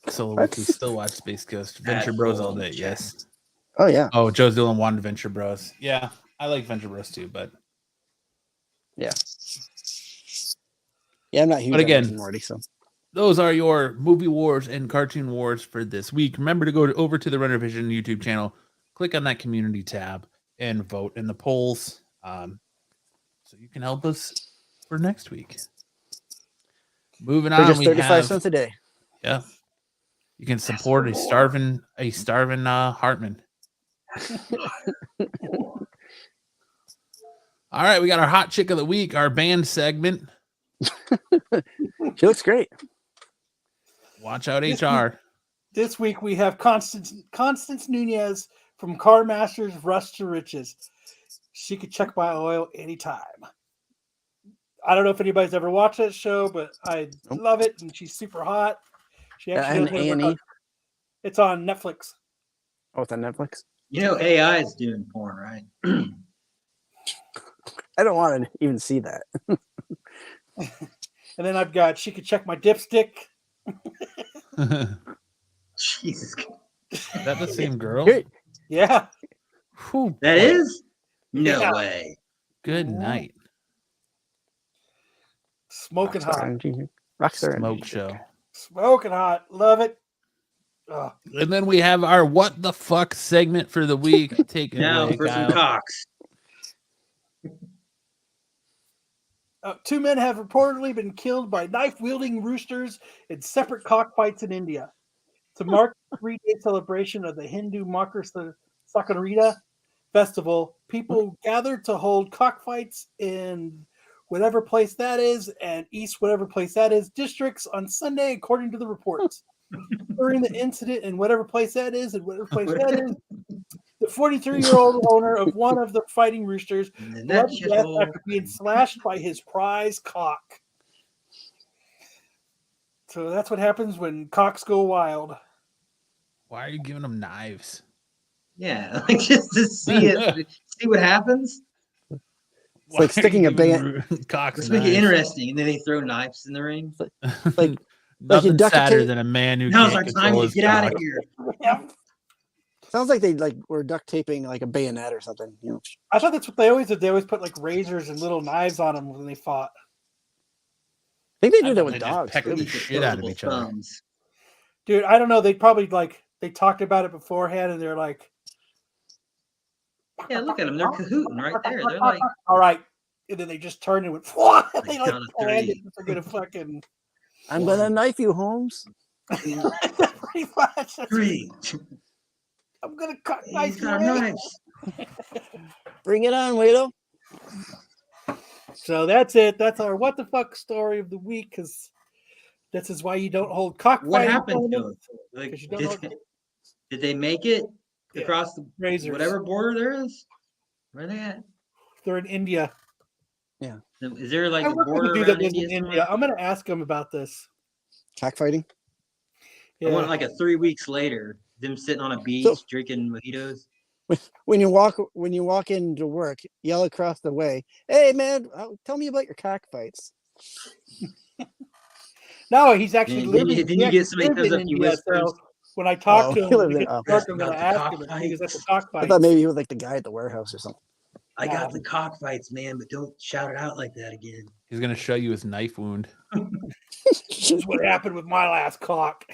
So we can still watch Space Ghost. Venture Bros all day, yes. Oh yeah. Oh, Joe Dillon wanted Venture Bros. Yeah, I like Venture Bros too, but yeah, I'm not huge. But again, on Rick and Morty, so those are your movie wars and cartoon wars for this week. Remember to go over to the Renovision YouTube channel, click on that community tab, and vote in the polls, so you can help us for next week. Moving on, just 35 cents a day. Yeah, you can support a starving Hartman. All right, we got our hot chick of the week, our band segment. She looks great. Watch out, HR. This week we have Constance Nunez from Car Masters Rust to Riches. She could check my oil anytime. I don't know if anybody's ever watched that show, but I love it, and she's super hot. She actually A&E. It's on Netflix. Oh, it's on Netflix. You know, AI is doing porn, right? I don't want to even see that. And then I've got She Could Check My Dipstick. Jesus. Is that the same girl? Yeah. Whew, that is? No way. Good night. Smoking hot. Rockstar Smoke show. Smoking hot. Love it. Ugh. And then we have our What the Fuck segment for the week. Take it now away, for Kyle. some cocks. 2 men have reportedly been killed by knife-wielding roosters in separate cockfights in India. To mark the 3-day celebration of the Hindu Makar Sankranti festival, people gathered to hold cockfights in whatever place that is and east whatever place that is districts on Sunday, according to the reports. During the incident in whatever place that is and whatever place that is, the 43-year-old owner of one of the fighting roosters bled to death after being slashed by his prize cock. So that's what happens when cocks go wild. Why are you giving them knives? Yeah, like just to see it, see what happens. It's like sticking a bayonet. Cocks. Let's make it interesting, and then they throw knives in the ring. Like nothing sadder than a man who now's can't our time to get out of here. Sounds like they were duct taping like a bayonet or something. You know. I thought that's what they always did. They always put like razors and little knives on them when they fought. I think they do that with dogs. Peck the shit out of each other. Dude, I don't know. They probably they talked about it beforehand, and they're like, "Yeah, look at them. They're cahooting right there. They're like, all right." And then they just turned and went, they like landed. They're gonna fucking. I'm gonna knife you, Holmes. Pretty much. 3. I'm gonna cut knives. Bring it on, Wado. So that's it. That's our what the fuck story of the week. Because this is why you don't hold cockfighting. What happened to them? Like, did they make it across the razors, whatever border there is? Where are they at? They're in India. Yeah. Is there like a border dude around that lives India? in India? I'm gonna ask him about this. Cockfighting. I want like a 3 weeks later, them sitting on a beach drinking mojitos. When you walk into work, yell across the way, "Hey man, tell me about your cockfights." No, he's actually living. Then you get somebody comes up to you whispers. So when I talk to him, I'm going to ask him if he was at the cockfight. I thought maybe he was like the guy at the warehouse or something. I got the cockfights, man, but don't shout it out like that again. He's gonna show you his knife wound. This is what happened with my last cock.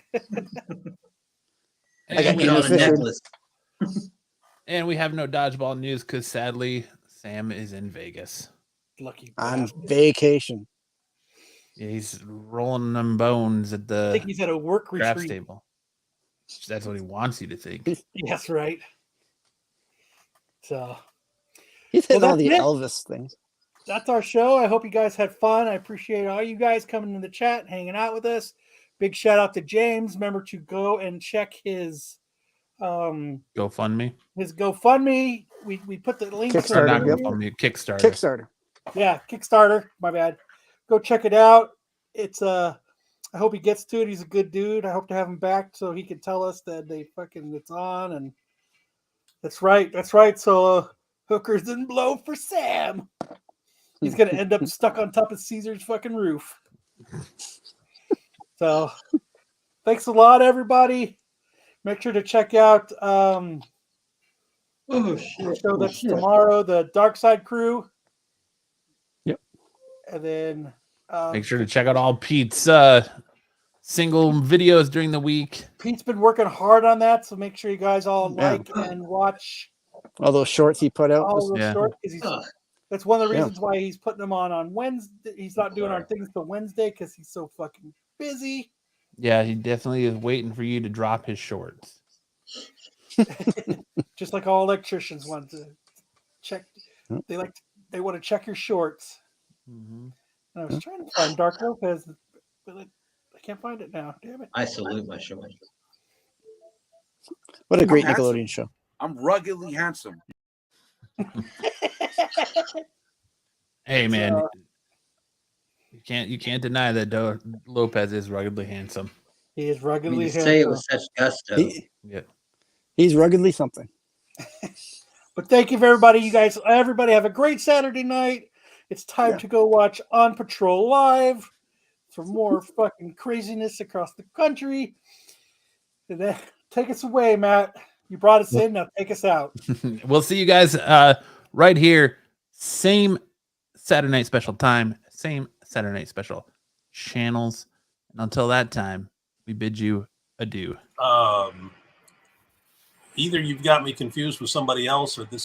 I got on a necklace. And we have no dodgeball news because sadly Sam is in Vegas. Lucky On bastard. vacation. Yeah, he's rolling them bones at I the think he's at a work craps retreat. table. That's what he wants you to think. Yes, right. So He's hitting all that's the it. Elvis things. That's our show. I hope you guys had fun. I appreciate all you guys coming in the chat, hanging out with us. Big shout out to James. Remember to go and check his GoFundMe. his GoFundMe. We put the links in Or not Kickstarter, yep. GoFundMe, Kickstarter. Kickstarter. Yeah, Kickstarter. My bad. Go check it out. It's I hope he gets to it. He's a good dude. I hope to have him back so he can tell us that it's on. And that's right. That's right. So hookers didn't blow for Sam. He's gonna end up stuck on top of Caesar's fucking roof. So thanks a lot, everybody. Make sure to check out the show that's tomorrow, the Dark Side Crew. Yep. And then Make sure to check out all Pete's single videos during the week. Pete's been working hard on that, so make sure you guys all like and watch all those shorts he put out. all those shorts. That's one of the reasons why he's putting them on Wednesday. He's not doing our things till Wednesday because he's so fucking busy. Yeah, he definitely is waiting for you to drop his shorts. Just like all electricians want to check. They want to check your shorts. Mm-hmm. And I was trying to find Dark Lopez, but I can't find it now. Damn it! I salute my show. What a great I'm Nickelodeon show. I'm ruggedly handsome. Hey man, you can't deny that Lopez is ruggedly handsome. He is ruggedly handsome. Say it with such gusto. He's ruggedly something. But thank you for everybody. You guys, everybody have a great Saturday night. It's time to go watch On Patrol Live for more fucking craziness across the country. And then take us away, Matt. You brought us in. Now take us out. We'll see you guys right here. Same Saturday night special time. Same Saturday night special channels. And until that time, we bid you adieu. Either you've got me confused with somebody else or this